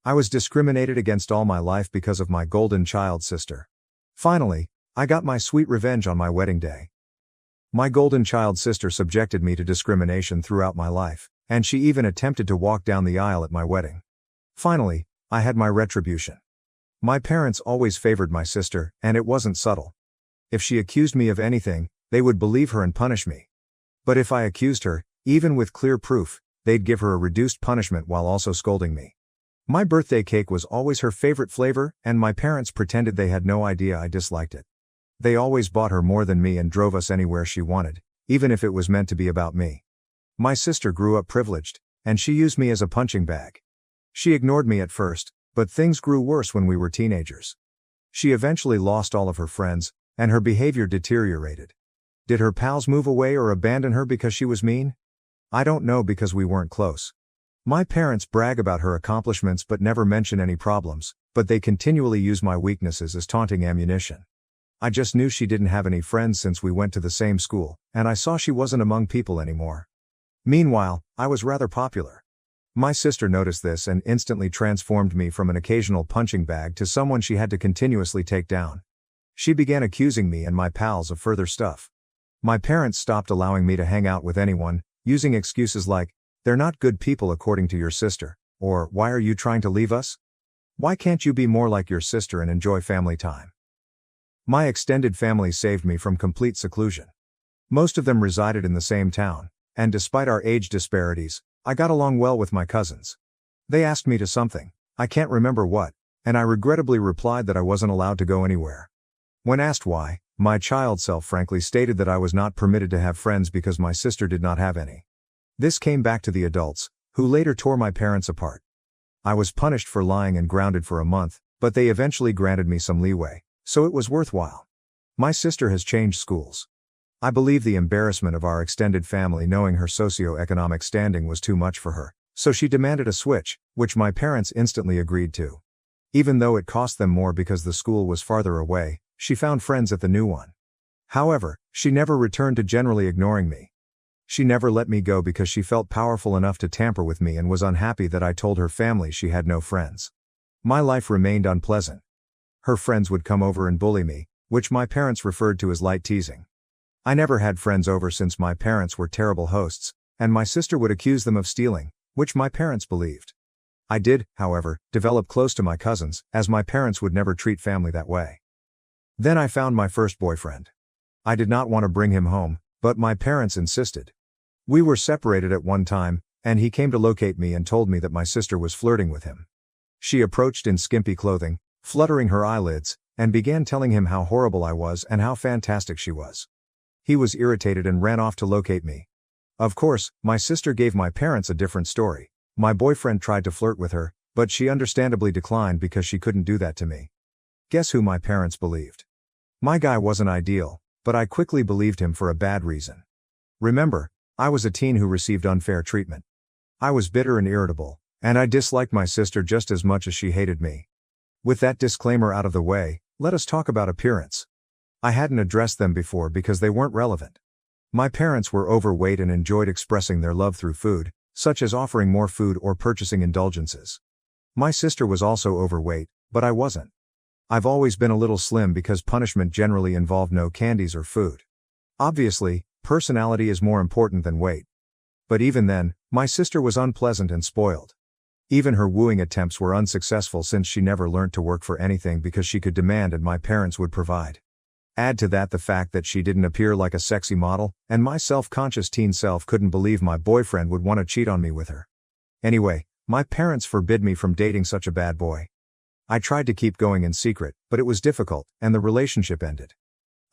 I was discriminated against all my life because of my golden child sister. Finally, I got my sweet revenge on my wedding day. My golden child sister subjected me to discrimination throughout my life, and she even attempted to walk down the aisle at my wedding. Finally, I had my retribution. My parents always favored my sister, and it wasn't subtle. If she accused me of anything, they would believe her and punish me. But if I accused her, even with clear proof, they'd give her a reduced punishment while also scolding me. My birthday cake was always her favorite flavor, and my parents pretended they had no idea I disliked it. They always bought her more than me and drove us anywhere she wanted, even if it was meant to be about me. My sister grew up privileged, and she used me as a punching bag. She ignored me at first, but things grew worse when we were teenagers. She eventually lost all of her friends, and her behavior deteriorated. Did her pals move away or abandon her because she was mean? I don't know because we weren't close. My parents brag about her accomplishments but never mention any problems, but they continually use my weaknesses as taunting ammunition. I just knew she didn't have any friends since we went to the same school, and I saw she wasn't among people anymore. Meanwhile, I was rather popular. My sister noticed this and instantly transformed me from an occasional punching bag to someone she had to continuously take down. She began accusing me and my pals of further stuff. My parents stopped allowing me to hang out with anyone, using excuses like, "They're not good people according to your sister," or "Why are you trying to leave us? Why can't you be more like your sister and enjoy family time?" My extended family saved me from complete seclusion. Most of them resided in the same town, and despite our age disparities, I got along well with my cousins. They asked me to something, I can't remember what, and I regrettably replied that I wasn't allowed to go anywhere. When asked why, my child self frankly stated that I was not permitted to have friends because my sister did not have any. This came back to the adults, who later tore my parents apart. I was punished for lying and grounded for a month, but they eventually granted me some leeway, so it was worthwhile. My sister has changed schools. I believe the embarrassment of our extended family knowing her socio-economic standing was too much for her, so she demanded a switch, which my parents instantly agreed to. Even though it cost them more because the school was farther away, she found friends at the new one. However, she never returned to generally ignoring me. She never let me go because she felt powerful enough to tamper with me and was unhappy that I told her family she had no friends. My life remained unpleasant. Her friends would come over and bully me, which my parents referred to as light teasing. I never had friends over since my parents were terrible hosts, and my sister would accuse them of stealing, which my parents believed. I did, however, develop close to my cousins, as my parents would never treat family that way. Then I found my first boyfriend. I did not want to bring him home, but my parents insisted. We were separated at one time, and he came to locate me and told me that my sister was flirting with him. She approached in skimpy clothing, fluttering her eyelids, and began telling him how horrible I was and how fantastic she was. He was irritated and ran off to locate me. Of course, my sister gave my parents a different story. My boyfriend tried to flirt with her, but she understandably declined because she couldn't do that to me. Guess who my parents believed? My guy wasn't ideal, but I quickly believed him for a bad reason. Remember, I was a teen who received unfair treatment. I was bitter and irritable, and I disliked my sister just as much as she hated me. With that disclaimer out of the way, let us talk about appearance. I hadn't addressed them before because they weren't relevant. My parents were overweight and enjoyed expressing their love through food, such as offering more food or purchasing indulgences. My sister was also overweight, but I wasn't. I've always been a little slim because punishment generally involved no candies or food. Obviously, personality is more important than weight. But even then, my sister was unpleasant and spoiled. Even her wooing attempts were unsuccessful since she never learned to work for anything because she could demand and my parents would provide. Add to that the fact that she didn't appear like a sexy model, and my self-conscious teen self couldn't believe my boyfriend would want to cheat on me with her. Anyway, my parents forbid me from dating such a bad boy. I tried to keep going in secret, but it was difficult, and the relationship ended.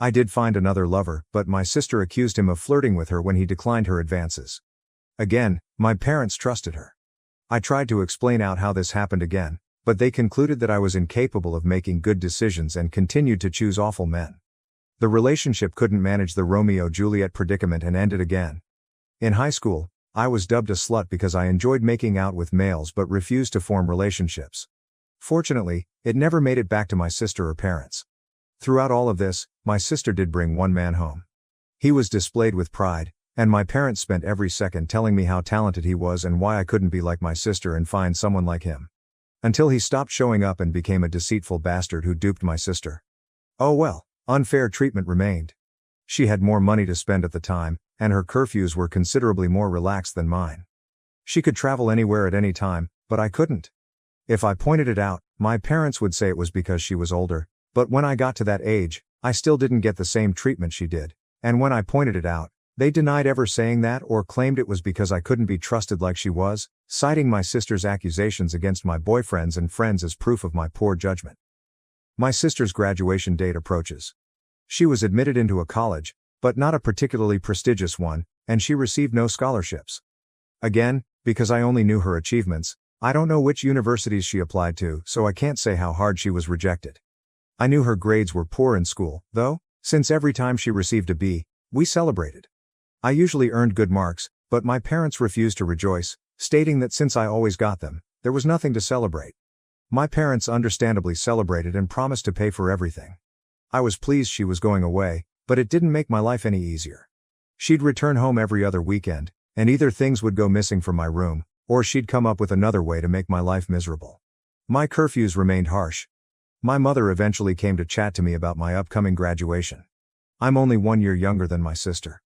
I did find another lover, but my sister accused him of flirting with her when he declined her advances. Again, my parents trusted her. I tried to explain out how this happened again, but they concluded that I was incapable of making good decisions and continued to choose awful men. The relationship couldn't manage the Romeo-Juliet predicament and ended again. In high school, I was dubbed a slut because I enjoyed making out with males but refused to form relationships. Fortunately, it never made it back to my sister or parents. Throughout all of this, my sister did bring one man home. He was displayed with pride, and my parents spent every second telling me how talented he was and why I couldn't be like my sister and find someone like him. Until he stopped showing up and became a deceitful bastard who duped my sister. Oh well, unfair treatment remained. She had more money to spend at the time, and her curfews were considerably more relaxed than mine. She could travel anywhere at any time, but I couldn't. If I pointed it out, my parents would say it was because she was older, but when I got to that age, I still didn't get the same treatment she did, and when I pointed it out, they denied ever saying that or claimed it was because I couldn't be trusted like she was, citing my sister's accusations against my boyfriends and friends as proof of my poor judgment. My sister's graduation date approaches. She was admitted into a college, but not a particularly prestigious one, and she received no scholarships. Again, because I only knew her achievements, I don't know which universities she applied to, so I can't say how hard she was rejected. I knew her grades were poor in school, though, since every time she received a B, we celebrated. I usually earned good marks, but my parents refused to rejoice, stating that since I always got them, there was nothing to celebrate. My parents understandably celebrated and promised to pay for everything. I was pleased she was going away, but it didn't make my life any easier. She'd return home every other weekend, and either things would go missing from my room, or she'd come up with another way to make my life miserable. My curfews remained harsh. My mother eventually came to chat to me about my upcoming graduation. I'm only 1 year younger than my sister.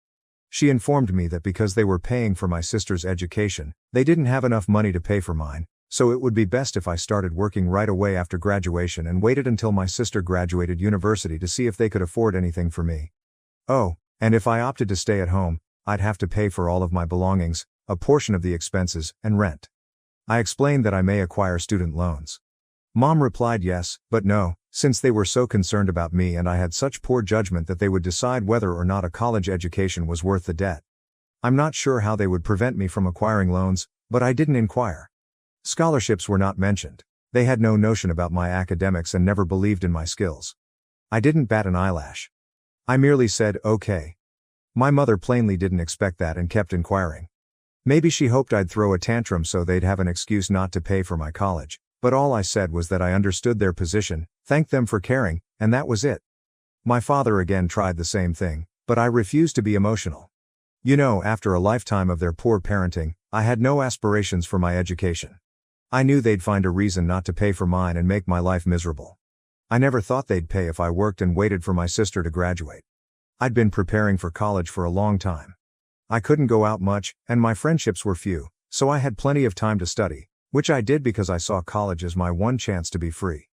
She informed me that because they were paying for my sister's education, they didn't have enough money to pay for mine, so it would be best if I started working right away after graduation and waited until my sister graduated university to see if they could afford anything for me. Oh, and if I opted to stay at home, I'd have to pay for all of my belongings, a portion of the expenses, and rent. I explained that I may acquire student loans. Mom replied yes, but no, since they were so concerned about me and I had such poor judgment that they would decide whether or not a college education was worth the debt. I'm not sure how they would prevent me from acquiring loans, but I didn't inquire. Scholarships were not mentioned. They had no notion about my academics and never believed in my skills. I didn't bat an eyelash. I merely said, okay. My mother plainly didn't expect that and kept inquiring. Maybe she hoped I'd throw a tantrum so they'd have an excuse not to pay for my college, but all I said was that I understood their position, thanked them for caring, and that was it. My father again tried the same thing, but I refused to be emotional. You know, after a lifetime of their poor parenting, I had no aspirations for my education. I knew they'd find a reason not to pay for mine and make my life miserable. I never thought they'd pay if I worked and waited for my sister to graduate. I'd been preparing for college for a long time. I couldn't go out much, and my friendships were few, so I had plenty of time to study, which I did because I saw college as my one chance to be free.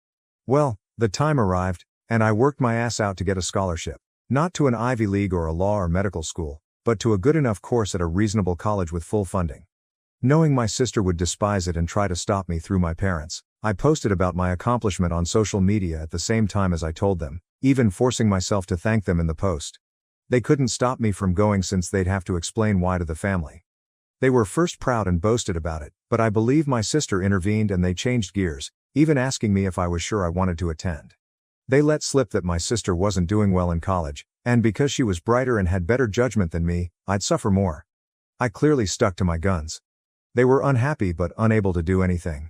Well, the time arrived, and I worked my ass out to get a scholarship, not to an Ivy League or a law or medical school, but to a good enough course at a reasonable college with full funding. Knowing my sister would despise it and try to stop me through my parents, I posted about my accomplishment on social media at the same time as I told them, even forcing myself to thank them in the post. They couldn't stop me from going since they'd have to explain why to the family. They were first proud and boasted about it, but I believe my sister intervened and they changed gears, even asking me if I was sure I wanted to attend. They let slip that my sister wasn't doing well in college, and because she was brighter and had better judgment than me, I'd suffer more. I clearly stuck to my guns. They were unhappy but unable to do anything.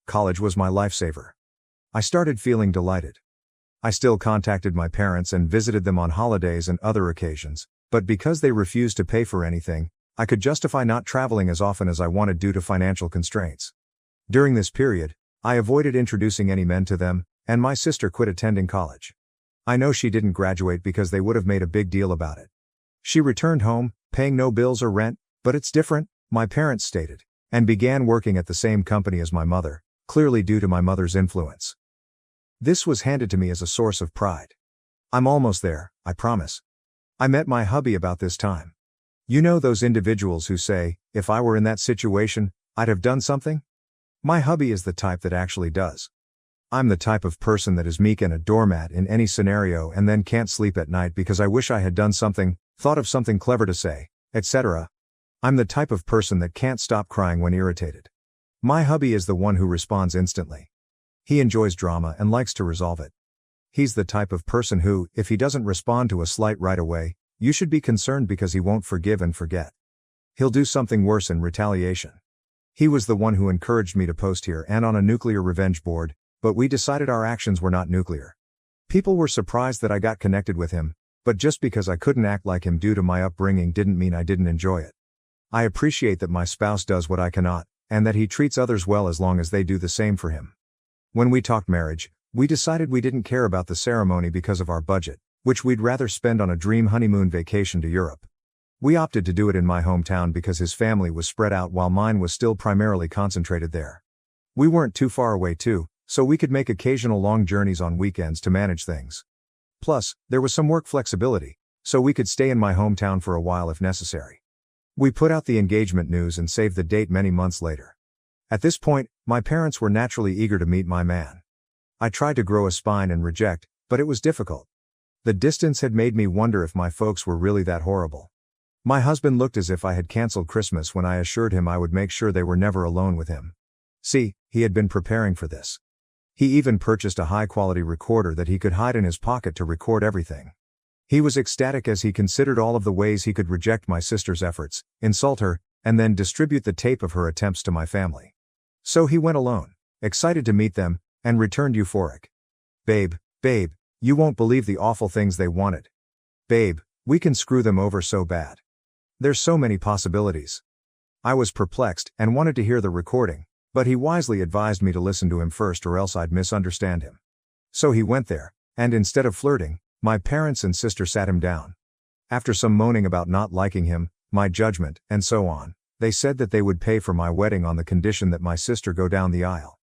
College was my lifesaver. I started feeling delighted. I still contacted my parents and visited them on holidays and other occasions, but because they refused to pay for anything, I could justify not traveling as often as I wanted due to financial constraints. During this period, I avoided introducing any men to them, and my sister quit attending college. I know she didn't graduate because they would have made a big deal about it. She returned home, paying no bills or rent, but it's different, my parents stated, and began working at the same company as my mother, clearly due to my mother's influence. This was handed to me as a source of pride. I'm almost there, I promise. I met my hubby about this time. You know those individuals who say, if I were in that situation, I'd have done something? My hubby is the type that actually does. I'm the type of person that is meek and a doormat in any scenario and then can't sleep at night because I wish I had done something, thought of something clever to say, etc. I'm the type of person that can't stop crying when irritated. My hubby is the one who responds instantly. He enjoys drama and likes to resolve it. He's the type of person who, if he doesn't respond to a slight right away, you should be concerned because he won't forgive and forget. He'll do something worse in retaliation. He was the one who encouraged me to post here and on a nuclear revenge board, but we decided our actions were not nuclear. People were surprised that I got connected with him, but just because I couldn't act like him due to my upbringing didn't mean I didn't enjoy it. I appreciate that my spouse does what I cannot, and that he treats others well as long as they do the same for him. When we talked marriage, we decided we didn't care about the ceremony because of our budget, which we'd rather spend on a dream honeymoon vacation to Europe. We opted to do it in my hometown because his family was spread out while mine was still primarily concentrated there. We weren't too far away too, so we could make occasional long journeys on weekends to manage things. Plus, there was some work flexibility, so we could stay in my hometown for a while if necessary. We put out the engagement news and saved the date many months later. At this point, my parents were naturally eager to meet my man. I tried to grow a spine and reject, but it was difficult. The distance had made me wonder if my folks were really that horrible. My husband looked as if I had canceled Christmas when I assured him I would make sure they were never alone with him. See, he had been preparing for this. He even purchased a high-quality recorder that he could hide in his pocket to record everything. He was ecstatic as he considered all of the ways he could reject my sister's efforts, insult her, and then distribute the tape of her attempts to my family. So he went alone, excited to meet them, and returned euphoric. Babe, you won't believe the awful things they wanted. Babe, we can screw them over so bad. There's so many possibilities. I was perplexed and wanted to hear the recording, but he wisely advised me to listen to him first or else I'd misunderstand him. So he went there, and instead of flirting, my parents and sister sat him down. After some moaning about not liking him, my judgment, and so on, they said that they would pay for my wedding on the condition that my sister go down the aisle.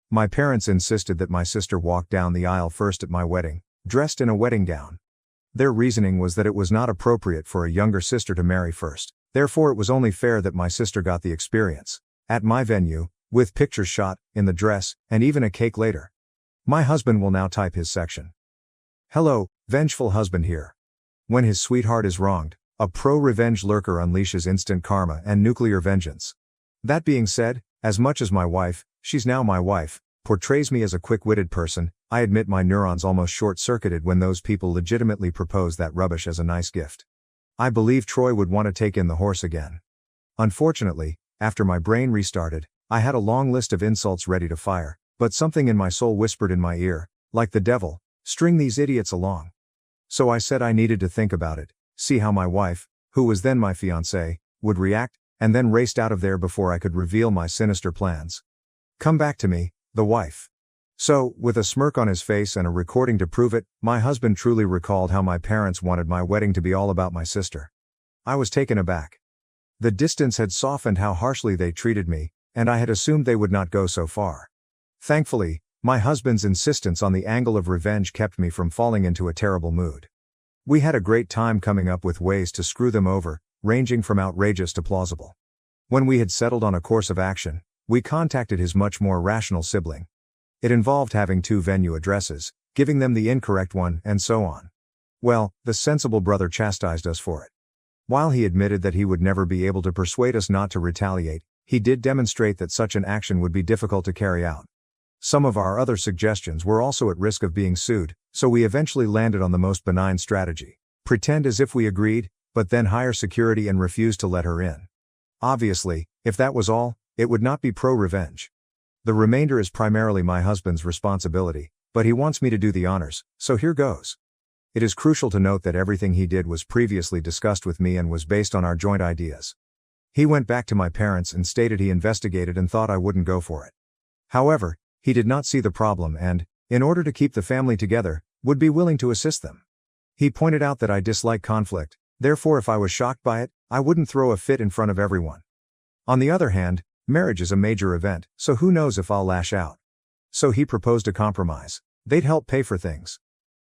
My parents insisted that my sister walk down the aisle first at my wedding, dressed in a wedding gown. Their reasoning was that it was not appropriate for a younger sister to marry first, therefore it was only fair that my sister got the experience, at my venue, with pictures shot, in the dress, and even a cake later. My husband will now type his section. Hello, vengeful husband here. When his sweetheart is wronged, a pro-revenge lurker unleashes instant karma and nuclear vengeance. That being said, as much as my wife, she's now my wife, portrays me as a quick-witted person, I admit my neurons almost short-circuited when those people legitimately propose that rubbish as a nice gift. I believe Troy would want to take in the horse again. Unfortunately, after my brain restarted, I had a long list of insults ready to fire, but something in my soul whispered in my ear, like the devil, string these idiots along. So I said I needed to think about it, see how my wife, who was then my fiancée, would react, and then raced out of there before I could reveal my sinister plans. Come back to me, the wife. So, with a smirk on his face and a recording to prove it, my husband truly recalled how my parents wanted my wedding to be all about my sister. I was taken aback. The distance had softened how harshly they treated me, and I had assumed they would not go so far. Thankfully, my husband's insistence on the angle of revenge kept me from falling into a terrible mood. We had a great time coming up with ways to screw them over, ranging from outrageous to plausible. When we had settled on a course of action, we contacted his much more rational sibling. It involved having 2 venue addresses, giving them the incorrect one, and so on. Well, the sensible brother chastised us for it. While he admitted that he would never be able to persuade us not to retaliate, he did demonstrate that such an action would be difficult to carry out. Some of our other suggestions were also at risk of being sued, so we eventually landed on the most benign strategy. Pretend as if we agreed, but then hire security and refuse to let her in. Obviously, if that was all, it would not be pro-revenge. The remainder is primarily my husband's responsibility, but he wants me to do the honors, so here goes. It is crucial to note that everything he did was previously discussed with me and was based on our joint ideas. He went back to my parents and stated he investigated and thought I wouldn't go for it. However, he did not see the problem and, in order to keep the family together, would be willing to assist them. He pointed out that I dislike conflict, therefore if I was shocked by it, I wouldn't throw a fit in front of everyone. On the other hand, marriage is a major event, so who knows if I'll lash out. So he proposed a compromise. They'd help pay for things.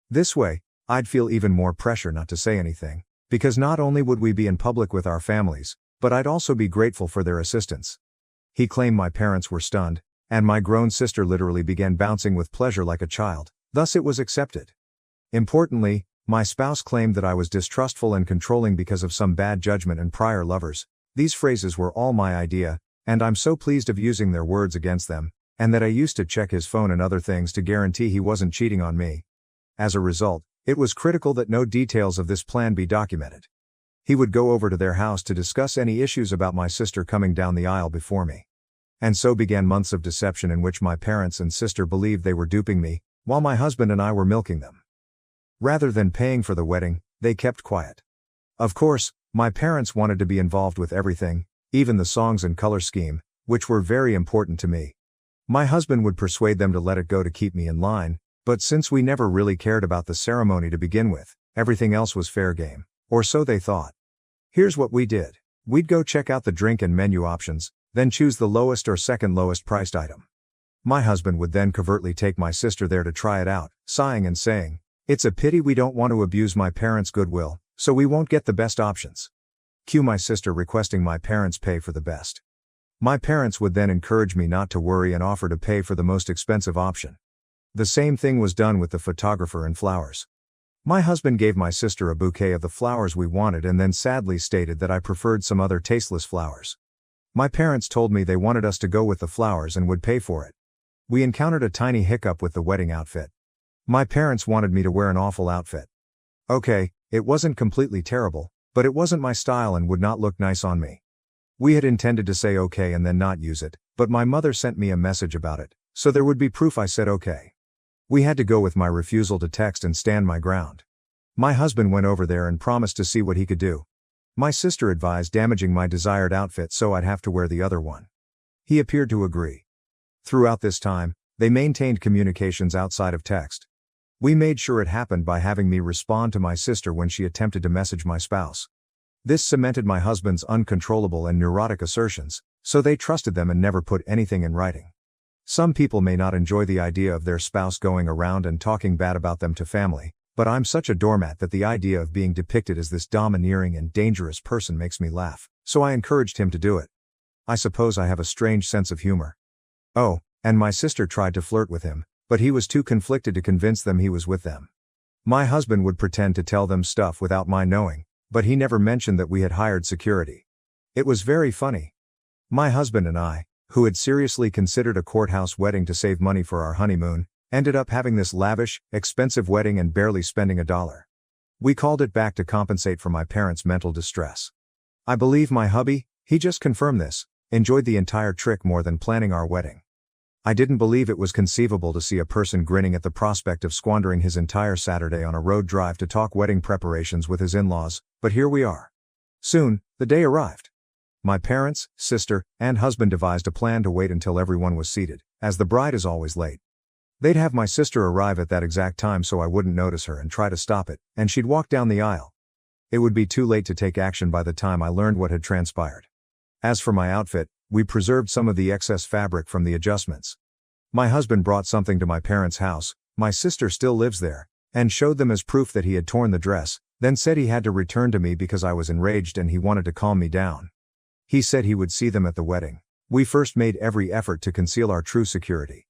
This way, I'd feel even more pressure not to say anything, because not only would we be in public with our families, but I'd also be grateful for their assistance. He claimed my parents were stunned, and my grown sister literally began bouncing with pleasure like a child, thus it was accepted. Importantly, my spouse claimed that I was distrustful and controlling because of some bad judgment and prior lovers. These phrases were all my idea, and I'm so pleased of using their words against them, and that I used to check his phone and other things to guarantee he wasn't cheating on me. As a result, it was critical that no details of this plan be documented. He would go over to their house to discuss any issues about my sister coming down the aisle before me. And so began months of deception in which my parents and sister believed they were duping me, while my husband and I were milking them. Rather than paying for the wedding, they kept quiet. Of course, my parents wanted to be involved with everything, even the songs and color scheme, which were very important to me. My husband would persuade them to let it go to keep me in line, but since we never really cared about the ceremony to begin with, everything else was fair game. Or so they thought. Here's what we did. We'd go check out the drink and menu options, then choose the lowest or second lowest priced item. My husband would then covertly take my sister there to try it out, sighing and saying, "It's a pity we don't want to abuse my parents' goodwill, so we won't get the best options." Cue my sister requesting my parents pay for the best. My parents would then encourage me not to worry and offer to pay for the most expensive option. The same thing was done with the photographer and flowers. My husband gave my sister a bouquet of the flowers we wanted and then sadly stated that I preferred some other tasteless flowers. My parents told me they wanted us to go with the flowers and would pay for it. We encountered a tiny hiccup with the wedding outfit. My parents wanted me to wear an awful outfit. Okay, it wasn't completely terrible, but it wasn't my style and would not look nice on me. We had intended to say okay and then not use it, but my mother sent me a message about it, so there would be proof I said okay. We had to go with my refusal to text and stand my ground. My husband went over there and promised to see what he could do. My sister advised damaging my desired outfit so I'd have to wear the other one. He appeared to agree. Throughout this time, they maintained communications outside of text. We made sure it happened by having me respond to my sister when she attempted to message my spouse. This cemented my husband's uncontrollable and neurotic assertions, so they trusted them and never put anything in writing. Some people may not enjoy the idea of their spouse going around and talking bad about them to family, but I'm such a doormat that the idea of being depicted as this domineering and dangerous person makes me laugh, so I encouraged him to do it. I suppose I have a strange sense of humor. Oh, and my sister tried to flirt with him, but he was too conflicted to convince them he was with them. My husband would pretend to tell them stuff without my knowing, but he never mentioned that we had hired security. It was very funny. My husband and I, who had seriously considered a courthouse wedding to save money for our honeymoon, ended up having this lavish, expensive wedding and barely spending $1. We called it back to compensate for my parents' mental distress. I believe my hubby, he just confirmed this, enjoyed the entire trick more than planning our wedding. I didn't believe it was conceivable to see a person grinning at the prospect of squandering his entire Saturday on a road drive to talk wedding preparations with his in-laws, but here we are. Soon, the day arrived. My parents, sister, and husband devised a plan to wait until everyone was seated, as the bride is always late. They'd have my sister arrive at that exact time so I wouldn't notice her and try to stop it, and she'd walk down the aisle. It would be too late to take action by the time I learned what had transpired. As for my outfit, we preserved some of the excess fabric from the adjustments. My husband brought something to my parents' house, my sister still lives there, and showed them as proof that he had torn the dress, then said he had to return to me because I was enraged and he wanted to calm me down. He said he would see them at the wedding. We first made every effort to conceal our true security.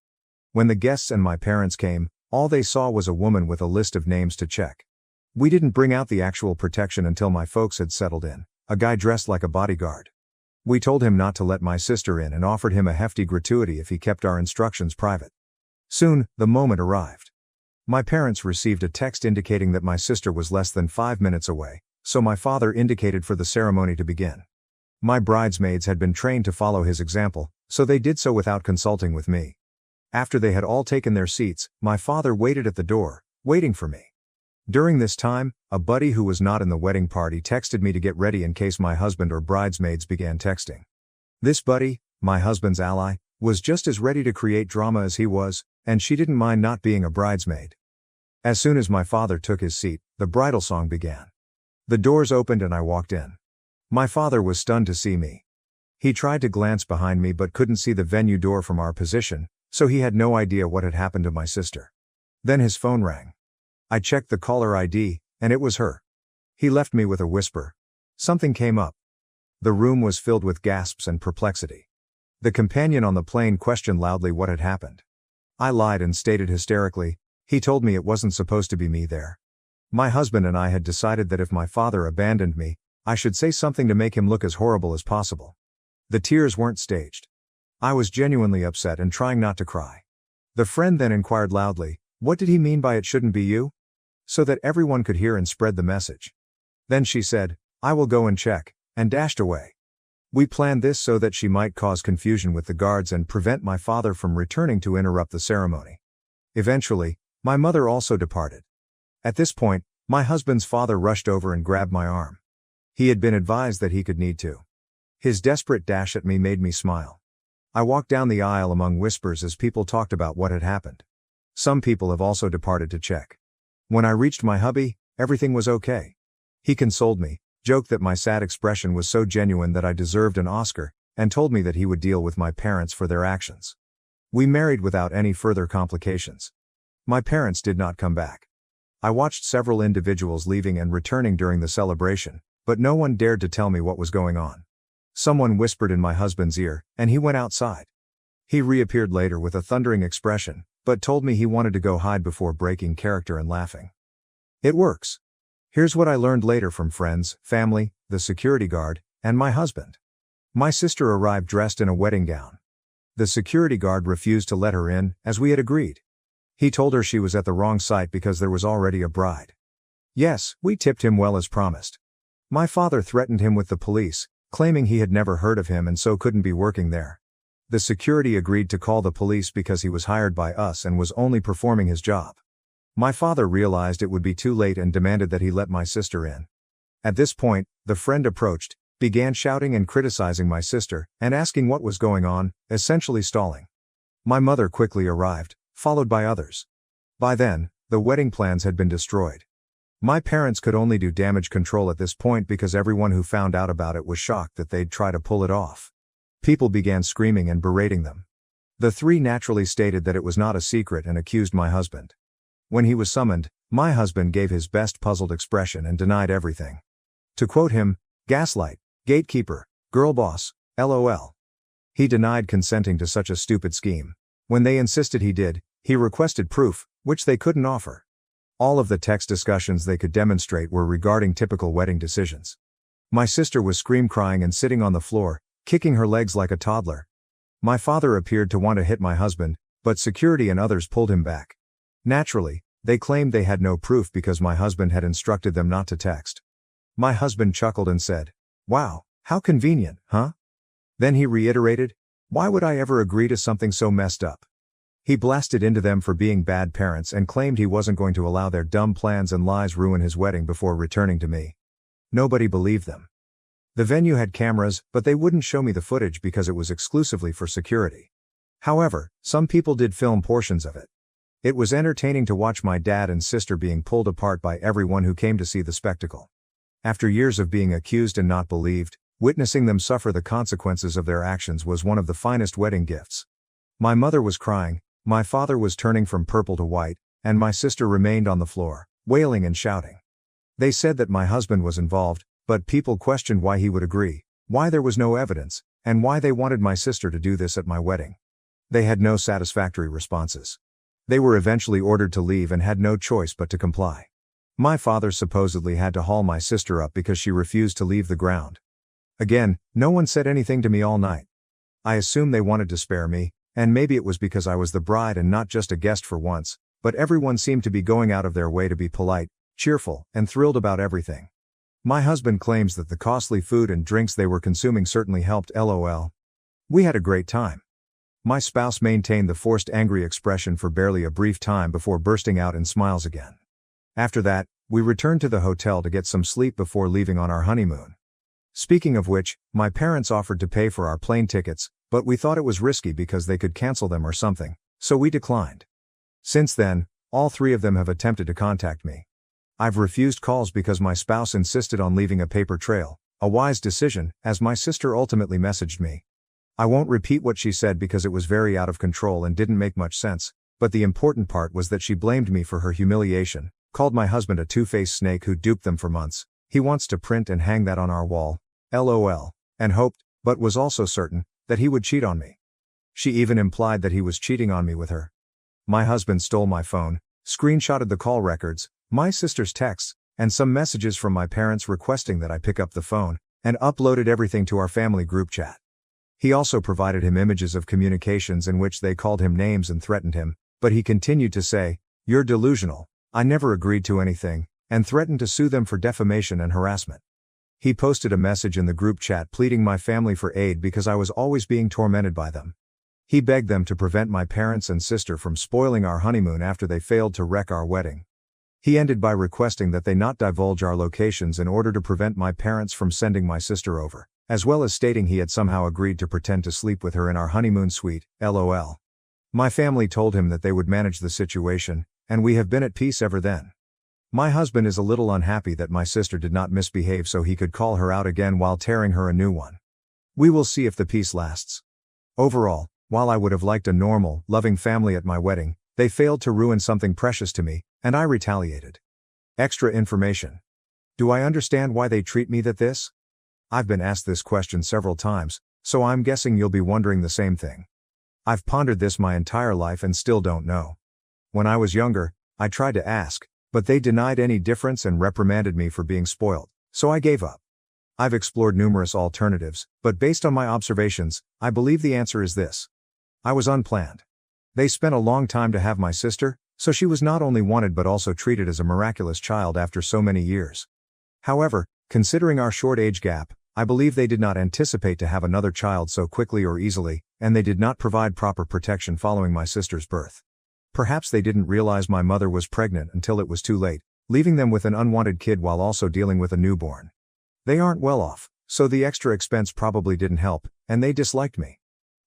When the guests and my parents came, all they saw was a woman with a list of names to check. We didn't bring out the actual protection until my folks had settled in, a guy dressed like a bodyguard. We told him not to let my sister in and offered him a hefty gratuity if he kept our instructions private. Soon, the moment arrived. My parents received a text indicating that my sister was less than 5 minutes away, so my father indicated for the ceremony to begin. My bridesmaids had been trained to follow his example, so they did so without consulting with me. After they had all taken their seats, my father waited at the door, waiting for me. During this time, a buddy who was not in the wedding party texted me to get ready in case my husband or bridesmaids began texting. This buddy, my husband's ally, was just as ready to create drama as he was, and she didn't mind not being a bridesmaid. As soon as my father took his seat, the bridal song began. The doors opened and I walked in. My father was stunned to see me. He tried to glance behind me but couldn't see the venue door from our position, so he had no idea what had happened to my sister. Then his phone rang. I checked the caller ID, and it was her. He left me with a whisper. Something came up. The room was filled with gasps and perplexity. The companion on the plane questioned loudly what had happened. I lied and stated hysterically, he told me it wasn't supposed to be me there. My husband and I had decided that if my father abandoned me, I should say something to make him look as horrible as possible. The tears weren't staged. I was genuinely upset and trying not to cry. The friend then inquired loudly, what did he mean by it shouldn't be you? So that everyone could hear and spread the message. Then she said, I will go and check, and dashed away. We planned this so that she might cause confusion with the guards and prevent my father from returning to interrupt the ceremony. Eventually, my mother also departed. At this point, my husband's father rushed over and grabbed my arm. He had been advised that he could need to. His desperate dash at me made me smile. I walked down the aisle among whispers as people talked about what had happened. Some people have also departed to check. When I reached my hubby, everything was okay. He consoled me, joked that my sad expression was so genuine that I deserved an Oscar, and told me that he would deal with my parents for their actions. We married without any further complications. My parents did not come back. I watched several individuals leaving and returning during the celebration, but no one dared to tell me what was going on. Someone whispered in my husband's ear, and he went outside. He reappeared later with a thundering expression, but told me he wanted to go hide before breaking character and laughing. It works. Here's what I learned later from friends, family, the security guard, and my husband. My sister arrived dressed in a wedding gown. The security guard refused to let her in, as we had agreed. He told her she was at the wrong site because there was already a bride. Yes, we tipped him well as promised. My father threatened him with the police, claiming he had never heard of him and so couldn't be working there. The security agreed to call the police because he was hired by us and was only performing his job. My father realized it would be too late and demanded that he let my sister in. At this point, the friend approached, began shouting and criticizing my sister, and asking what was going on, essentially stalling. My mother quickly arrived, followed by others. By then, the wedding plans had been destroyed. My parents could only do damage control at this point because everyone who found out about it was shocked that they'd try to pull it off. People began screaming and berating them. The three naturally stated that it was not a secret and accused my husband. When he was summoned, my husband gave his best puzzled expression and denied everything. To quote him, "Gaslight, gatekeeper, girl boss, LOL." He denied consenting to such a stupid scheme. When they insisted he did, he requested proof, which they couldn't offer. All of the text discussions they could demonstrate were regarding typical wedding decisions. My sister was scream-crying and sitting on the floor, kicking her legs like a toddler. My father appeared to want to hit my husband, but security and others pulled him back. Naturally, they claimed they had no proof because my husband had instructed them not to text. My husband chuckled and said, "Wow, how convenient, huh?" Then he reiterated, "Why would I ever agree to something so messed up?" He blasted into them for being bad parents and claimed he wasn't going to allow their dumb plans and lies ruin his wedding before returning to me. Nobody believed them. The venue had cameras, but they wouldn't show me the footage because it was exclusively for security. However, some people did film portions of it. It was entertaining to watch my dad and sister being pulled apart by everyone who came to see the spectacle. After years of being accused and not believed, witnessing them suffer the consequences of their actions was one of the finest wedding gifts. My mother was crying, my father was turning from purple to white, and my sister remained on the floor, wailing and shouting. They said that my husband was involved, but people questioned why he would agree, why there was no evidence, and why they wanted my sister to do this at my wedding. They had no satisfactory responses. They were eventually ordered to leave and had no choice but to comply. My father supposedly had to haul my sister up because she refused to leave the ground. Again, no one said anything to me all night. I assume they wanted to spare me, and maybe it was because I was the bride and not just a guest for once, but everyone seemed to be going out of their way to be polite, cheerful, and thrilled about everything. My husband claims that the costly food and drinks they were consuming certainly helped, LOL. We had a great time. My spouse maintained the forced angry expression for barely a brief time before bursting out in smiles again. After that, we returned to the hotel to get some sleep before leaving on our honeymoon. Speaking of which, my parents offered to pay for our plane tickets, but we thought it was risky because they could cancel them or something, so we declined. Since then, all three of them have attempted to contact me. I've refused calls because my spouse insisted on leaving a paper trail, a wise decision, as my sister ultimately messaged me. I won't repeat what she said because it was very out of control and didn't make much sense, but the important part was that she blamed me for her humiliation, called my husband a two-faced snake who duped them for months. He wants to print and hang that on our wall, LOL, and hoped, but was also certain, that he would cheat on me. She even implied that he was cheating on me with her. My husband stole my phone, screenshotted the call records, my sister's texts, and some messages from my parents requesting that I pick up the phone, and uploaded everything to our family group chat. He also provided him images of communications in which they called him names and threatened him, but he continued to say, "You're delusional, I never agreed to anything," and threatened to sue them for defamation and harassment. He posted a message in the group chat pleading my family for aid because I was always being tormented by them. He begged them to prevent my parents and sister from spoiling our honeymoon after they failed to wreck our wedding. He ended by requesting that they not divulge our locations in order to prevent my parents from sending my sister over. as well as stating he had somehow agreed to pretend to sleep with her in our honeymoon suite, lol. My family told him that they would manage the situation, and we have been at peace ever then. My husband is a little unhappy that my sister did not misbehave so he could call her out again while tearing her a new one. We will see if the peace lasts. Overall, while I would have liked a normal, loving family at my wedding, they failed to ruin something precious to me, and I retaliated. Extra information. Do I understand why they treat me that this? I've been asked this question several times, so I'm guessing you'll be wondering the same thing. I've pondered this my entire life and still don't know. When I was younger, I tried to ask, but they denied any difference and reprimanded me for being spoiled, so I gave up. I've explored numerous alternatives, but based on my observations, I believe the answer is this. I was unplanned. They spent a long time to have my sister, so she was not only wanted but also treated as a miraculous child after so many years. However, considering our short age gap, I believe they did not anticipate to have another child so quickly or easily, and they did not provide proper protection following my sister's birth. Perhaps they didn't realize my mother was pregnant until it was too late, leaving them with an unwanted kid while also dealing with a newborn. They aren't well off, so the extra expense probably didn't help, and they disliked me.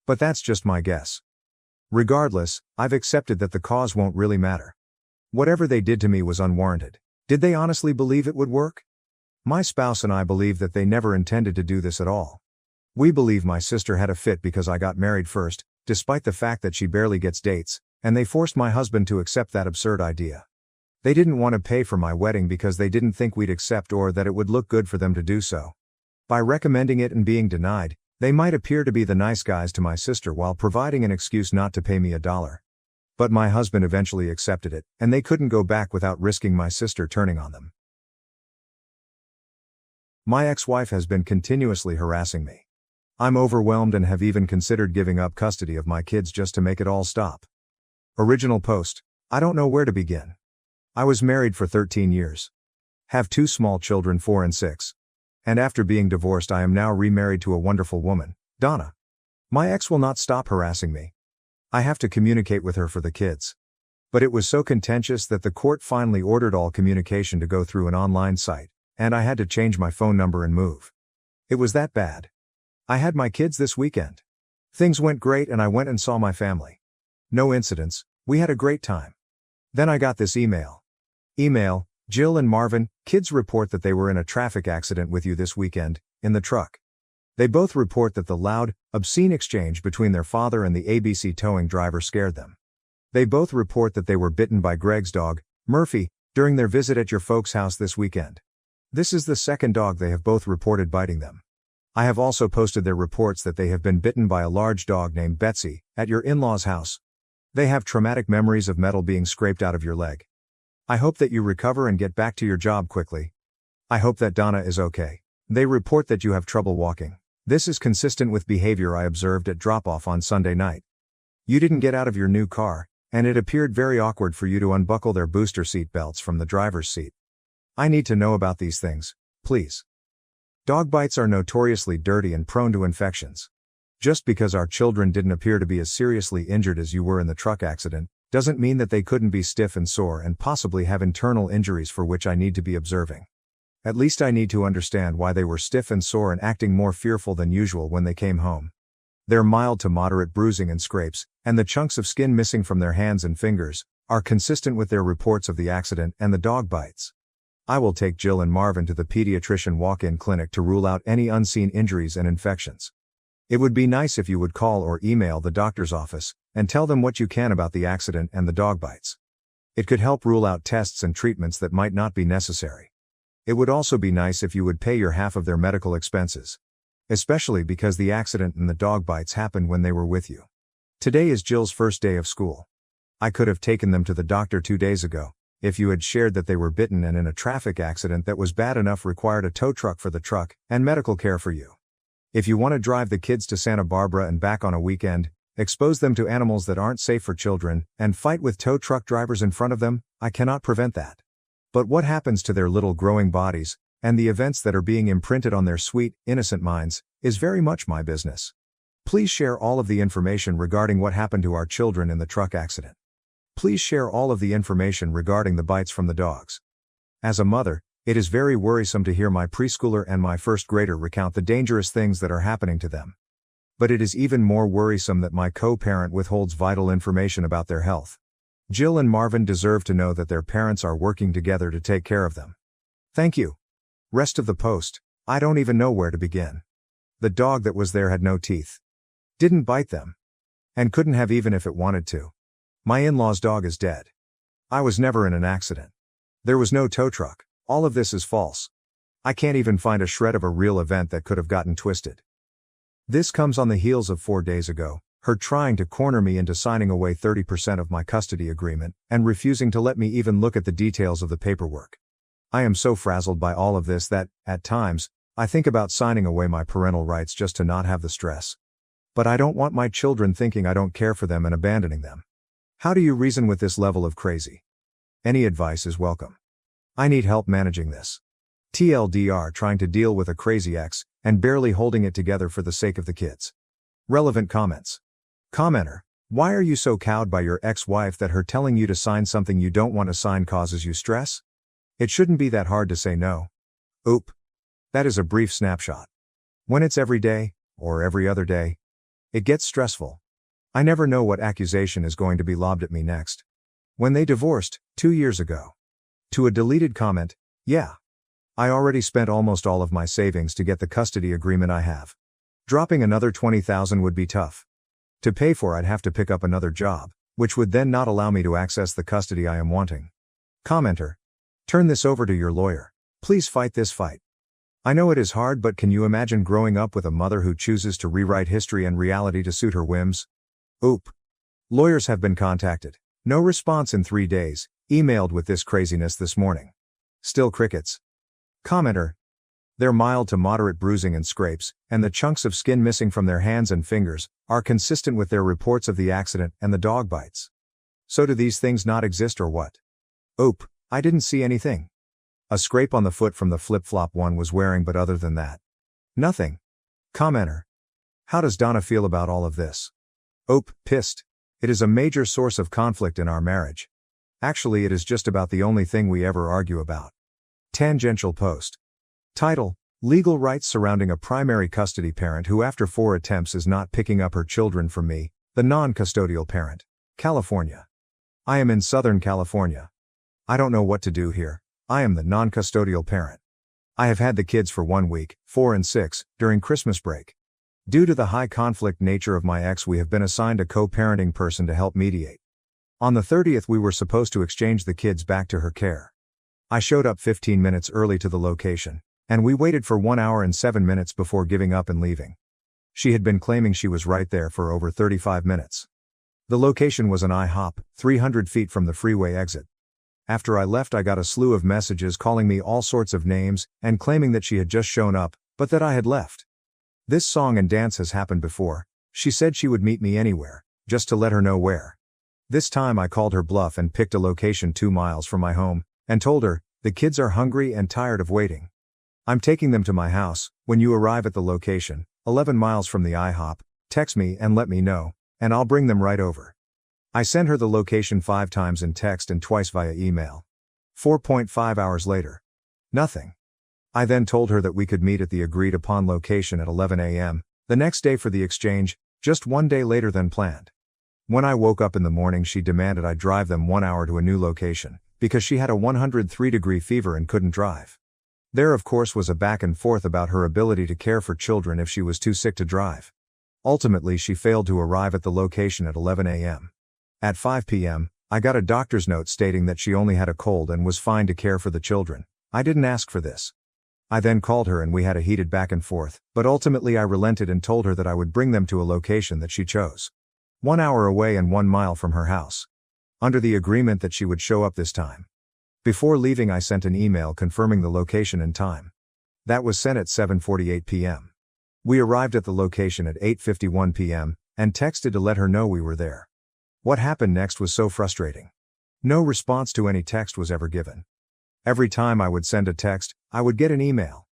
But that's just my guess. Regardless, I've accepted that the cause won't really matter. Whatever they did to me was unwarranted. Did they honestly believe it would work? My spouse and I believe that they never intended to do this at all. We believe my sister had a fit because I got married first, despite the fact that she barely gets dates, and they forced my husband to accept that absurd idea. They didn't want to pay for my wedding because they didn't think we'd accept or that it would look good for them to do so. By recommending it and being denied, they might appear to be the nice guys to my sister while providing an excuse not to pay me $1. But my husband eventually accepted it, and they couldn't go back without risking my sister turning on them. My ex-wife has been continuously harassing me. I'm overwhelmed and have even considered giving up custody of my kids just to make it all stop. Original post. I don't know where to begin. I was married for 13 years. Have 2 small children, 4 and 6. And after being divorced, I am now remarried to a wonderful woman, Donna. My ex will not stop harassing me. I have to communicate with her for the kids. But it was so contentious that the court finally ordered all communication to go through an online site, and I had to change my phone number and move. It was that bad. I had my kids this weekend. Things went great and I went and saw my family. No incidents, we had a great time. Then I got this email. Jill and Marvin, kids report that they were in a traffic accident with you this weekend, in the truck. They both report that the loud, obscene exchange between their father and the ABC towing driver scared them. They both report that they were bitten by Greg's dog, Murphy, during their visit at your folks' house this weekend. This is the second dog they have both reported biting them. I have also posted their reports that they have been bitten by a large dog named Betsy, at your in-laws' house. They have traumatic memories of metal being scraped out of your leg. I hope that you recover and get back to your job quickly. I hope that Donna is okay. They report that you have trouble walking. This is consistent with behavior I observed at drop-off on Sunday night. You didn't get out of your new car, and it appeared very awkward for you to unbuckle their booster seat belts from the driver's seat. I need to know about these things, please. Dog bites are notoriously dirty and prone to infections. Just because our children didn't appear to be as seriously injured as you were in the truck accident, doesn't mean that they couldn't be stiff and sore and possibly have internal injuries for which I need to be observing. At least I need to understand why they were stiff and sore and acting more fearful than usual when they came home. Their mild to moderate bruising and scrapes, and the chunks of skin missing from their hands and fingers, are consistent with their reports of the accident and the dog bites. I will take Jill and Marvin to the pediatrician walk-in clinic to rule out any unseen injuries and infections. It would be nice if you would call or email the doctor's office, and tell them what you can about the accident and the dog bites. It could help rule out tests and treatments that might not be necessary. It would also be nice if you would pay your half of their medical expenses. Especially because the accident and the dog bites happened when they were with you. Today is Jill's first day of school. I could have taken them to the doctor 2 days ago, if you had shared that they were bitten and in a traffic accident that was bad enough required a tow truck for the truck, and medical care for you. If you want to drive the kids to Santa Barbara and back on a weekend, expose them to animals that aren't safe for children, and fight with tow truck drivers in front of them, I cannot prevent that. But what happens to their little growing bodies, and the events that are being imprinted on their sweet, innocent minds, is very much my business. Please share all of the information regarding what happened to our children in the truck accident. Please share all of the information regarding the bites from the dogs. As a mother, It is very worrisome to hear my preschooler and my first grader recount the dangerous things that are happening to them. But it is even more worrisome that my co-parent withholds vital information about their health. Jill and Marvin deserve to know that their parents are working together to take care of them. Thank you. Rest of the post, I don't even know where to begin. The dog that was there had no teeth. Didn't bite them. And couldn't have even if it wanted to. My in-law's dog is dead. I was never in an accident. There was no tow truck. All of this is false. I can't even find a shred of a real event that could have gotten twisted. This comes on the heels of 4 days ago, her trying to corner me into signing away 30% of my custody agreement, and refusing to let me even look at the details of the paperwork. I am so frazzled by all of this that, at times, I think about signing away my parental rights just to not have the stress. But I don't want my children thinking I don't care for them and abandoning them. How do you reason with this level of crazy? Any advice is welcome. I need help managing this. TLDR, trying to deal with a crazy ex, and barely holding it together for the sake of the kids. Relevant comments. Commenter, why are you so cowed by your ex-wife that her telling you to sign something you don't want to sign causes you stress? It shouldn't be that hard to say no. Oop. That is a brief snapshot. When it's every day, or every other day, it gets stressful. I never know what accusation is going to be lobbed at me next. When they divorced, 2 years ago. To a deleted comment, yeah. I already spent almost all of my savings to get the custody agreement I have. Dropping another $20,000 would be tough. To pay for I'd have to pick up another job, which would then not allow me to access the custody I am wanting. Commenter. Turn this over to your lawyer. Please fight this fight. I know it is hard, but can you imagine growing up with a mother who chooses to rewrite history and reality to suit her whims? Oop. Lawyers have been contacted. No response in 3 days, emailed with this craziness this morning. Still crickets. Commenter. Their mild to moderate bruising and scrapes, and the chunks of skin missing from their hands and fingers, are consistent with their reports of the accident and the dog bites. So do these things not exist or what? Oop, I didn't see anything. A scrape on the foot from the flip-flop one was wearing, but other than that, nothing. Commenter. How does Donna feel about all of this? Oop, pissed. It is a major source of conflict in our marriage. Actually, it is just about the only thing we ever argue about. Tangential post. Title: Legal rights surrounding a primary custody parent who after 4 attempts is not picking up her children from me, the non-custodial parent. California. I am in Southern California. I don't know what to do here. I am the non-custodial parent. I have had the kids for 1 week, 4 and 6, during Christmas break. Due to the high conflict nature of my ex, we have been assigned a co-parenting person to help mediate. On the 30th we were supposed to exchange the kids back to her care. I showed up 15 minutes early to the location, and we waited for 1 hour and 7 minutes before giving up and leaving. She had been claiming she was right there for over 35 minutes. The location was an IHOP, 300 feet from the freeway exit. After I left I got a slew of messages calling me all sorts of names, and claiming that she had just shown up, but that I had left. This song and dance has happened before. She said she would meet me anywhere, just to let her know where. This time I called her bluff and picked a location 2 miles from my home, and told her, the kids are hungry and tired of waiting. I'm taking them to my house. When you arrive at the location, 11 miles from the IHOP, text me and let me know, and I'll bring them right over. I sent her the location 5 times in text and twice via email. 4.5 hours later. Nothing. I then told her that we could meet at the agreed upon location at 11 a.m., the next day for the exchange, just 1 day later than planned. When I woke up in the morning she demanded I drive them 1 hour to a new location, because she had a 103-degree fever and couldn't drive. There of course was a back and forth about her ability to care for children if she was too sick to drive. Ultimately she failed to arrive at the location at 11 a.m. At 5 p.m., I got a doctor's note stating that she only had a cold and was fine to care for the children. I didn't ask for this. I then called her and we had a heated back and forth, but ultimately I relented and told her that I would bring them to a location that she chose. 1 hour away and 1 mile from her house. Under the agreement that she would show up this time. Before leaving I sent an email confirming the location and time. That was sent at 7:48 p.m. We arrived at the location at 8:51 p.m., and texted to let her know we were there. What happened next was so frustrating. No response to any text was ever given. Every time I would send a text, I would get an email.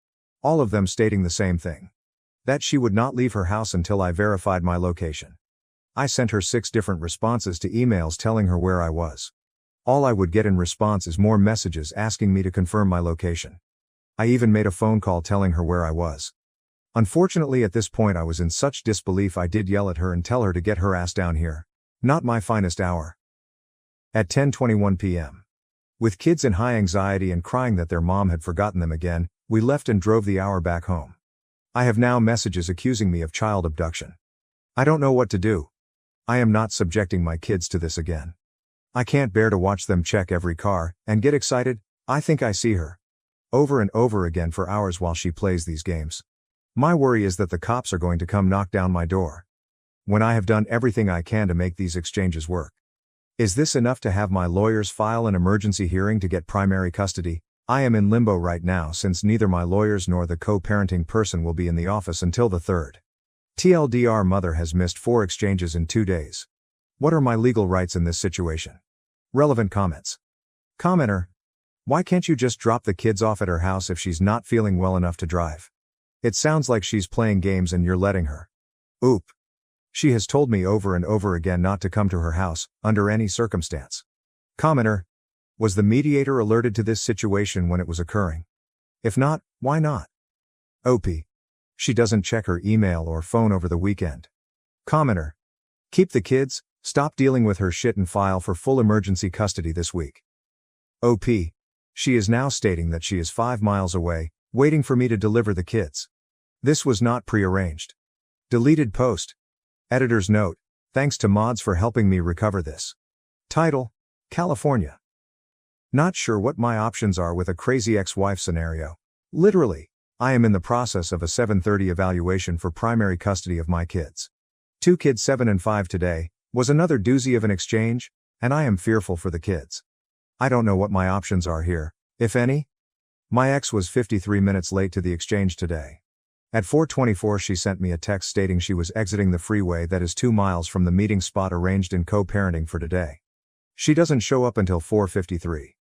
All of them stating the same thing. That she would not leave her house until I verified my location. I sent her 6 different responses to emails telling her where I was. All I would get in response is more messages asking me to confirm my location. I even made a phone call telling her where I was. Unfortunately, at this point I was in such disbelief I did yell at her and tell her to get her ass down here. Not my finest hour. At 10:21 p.m. With kids in high anxiety and crying that their mom had forgotten them again, we left and drove the hour back home. I have now messages accusing me of child abduction. I don't know what to do. I am not subjecting my kids to this again. I can't bear to watch them check every car and get excited. I think I see her over and over again for hours while she plays these games. My worry is that the cops are going to come knock down my door when I have done everything I can to make these exchanges work. Is this enough to have my lawyers file an emergency hearing to get primary custody? I am in limbo right now since neither my lawyers nor the co-parenting person will be in the office until the 3rd. TLDR, mother has missed 4 exchanges in 2 days. What are my legal rights in this situation? Relevant comments. Commenter: why can't you just drop the kids off at her house if she's not feeling well enough to drive? It sounds like she's playing games and you're letting her. Oop. She has told me over and over again not to come to her house, under any circumstance. Commenter: was the mediator alerted to this situation when it was occurring? If not, why not? OP: she doesn't check her email or phone over the weekend. Commenter: keep the kids, stop dealing with her shit and file for full emergency custody this week. OP: she is now stating that she is 5 miles away, waiting for me to deliver the kids. This was not prearranged. Deleted post. Editor's note: thanks to mods for helping me recover this. Title: California. Not sure what my options are with a crazy ex-wife scenario. Literally, I am in the process of a 7:30 evaluation for primary custody of my kids. 2 kids 7 and 5 today, was another doozy of an exchange, and I am fearful for the kids. I don't know what my options are here, if any. My ex was 53 minutes late to the exchange today. At 4:24 she sent me a text stating she was exiting the freeway that is 2 miles from the meeting spot arranged in co-parenting for today. She doesn't show up until 4:53.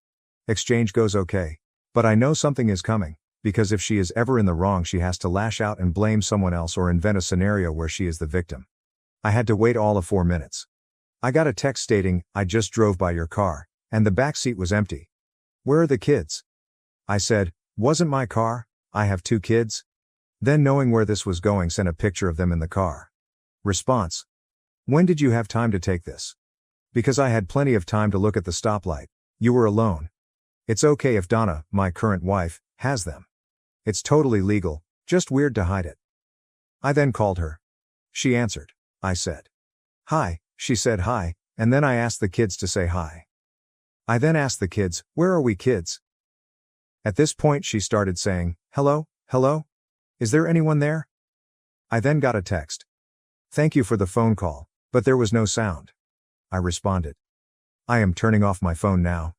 Exchange goes okay. But I know something is coming, because if she is ever in the wrong she has to lash out and blame someone else or invent a scenario where she is the victim. I had to wait all of 4 minutes. I got a text stating, I just drove by your car, and the back seat was empty. Where are the kids? I said, wasn't my car, I have 2 kids. Then, knowing where this was going, sent a picture of them in the car. Response: when did you have time to take this? Because I had plenty of time to look at the stoplight. You were alone. It's okay if Donna, my current wife, has them. It's totally legal, just weird to hide it. I then called her. She answered. I said, hi. She said hi, and then I asked the kids to say hi. I then asked the kids, where are we kids? At this point she started saying, hello, hello? Is there anyone there? I then got a text. Thank you for the phone call, but there was no sound. I responded. I am turning off my phone now.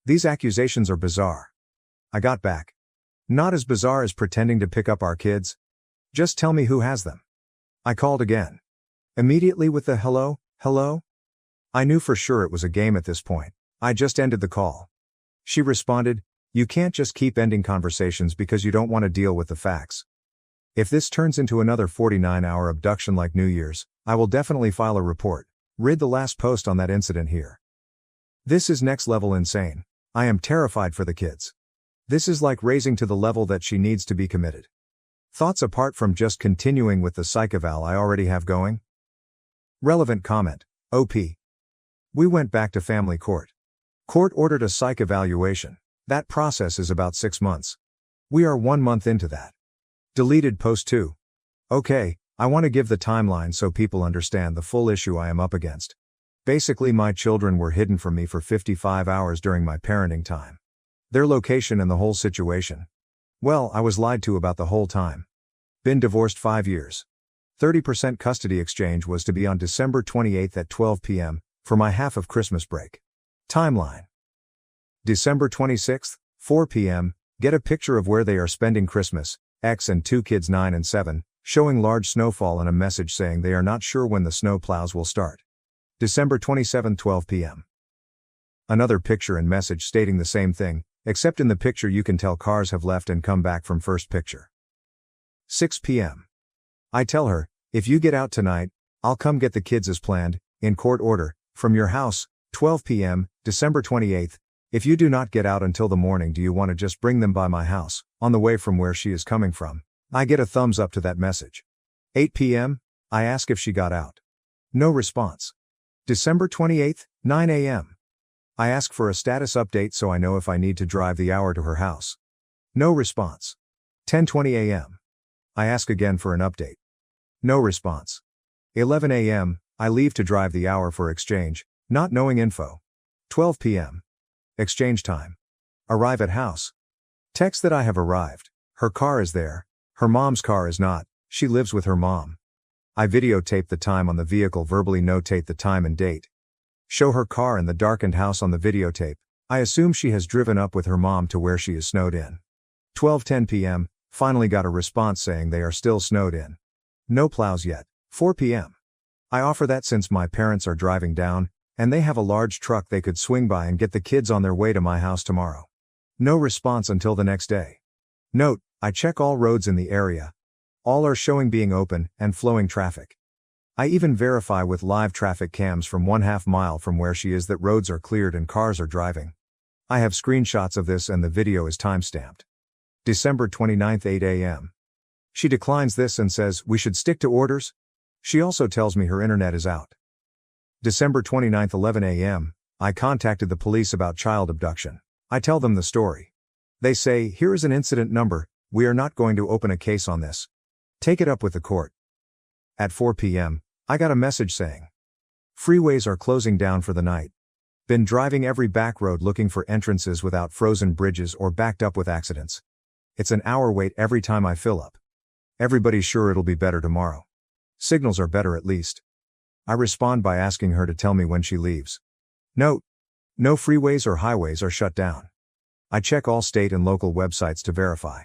These accusations are bizarre. I got back. Not as bizarre as pretending to pick up our kids. Just tell me who has them. I called again. Immediately with the hello, hello? I knew for sure it was a game at this point. I just ended the call. She responded, you can't just keep ending conversations because you don't want to deal with the facts. If this turns into another 49-hour abduction like New Year's, I will definitely file a report. Read the last post on that incident here. This is next level insane. I am terrified for the kids. This is like raising to the level that she needs to be committed. Thoughts apart from just continuing with the psych eval I already have going? Relevant comment. OP. We went back to family court. Court ordered a psych evaluation. That process is about 6 months. We are 1 month into that. Deleted post 2. Okay, I want to give the timeline so people understand the full issue I am up against. Basically, my children were hidden from me for 55 hours during my parenting time. Their location and the whole situation. Well, I was lied to about the whole time. Been divorced 5 years. 30% custody exchange was to be on December 28th at 12 p.m. for my half of Christmas break. Timeline. December 26th, 4 p.m., get a picture of where they are spending Christmas, X and 2 kids 9 and 7, showing large snowfall and a message saying they are not sure when the snow plows will start. December 27th, 12 p.m. Another picture and message stating the same thing, except in the picture you can tell cars have left and come back from first picture. 6 p.m. I tell her, if you get out tonight, I'll come get the kids as planned, in court order, from your house. 12 p.m., December 28th, if you do not get out until the morning, do you want to just bring them by my house, on the way from where she is coming from? I get a thumbs up to that message. 8 p.m., I ask if she got out. No response. December 28th, 9 a.m. I ask for a status update so I know if I need to drive the hour to her house. No response. 10:20 a.m. I ask again for an update. No response. 11 a.m., I leave to drive the hour for exchange, not knowing info. 12 p.m. Exchange time. Arrive at house. Text that I have arrived. Her car is there. Her mom's car is not. She lives with her mom. I videotape the time on the vehicle, verbally notate the time and date. Show her car and the darkened house on the videotape. I assume she has driven up with her mom to where she is snowed in. 12:10 p.m., finally got a response saying they are still snowed in. No plows yet. 4 p.m. I offer that since my parents are driving down, and they have a large truck, they could swing by and get the kids on their way to my house tomorrow. No response until the next day. Note, I check all roads in the area. All are showing being open and flowing traffic. I even verify with live traffic cams from 1/2 mile from where she is that roads are cleared and cars are driving. I have screenshots of this and the video is timestamped. December 29th, 8 a.m. She declines this and says we should stick to orders. She also tells me her internet is out. December 29th, 11 a.m., I contacted the police about child abduction. I tell them the story. They say, here is an incident number, we are not going to open a case on this. Take it up with the court. At 4 p.m., I got a message saying, freeways are closing down for the night. Been driving every back road looking for entrances without frozen bridges or backed up with accidents. It's an hour wait every time I fill up. Everybody's sure it'll be better tomorrow. Signals are better at least. I respond by asking her to tell me when she leaves. Note: no freeways or highways are shut down. I check all state and local websites to verify.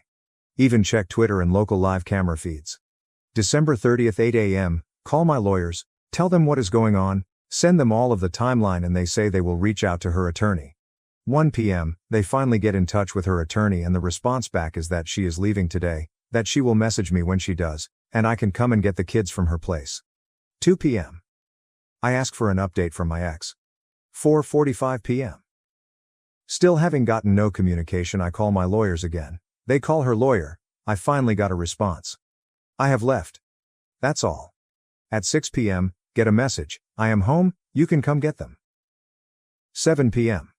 Even check Twitter and local live camera feeds. December 30th, 8 a.m., call my lawyers, tell them what is going on, send them all of the timeline, and they say they will reach out to her attorney. 1 p.m., they finally get in touch with her attorney and the response back is that she is leaving today, that she will message me when she does, and I can come and get the kids from her place. 2 p.m. I ask for an update from my ex. 4:45 p.m. Still having gotten no communication, I call my lawyers again. They call her lawyer. I finally got a response. I have left. That's all. At 6 p.m., get a message, I am home, you can come get them. 7 p.m.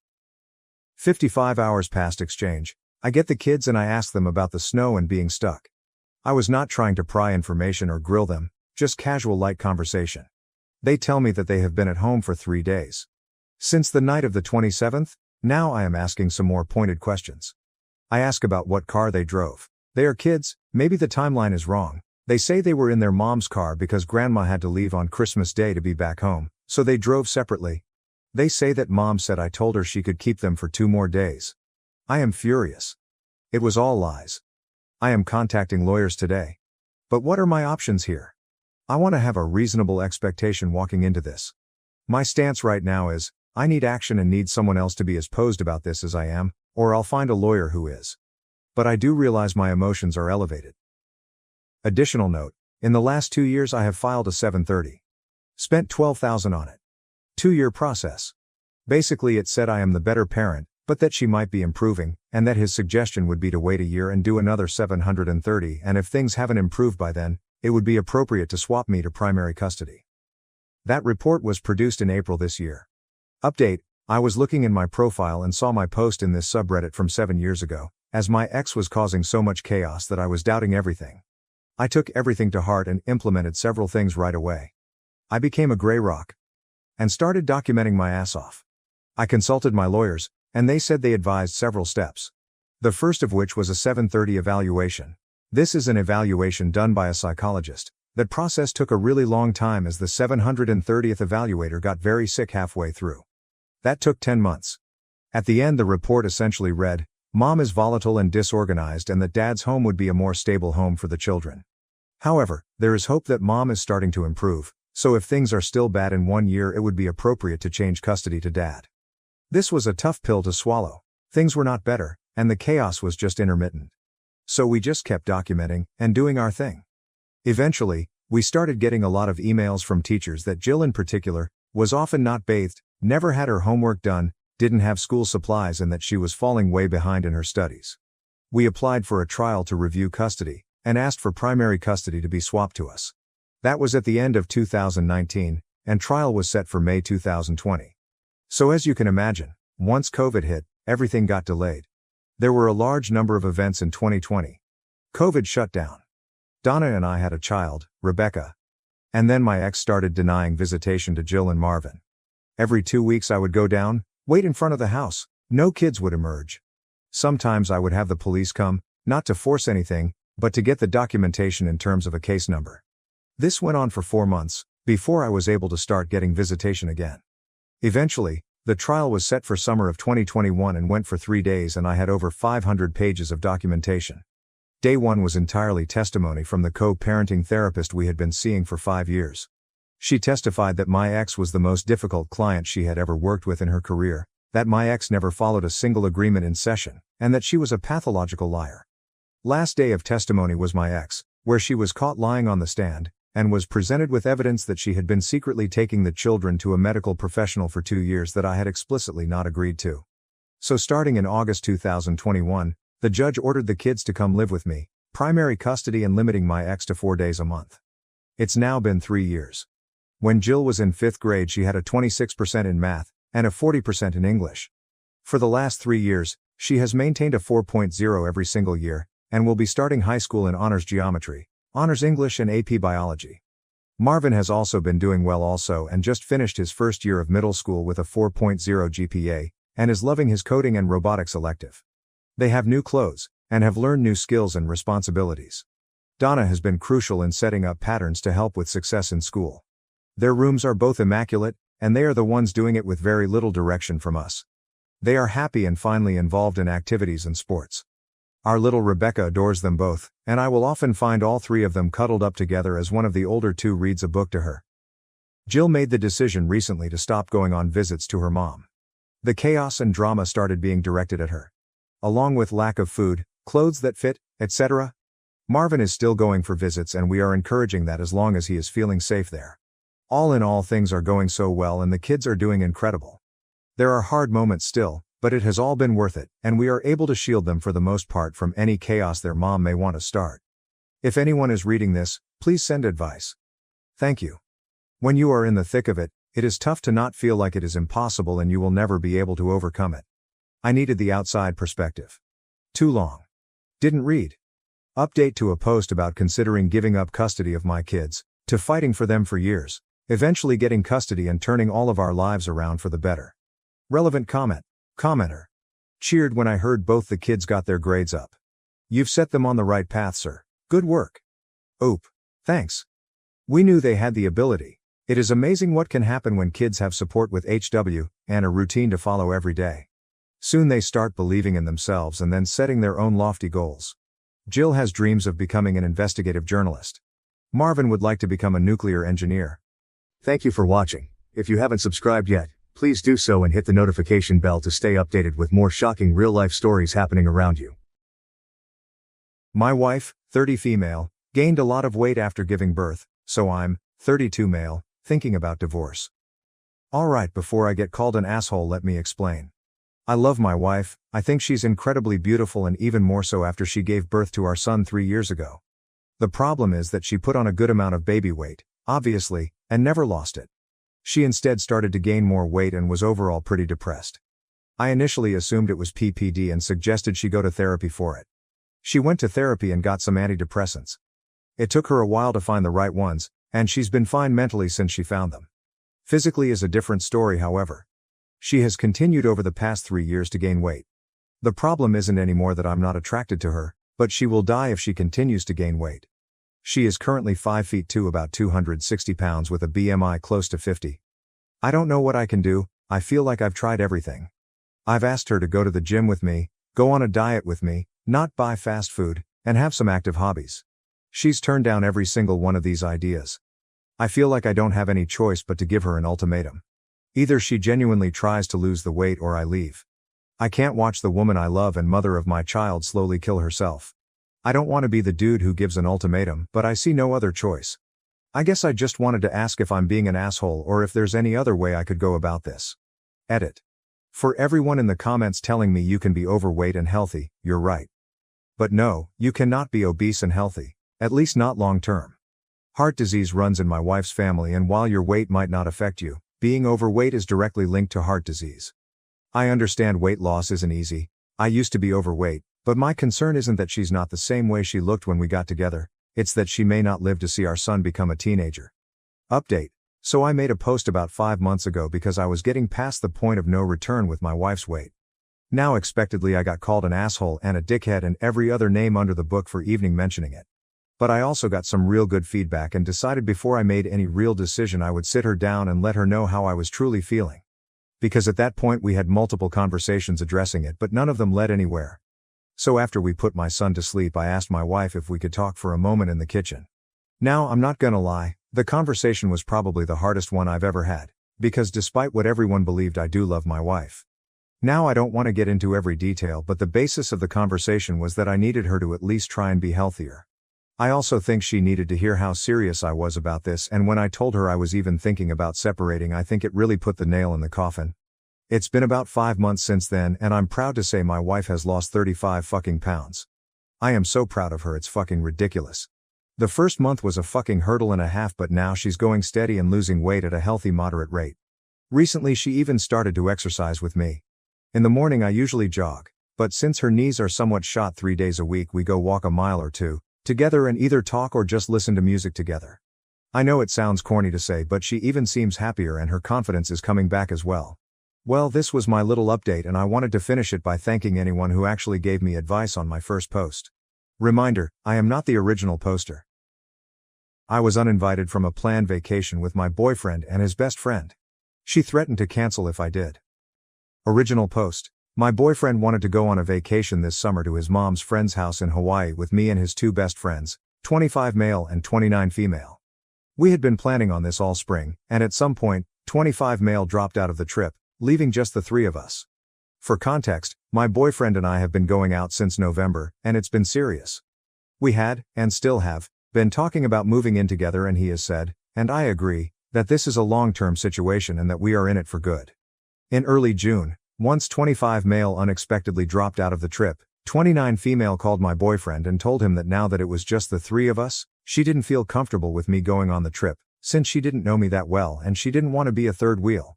55 hours past exchange, I get the kids and I ask them about the snow and being stuck. I was not trying to pry information or grill them, just casual light conversation. They tell me that they have been at home for 3 days. Since the night of the 27th, now I am asking some more pointed questions. I ask about what car they drove. They are kids, maybe the timeline is wrong. They say they were in their mom's car because grandma had to leave on Christmas Day to be back home, so they drove separately. They say that mom said I told her she could keep them for 2 more days. I am furious. It was all lies. I am contacting lawyers today. But what are my options here? I want to have a reasonable expectation walking into this. My stance right now is, I need action and need someone else to be as posed about this as I am, or I'll find a lawyer who is. But I do realize my emotions are elevated. Additional note, in the last 2 years I have filed a 730. Spent $12,000 on it. 2-year process. Basically it said I am the better parent, but that she might be improving, and that his suggestion would be to wait a year and do another 730, and if things haven't improved by then, it would be appropriate to swap me to primary custody. That report was produced in April this year. Update: I was looking in my profile and saw my post in this subreddit from 7 years ago, as my ex was causing so much chaos that I was doubting everything. I took everything to heart and implemented several things right away. I became a gray rock and started documenting my ass off. I consulted my lawyers, and they said they advised several steps. The first of which was a 730 evaluation. This is an evaluation done by a psychologist. That process took a really long time as the 730th evaluator got very sick halfway through. That took 10 months. At the end the report essentially read, Mom is volatile and disorganized and that Dad's home would be a more stable home for the children. However, there is hope that Mom is starting to improve, so if things are still bad in 1 year it would be appropriate to change custody to Dad. This was a tough pill to swallow. Things were not better, and the chaos was just intermittent. So we just kept documenting and doing our thing. Eventually, we started getting a lot of emails from teachers that Jill in particular was often not bathed, never had her homework done, didn't have school supplies, and that she was falling way behind in her studies. We applied for a trial to review custody, and asked for primary custody to be swapped to us. That was at the end of 2019, and trial was set for May 2020. So as you can imagine, once COVID hit, everything got delayed. There were a large number of events in 2020. COVID shut down. Donna and I had a child, Rebecca. And then my ex started denying visitation to Jill and Marvin. Every 2 weeks I would go down, wait in front of the house, no kids would emerge. Sometimes I would have the police come, not to force anything, but to get the documentation in terms of a case number. This went on for 4 months, before I was able to start getting visitation again. Eventually, the trial was set for summer of 2021 and went for 3 days, and I had over 500 pages of documentation. Day 1 was entirely testimony from the co-parenting therapist we had been seeing for 5 years. She testified that my ex was the most difficult client she had ever worked with in her career, that my ex never followed a single agreement in session, and that she was a pathological liar. Last day of testimony was my ex, where she was caught lying on the stand, and was presented with evidence that she had been secretly taking the children to a medical professional for 2 years that I had explicitly not agreed to. So starting in August 2021, the judge ordered the kids to come live with me, primary custody, and limiting my ex to 4 days a month. It's now been 3 years. When Jill was in 5th grade, she had a 26% in math, and a 40% in English. For the last 3 years, she has maintained a 4.0 every single year, and will be starting high school in honors geometry, honors English, and AP biology. Marvin has also been doing well also, and just finished his first year of middle school with a 4.0 GPA, and is loving his coding and robotics elective. They have new clothes, and have learned new skills and responsibilities. Donna has been crucial in setting up patterns to help with success in school. Their rooms are both immaculate, and they are the ones doing it with very little direction from us. They are happy and finally involved in activities and sports. Our little Rebecca adores them both, and I will often find all 3 of them cuddled up together as one of the older 2 reads a book to her. Jill made the decision recently to stop going on visits to her mom. The chaos and drama started being directed at her. Along with lack of food, clothes that fit, etc. Marvin is still going for visits, and we are encouraging that as long as he is feeling safe there. All in all, things are going so well and the kids are doing incredible. There are hard moments still, but it has all been worth it, and we are able to shield them for the most part from any chaos their mom may want to start. If anyone is reading this, please send advice. Thank you. When you are in the thick of it, it is tough to not feel like it is impossible and you will never be able to overcome it. I needed the outside perspective. Too long. Didn't read. Update to a post about considering giving up custody of my kids, to fighting for them for years, eventually getting custody and turning all of our lives around for the better. Relevant comment. Commenter. Cheered when I heard both the kids got their grades up. You've set them on the right path, sir. Good work. Oop. Thanks. We knew they had the ability. It is amazing what can happen when kids have support with HW, and a routine to follow every day. Soon they start believing in themselves and then setting their own lofty goals. Jill has dreams of becoming an investigative journalist. Marvin would like to become a nuclear engineer. Thank you for watching. If you haven't subscribed yet, please do so and hit the notification bell to stay updated with more shocking real-life stories happening around you. My wife, 30 female, gained a lot of weight after giving birth, so I'm, 32 male, thinking about divorce. Alright, before I get called an asshole, let me explain. I love my wife, I think she's incredibly beautiful, and even more so after she gave birth to our son 3 years ago. The problem is that she put on a good amount of baby weight, obviously, and never lost it. She instead started to gain more weight and was overall pretty depressed. I initially assumed it was PPD and suggested she go to therapy for it. She went to therapy and got some antidepressants. It took her a while to find the right ones, and she's been fine mentally since she found them. Physically is a different story, however. She has continued over the past 3 years to gain weight. The problem isn't anymore that I'm not attracted to her, but she will die if she continues to gain weight. She is currently 5 feet 2, about 260 pounds with a BMI close to 50. I don't know what I can do. I feel like I've tried everything. I've asked her to go to the gym with me, go on a diet with me, not buy fast food, and have some active hobbies. She's turned down every single one of these ideas. I feel like I don't have any choice but to give her an ultimatum. Either she genuinely tries to lose the weight or I leave. I can't watch the woman I love and mother of my child slowly kill herself. I don't want to be the dude who gives an ultimatum, but I see no other choice. I guess I just wanted to ask if I'm being an asshole or if there's any other way I could go about this. Edit. For everyone in the comments telling me you can be overweight and healthy, you're right. But no, you cannot be obese and healthy, at least not long term. Heart disease runs in my wife's family, and while your weight might not affect you, being overweight is directly linked to heart disease. I understand weight loss isn't easy. I used to be overweight, but my concern isn't that she's not the same way she looked when we got together, it's that she may not live to see our son become a teenager. Update. So I made a post about 5 months ago because I was getting past the point of no return with my wife's weight. Now expectedly I got called an asshole and a dickhead and every other name under the book for even mentioning it. But I also got some real good feedback and decided before I made any real decision I would sit her down and let her know how I was truly feeling. Because at that point we had multiple conversations addressing it, but none of them led anywhere. So after we put my son to sleep I asked my wife if we could talk for a moment in the kitchen. Now I'm not gonna lie, the conversation was probably the hardest one I've ever had, because despite what everyone believed I do love my wife. Now I don't want to get into every detail, but the basis of the conversation was that I needed her to at least try and be healthier. I also think she needed to hear how serious I was about this, and when I told her I was even thinking about separating, I think it really put the nail in the coffin. It's been about 5 months since then, and I'm proud to say my wife has lost 35 fucking pounds. I am so proud of her, it's fucking ridiculous. The first month was a fucking hurdle and a half, but now she's going steady and losing weight at a healthy moderate rate. Recently she even started to exercise with me. In the morning I usually jog, but since her knees are somewhat shot 3 days a week we go walk a mile or two, together, and either talk or just listen to music together. I know it sounds corny to say, but she even seems happier and her confidence is coming back as well. Well, this was my little update and I wanted to finish it by thanking anyone who actually gave me advice on my first post. Reminder, I am not the original poster. I was uninvited from a planned vacation with my boyfriend and his best friend. She threatened to cancel if I did. Original post. My boyfriend wanted to go on a vacation this summer to his mom's friend's house in Hawaii with me and his 2 best friends, 25 male and 29 female. We had been planning on this all spring, and at some point, 25 male dropped out of the trip, leaving just the 3 of us. For context, my boyfriend and I have been going out since November, and it's been serious. We had, and still have, been talking about moving in together, and he has said, and I agree, that this is a long-term situation and that we are in it for good. In early June, once 25 male unexpectedly dropped out of the trip, 29 female called my boyfriend and told him that now that it was just the 3 of us, she didn't feel comfortable with me going on the trip, since she didn't know me that well and she didn't want to be a third wheel.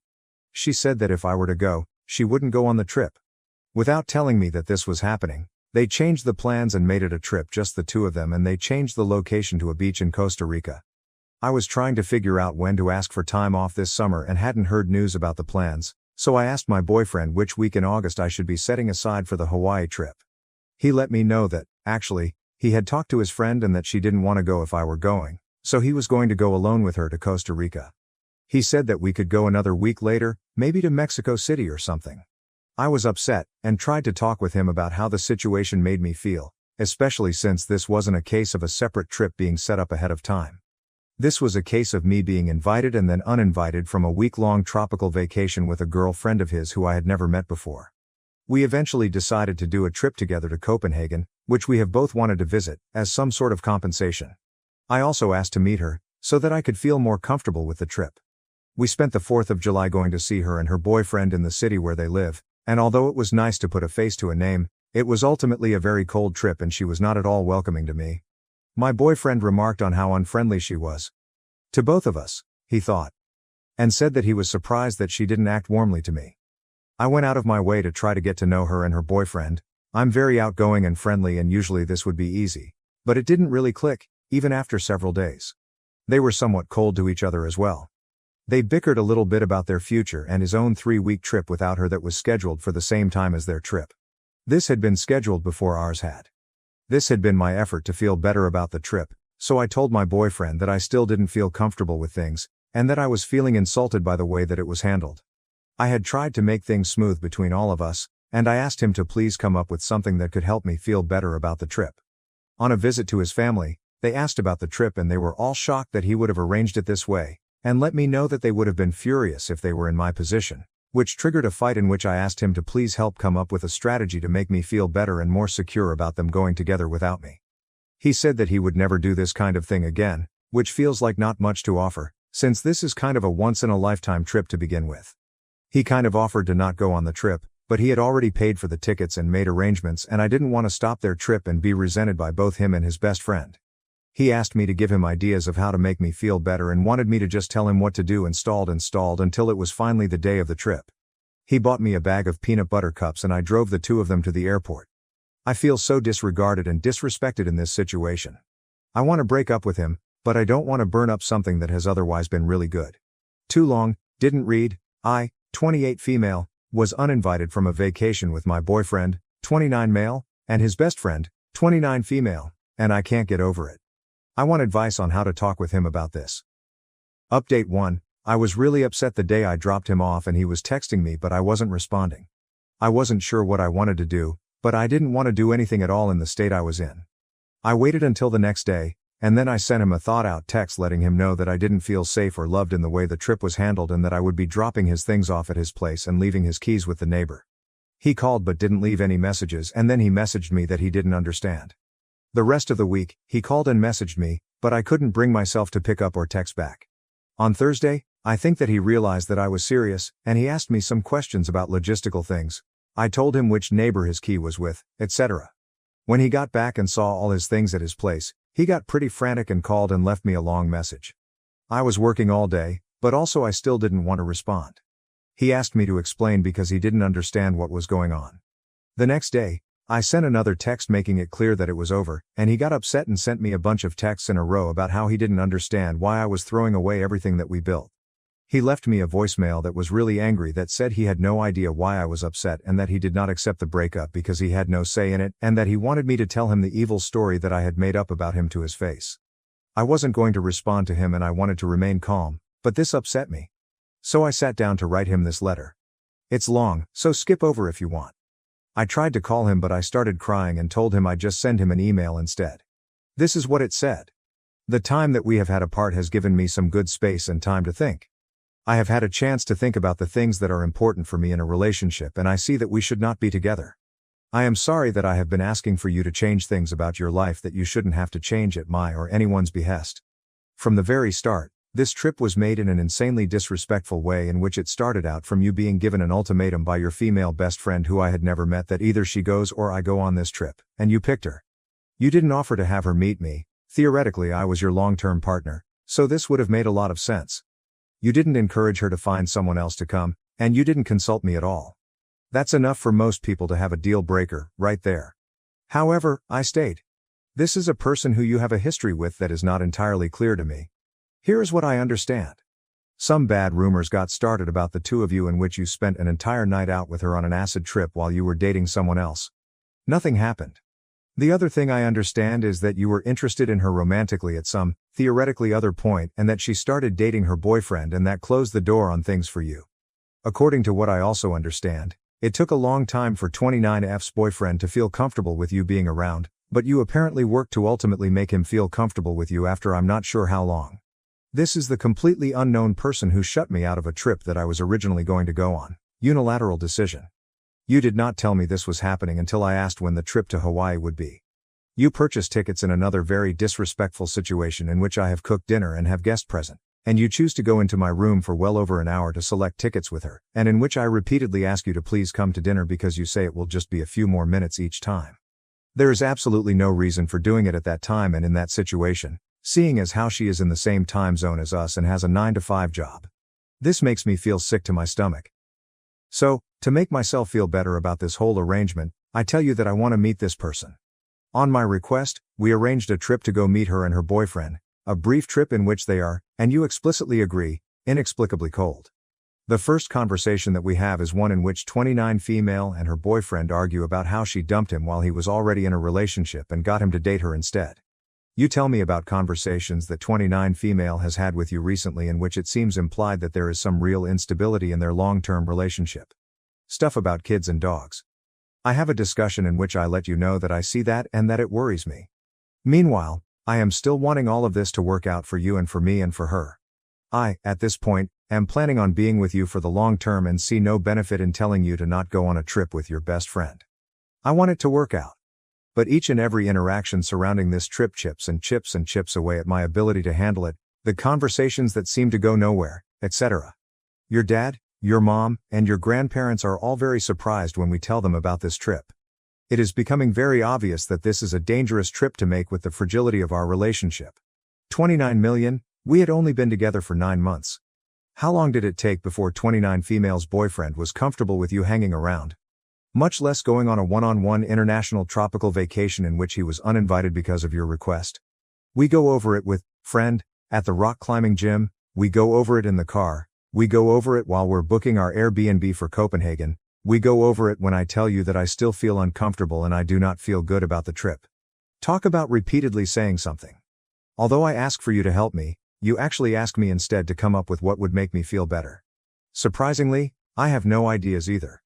She said that if I were to go, she wouldn't go on the trip. Without telling me that this was happening, they changed the plans and made it a trip just the 2 of them, and they changed the location to a beach in Costa Rica. I was trying to figure out when to ask for time off this summer and hadn't heard news about the plans, so I asked my boyfriend which week in August I should be setting aside for the Hawaii trip. He let me know that, actually, he had talked to his friend and that she didn't want to go if I were going, so he was going to go alone with her to Costa Rica. He said that we could go another week later, maybe to Mexico City or something. I was upset, and tried to talk with him about how the situation made me feel, especially since this wasn't a case of a separate trip being set up ahead of time. This was a case of me being invited and then uninvited from a week-long tropical vacation with a girlfriend of his who I had never met before. We eventually decided to do a trip together to Copenhagen, which we have both wanted to visit, as some sort of compensation. I also asked to meet her, so that I could feel more comfortable with the trip. We spent the 4th of July going to see her and her boyfriend in the city where they live, and although it was nice to put a face to a name, it was ultimately a very cold trip and she was not at all welcoming to me. My boyfriend remarked on how unfriendly she was. To both of us, he thought. And said that he was surprised that she didn't act warmly to me. I went out of my way to try to get to know her and her boyfriend. I'm very outgoing and friendly and usually this would be easy. But it didn't really click, even after several days. They were somewhat cold to each other as well. They bickered a little bit about their future and his own 3-week trip without her that was scheduled for the same time as their trip. This had been scheduled before ours had. This had been my effort to feel better about the trip, so I told my boyfriend that I still didn't feel comfortable with things, and that I was feeling insulted by the way that it was handled. I had tried to make things smooth between all of us, and I asked him to please come up with something that could help me feel better about the trip. On a visit to his family, they asked about the trip and they were all shocked that he would have arranged it this way, and let me know that they would have been furious if they were in my position, which triggered a fight in which I asked him to please help come up with a strategy to make me feel better and more secure about them going together without me. He said that he would never do this kind of thing again, which feels like not much to offer, since this is kind of a once-in-a-lifetime trip to begin with. He kind of offered to not go on the trip, but he had already paid for the tickets and made arrangements, and I didn't want to stop their trip and be resented by both him and his best friend. He asked me to give him ideas of how to make me feel better and wanted me to just tell him what to do installed until it was finally the day of the trip. He bought me a bag of peanut butter cups and I drove the two of them to the airport. I feel so disregarded and disrespected in this situation. I want to break up with him, but I don't want to burn up something that has otherwise been really good. Too long, didn't read. I, 28 female, was uninvited from a vacation with my boyfriend, 29 male, and his best friend, 29 female, and I can't get over it. I want advice on how to talk with him about this. Update 1. I was really upset the day I dropped him off and he was texting me but I wasn't responding. I wasn't sure what I wanted to do, but I didn't want to do anything at all in the state I was in. I waited until the next day, and then I sent him a thought-out text letting him know that I didn't feel safe or loved in the way the trip was handled and that I would be dropping his things off at his place and leaving his keys with the neighbor. He called but didn't leave any messages, and then he messaged me that he didn't understand. The rest of the week, he called and messaged me, but I couldn't bring myself to pick up or text back. On Thursday, I think that he realized that I was serious, and he asked me some questions about logistical things. I told him which neighbor his key was with, etc. When he got back and saw all his things at his place, he got pretty frantic and called and left me a long message. I was working all day, but also I still didn't want to respond. He asked me to explain because he didn't understand what was going on. The next day, I sent another text making it clear that it was over, and he got upset and sent me a bunch of texts in a row about how he didn't understand why I was throwing away everything that we built. He left me a voicemail that was really angry that said he had no idea why I was upset and that he did not accept the breakup because he had no say in it, and that he wanted me to tell him the evil story that I had made up about him to his face. I wasn't going to respond to him and I wanted to remain calm, but this upset me. So I sat down to write him this letter. It's long, so skip over if you want. I tried to call him but I started crying and told him I'd just send him an email instead. This is what it said. The time that we have had apart has given me some good space and time to think. I have had a chance to think about the things that are important for me in a relationship, and I see that we should not be together. I am sorry that I have been asking for you to change things about your life that you shouldn't have to change at my or anyone's behest. From the very start, this trip was made in an insanely disrespectful way in which it started out from you being given an ultimatum by your female best friend who I had never met that either she goes or I go on this trip, and you picked her. You didn't offer to have her meet me. Theoretically I was your long-term partner, so this would have made a lot of sense. You didn't encourage her to find someone else to come, and you didn't consult me at all. That's enough for most people to have a deal breaker, right there. However, I stayed. This is a person who you have a history with that is not entirely clear to me. Here is what I understand. Some bad rumors got started about the two of you in which you spent an entire night out with her on an acid trip while you were dating someone else. Nothing happened. The other thing I understand is that you were interested in her romantically at some, theoretically other point, and that she started dating her boyfriend and that closed the door on things for you. According to what I also understand, it took a long time for 29F's boyfriend to feel comfortable with you being around, but you apparently worked to ultimately make him feel comfortable with you after I'm not sure how long. This is the completely unknown person who shut me out of a trip that I was originally going to go on. Unilateral decision. You did not tell me this was happening until I asked when the trip to Hawaii would be. You purchased tickets in another very disrespectful situation in which I have cooked dinner and have guests present, and you choose to go into my room for well over an hour to select tickets with her, and in which I repeatedly ask you to please come to dinner because you say it will just be a few more minutes each time. There is absolutely no reason for doing it at that time and in that situation, seeing as how she is in the same time zone as us and has a 9-to-5 job. This makes me feel sick to my stomach. So, to make myself feel better about this whole arrangement, I tell you that I want to meet this person. On my request, we arranged a trip to go meet her and her boyfriend, a brief trip in which they are, and you explicitly agree, inexplicably cold. The first conversation that we have is one in which 29 female and her boyfriend argue about how she dumped him while he was already in a relationship and got him to date her instead. You tell me about conversations that 29 female has had with you recently in which it seems implied that there is some real instability in their long-term relationship. Stuff about kids and dogs. I have a discussion in which I let you know that I see that and that it worries me. Meanwhile, I am still wanting all of this to work out for you and for me and for her. I, at this point, am planning on being with you for the long term and see no benefit in telling you to not go on a trip with your best friend. I want it to work out. But each and every interaction surrounding this trip chips away at my ability to handle it, the conversations that seem to go nowhere, etc. Your dad, Your mom, and your grandparents are all very surprised when we tell them about this trip. It is becoming very obvious that this is a dangerous trip to make with the fragility of our relationship. 29 million, we had only been together for 9 months. How long did it take before 29 female's boyfriend was comfortable with you hanging around? Much less going on a one-on-one international tropical vacation in which he was uninvited because of your request. We go over it with, friend, at the rock climbing gym, we go over it in the car, we go over it while we're booking our Airbnb for Copenhagen, we go over it when I tell you that I still feel uncomfortable and I do not feel good about the trip. Talk about repeatedly saying something. Although I ask for you to help me, you actually ask me instead to come up with what would make me feel better. Surprisingly, I have no ideas either.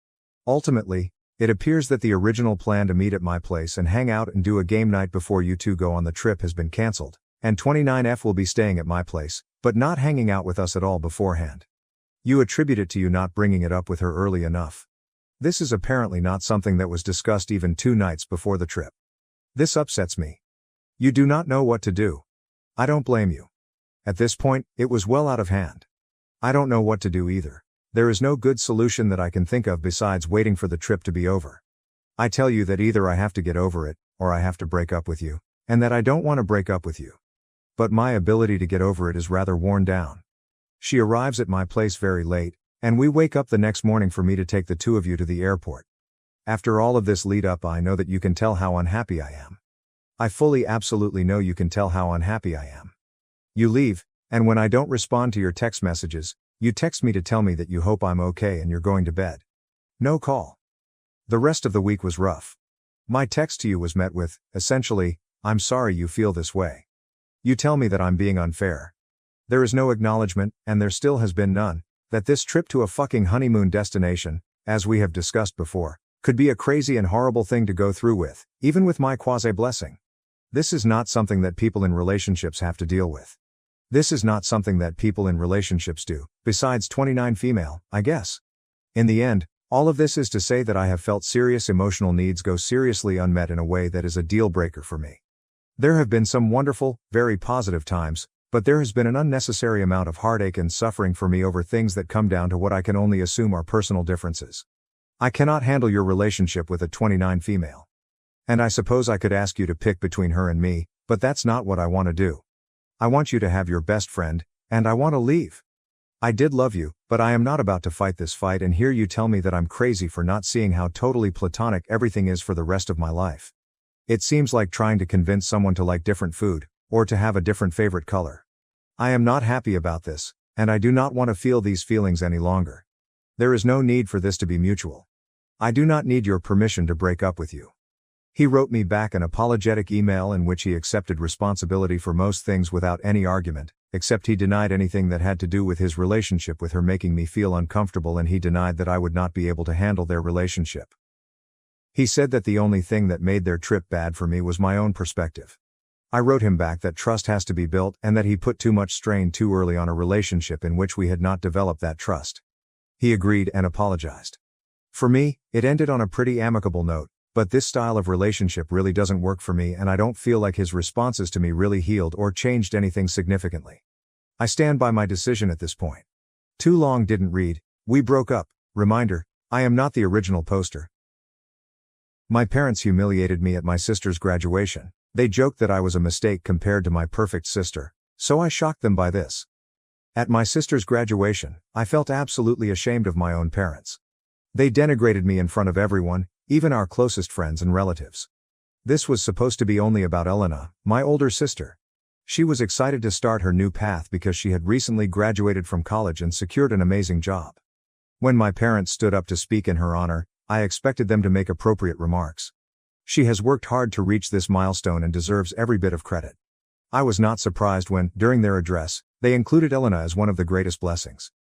Ultimately, it appears that the original plan to meet at my place and hang out and do a game night before you two go on the trip has been cancelled, and 29F will be staying at my place, but not hanging out with us at all beforehand. You attribute it to you not bringing it up with her early enough. This is apparently not something that was discussed even 2 nights before the trip. This upsets me. You do not know what to do. I don't blame you. At this point, it was well out of hand. I don't know what to do either. There is no good solution that I can think of besides waiting for the trip to be over. I tell you that either I have to get over it, or I have to break up with you, and that I don't want to break up with you. But my ability to get over it is rather worn down. She arrives at my place very late, and we wake up the next morning for me to take the 2 of you to the airport. After all of this lead up, I know that you can tell how unhappy I am. I fully absolutely know you can tell how unhappy I am. You leave, and when I don't respond to your text messages, you text me to tell me that you hope I'm okay and you're going to bed. No call. The rest of the week was rough. My text to you was met with, essentially, I'm sorry you feel this way. You tell me that I'm being unfair. There is no acknowledgement, and there still has been none, that this trip to a fucking honeymoon destination, as we have discussed before, could be a crazy and horrible thing to go through with, even with my quasi-blessing. This is not something that people in relationships have to deal with. This is not something that people in relationships do, besides 29 female, I guess. In the end, all of this is to say that I have felt serious emotional needs go seriously unmet in a way that is a deal breaker for me. There have been some wonderful, very positive times, but there has been an unnecessary amount of heartache and suffering for me over things that come down to what I can only assume are personal differences. I cannot handle your relationship with a 29 female. And I suppose I could ask you to pick between her and me, but that's not what I want to do. I want you to have your best friend, and I want to leave. I did love you, but I am not about to fight this fight and hear you tell me that I'm crazy for not seeing how totally platonic everything is for the rest of my life. It seems like trying to convince someone to like different food, or to have a different favorite color. I am not happy about this, and I do not want to feel these feelings any longer. There is no need for this to be mutual. I do not need your permission to break up with you. He wrote me back an apologetic email in which he accepted responsibility for most things without any argument, except he denied anything that had to do with his relationship with her making me feel uncomfortable, and he denied that I would not be able to handle their relationship. He said that the only thing that made their trip bad for me was my own perspective. I wrote him back that trust has to be built and that he put too much strain too early on a relationship in which we had not developed that trust. He agreed and apologized. For me, it ended on a pretty amicable note, but this style of relationship really doesn't work for me, and I don't feel like his responses to me really healed or changed anything significantly. I stand by my decision at this point. Too long didn't read. We broke up. Reminder, I am not the original poster. My parents humiliated me at my sister's graduation. They joked that I was a mistake compared to my perfect sister, so I shocked them by this. At my sister's graduation, I felt absolutely ashamed of my own parents. They denigrated me in front of everyone, even our closest friends and relatives. This was supposed to be only about Elena, my older sister. She was excited to start her new path because she had recently graduated from college and secured an amazing job. When my parents stood up to speak in her honor, I expected them to make appropriate remarks. She has worked hard to reach this milestone and deserves every bit of credit. I was not surprised when, during their address, they included Elena as one of the greatest blessings.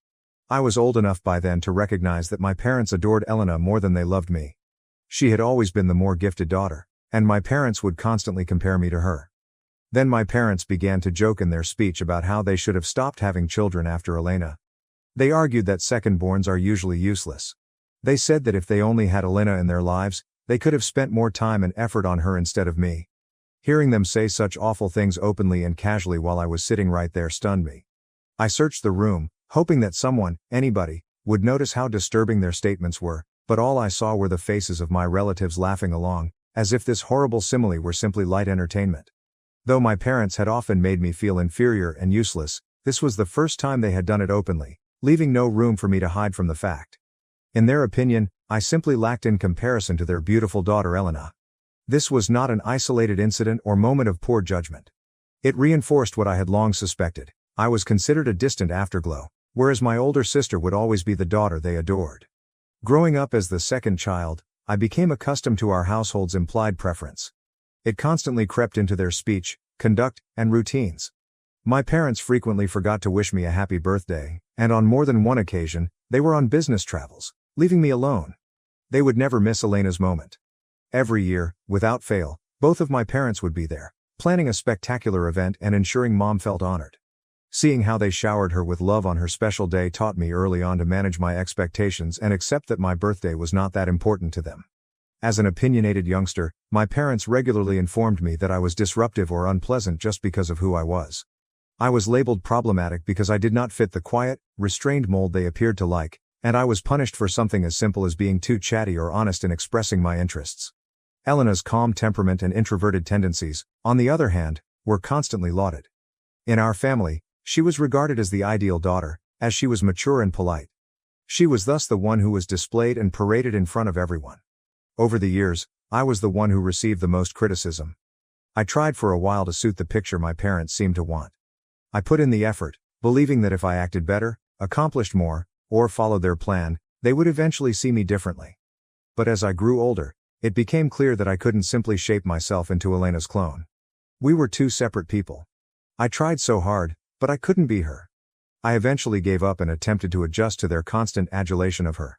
I was old enough by then to recognize that my parents adored Elena more than they loved me. She had always been the more gifted daughter, and my parents would constantly compare me to her. Then my parents began to joke in their speech about how they should have stopped having children after Elena. They argued that second-borns are usually useless. They said that if they only had Elena in their lives, they could have spent more time and effort on her instead of me. Hearing them say such awful things openly and casually while I was sitting right there stunned me. I searched the room, hoping that someone, anybody, would notice how disturbing their statements were, but all I saw were the faces of my relatives laughing along, as if this horrible simile were simply light entertainment. Though my parents had often made me feel inferior and useless, this was the first time they had done it openly, leaving no room for me to hide from the fact. In their opinion, I simply lacked in comparison to their beautiful daughter Elena. This was not an isolated incident or moment of poor judgment. It reinforced what I had long suspected. I was considered a distant afterglow, whereas my older sister would always be the daughter they adored. Growing up as the second child, I became accustomed to our household's implied preference. It constantly crept into their speech, conduct, and routines. My parents frequently forgot to wish me a happy birthday, and on more than one occasion, they were on business travels, leaving me alone. They would never miss Elena's moment. Every year, without fail, both of my parents would be there, planning a spectacular event and ensuring Mom felt honored. Seeing how they showered her with love on her special day taught me early on to manage my expectations and accept that my birthday was not that important to them. As an opinionated youngster, my parents regularly informed me that I was disruptive or unpleasant just because of who I was. I was labeled problematic because I did not fit the quiet, restrained mold they appeared to like, and I was punished for something as simple as being too chatty or honest in expressing my interests. Elena's calm temperament and introverted tendencies, on the other hand, were constantly lauded. In our family, she was regarded as the ideal daughter, as she was mature and polite. She was thus the one who was displayed and paraded in front of everyone. Over the years, I was the one who received the most criticism. I tried for a while to suit the picture my parents seemed to want. I put in the effort, believing that if I acted better, accomplished more, or followed their plan, they would eventually see me differently. But as I grew older, it became clear that I couldn't simply shape myself into Elena's clone. We were two separate people. I tried so hard, but I couldn't be her. I eventually gave up and attempted to adjust to their constant adulation of her.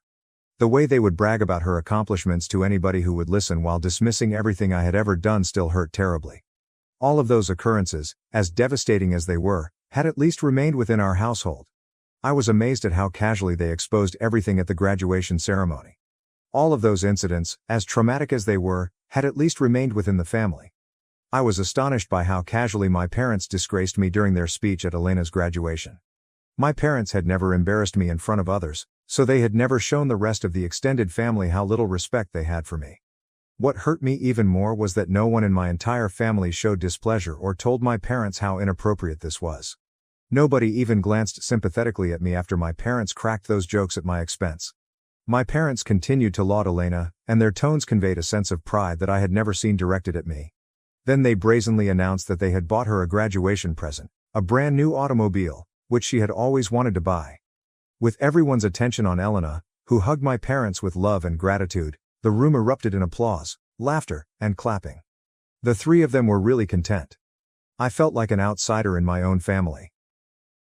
The way they would brag about her accomplishments to anybody who would listen while dismissing everything I had ever done still hurt terribly. All of those occurrences, as devastating as they were, had at least remained within our household. I was amazed at how casually they exposed everything at the graduation ceremony. All of those incidents, as traumatic as they were, had at least remained within the family. I was astonished by how casually my parents disgraced me during their speech at Elena's graduation. My parents had never embarrassed me in front of others, so they had never shown the rest of the extended family how little respect they had for me. What hurt me even more was that no one in my entire family showed displeasure or told my parents how inappropriate this was. Nobody even glanced sympathetically at me after my parents cracked those jokes at my expense. My parents continued to laud Elena, and their tones conveyed a sense of pride that I had never seen directed at me. Then they brazenly announced that they had bought her a graduation present, a brand new automobile, which she had always wanted to buy. With everyone's attention on Elena, who hugged my parents with love and gratitude, the room erupted in applause, laughter, and clapping. The three of them were really content. I felt like an outsider in my own family.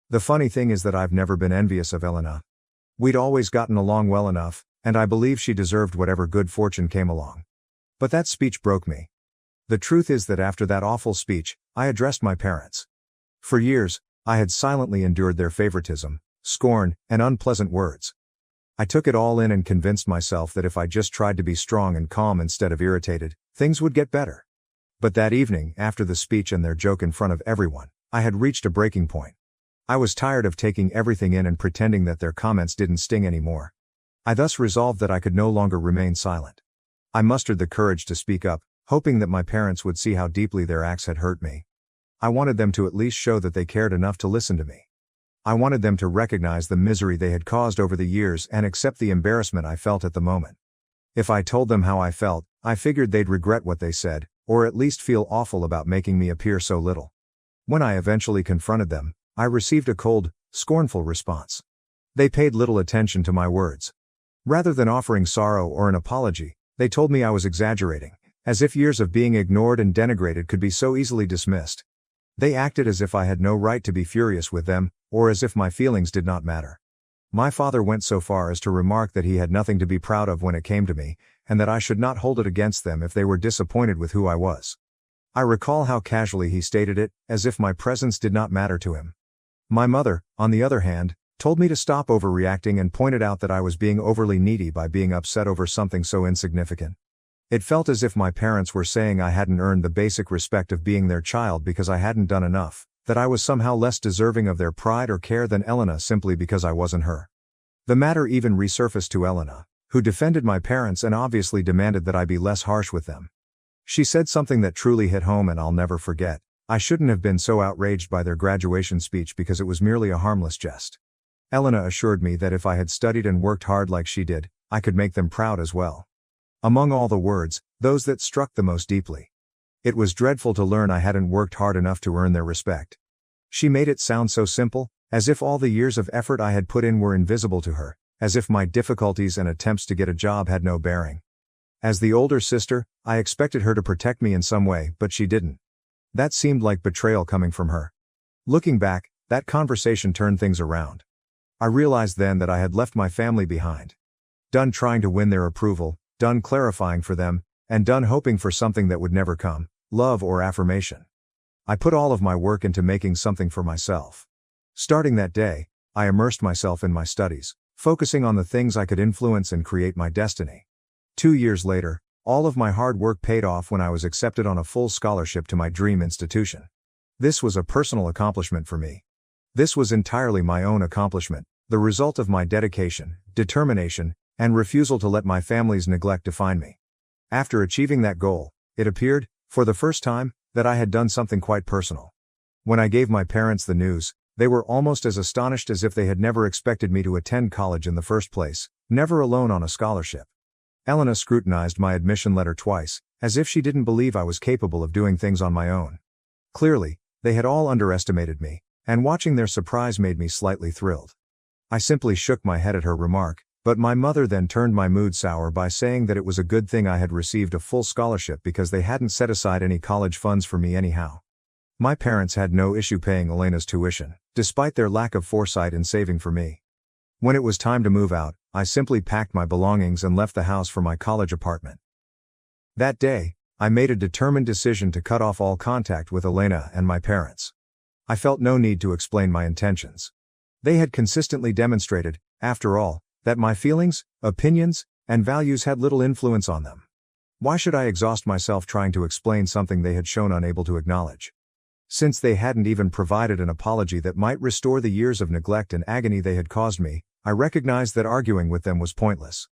The funny thing is that I've never been envious of Elena. We'd always gotten along well enough, and I believe she deserved whatever good fortune came along. But that speech broke me. The truth is that after that awful speech, I addressed my parents. For years, I had silently endured their favoritism, scorn, and unpleasant words. I took it all in and convinced myself that if I just tried to be strong and calm instead of irritated, things would get better. But that evening, after the speech and their joke in front of everyone, I had reached a breaking point. I was tired of taking everything in and pretending that their comments didn't sting anymore. I thus resolved that I could no longer remain silent. I mustered the courage to speak up, hoping that my parents would see how deeply their acts had hurt me. I wanted them to at least show that they cared enough to listen to me. I wanted them to recognize the misery they had caused over the years and accept the embarrassment I felt at the moment. If I told them how I felt, I figured they'd regret what they said, or at least feel awful about making me appear so little. When I eventually confronted them, I received a cold, scornful response. They paid little attention to my words. Rather than offering sorrow or an apology, they told me I was exaggerating, as if years of being ignored and denigrated could be so easily dismissed. They acted as if I had no right to be furious with them, or as if my feelings did not matter. My father went so far as to remark that he had nothing to be proud of when it came to me, and that I should not hold it against them if they were disappointed with who I was. I recall how casually he stated it, as if my presence did not matter to him. My mother, on the other hand, told me to stop overreacting and pointed out that I was being overly needy by being upset over something so insignificant. It felt as if my parents were saying I hadn't earned the basic respect of being their child because I hadn't done enough, that I was somehow less deserving of their pride or care than Elena simply because I wasn't her. The matter even resurfaced to Elena, who defended my parents and obviously demanded that I be less harsh with them. She said something that truly hit home and I'll never forget. I shouldn't have been so outraged by their graduation speech because it was merely a harmless jest. Elena assured me that if I had studied and worked hard like she did, I could make them proud as well. Among all the words, those that struck the most deeply. It was dreadful to learn I hadn't worked hard enough to earn their respect. She made it sound so simple, as if all the years of effort I had put in were invisible to her, as if my difficulties and attempts to get a job had no bearing. As the older sister, I expected her to protect me in some way, but she didn't. That seemed like betrayal coming from her. Looking back, that conversation turned things around. I realized then that I had left my family behind. Done trying to win their approval, done clarifying for them, and done hoping for something that would never come, love or affirmation. I put all of my work into making something for myself. Starting that day, I immersed myself in my studies, focusing on the things I could influence and create my destiny. 2 years later, all of my hard work paid off when I was accepted on a full scholarship to my dream institution. This was a personal accomplishment for me. This was entirely my own accomplishment, the result of my dedication, determination, and refusal to let my family's neglect define me. After achieving that goal, it appeared, for the first time, that I had done something quite personal. When I gave my parents the news, they were almost as astonished as if they had never expected me to attend college in the first place, never alone on a scholarship. Elena scrutinized my admission letter twice, as if she didn't believe I was capable of doing things on my own. Clearly, they had all underestimated me, and watching their surprise made me slightly thrilled. I simply shook my head at her remark, but my mother then turned my mood sour by saying that it was a good thing I had received a full scholarship because they hadn't set aside any college funds for me anyhow. My parents had no issue paying Elena's tuition, despite their lack of foresight in saving for me. When it was time to move out, I simply packed my belongings and left the house for my college apartment. That day, I made a determined decision to cut off all contact with Elena and my parents. I felt no need to explain my intentions. They had consistently demonstrated, after all, that my feelings, opinions, and values had little influence on them. Why should I exhaust myself trying to explain something they had shown unable to acknowledge? Since they hadn't even provided an apology that might restore the years of neglect and agony they had caused me, I recognized that arguing with them was pointless.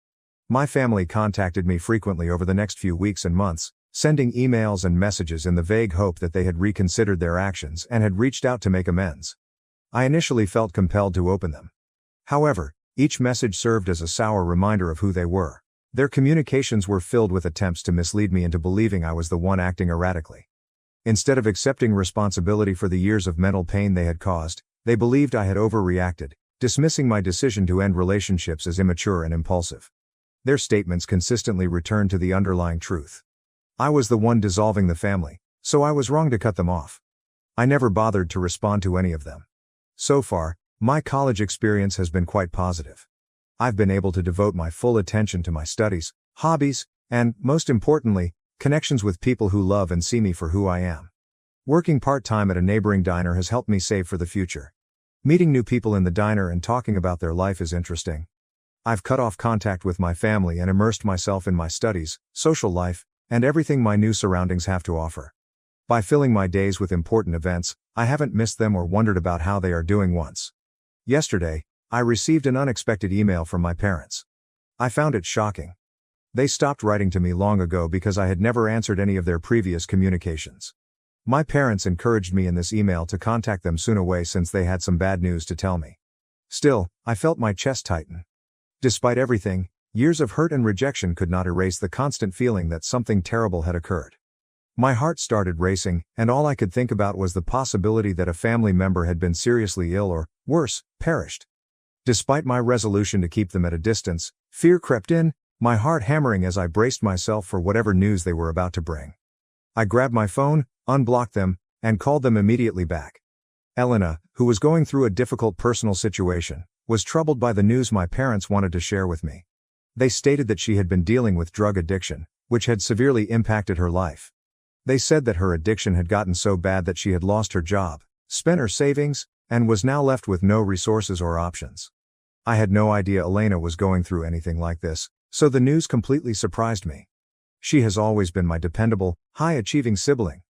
My family contacted me frequently over the next few weeks and months, sending emails and messages in the vague hope that they had reconsidered their actions and had reached out to make amends. I initially felt compelled to open them. However, each message served as a sour reminder of who they were. Their communications were filled with attempts to mislead me into believing I was the one acting erratically. Instead of accepting responsibility for the years of mental pain they had caused, they believed I had overreacted, dismissing my decision to end relationships as immature and impulsive. Their statements consistently returned to the underlying truth. I was the one dissolving the family, so I was wrong to cut them off. I never bothered to respond to any of them. So far, my college experience has been quite positive. I've been able to devote my full attention to my studies, hobbies, and, most importantly, connections with people who love and see me for who I am. Working part-time at a neighboring diner has helped me save for the future. Meeting new people in the diner and talking about their life is interesting. I've cut off contact with my family and immersed myself in my studies, social life, and everything my new surroundings have to offer. By filling my days with important events, I haven't missed them or wondered about how they are doing once. Yesterday, I received an unexpected email from my parents. I found it shocking. They stopped writing to me long ago because I had never answered any of their previous communications. My parents encouraged me in this email to contact them soon away since they had some bad news to tell me. Still, I felt my chest tighten. Despite everything, years of hurt and rejection could not erase the constant feeling that something terrible had occurred. My heart started racing, and all I could think about was the possibility that a family member had been seriously ill or, worse, perished. Despite my resolution to keep them at a distance, fear crept in, my heart hammering as I braced myself for whatever news they were about to bring. I grabbed my phone, unblocked them, and called them immediately back. Elena, who was going through a difficult personal situation, was troubled by the news my parents wanted to share with me. They stated that she had been dealing with drug addiction, which had severely impacted her life. They said that her addiction had gotten so bad that she had lost her job, spent her savings, and was now left with no resources or options. I had no idea Elena was going through anything like this, so the news completely surprised me. She has always been my dependable, high-achieving sibling.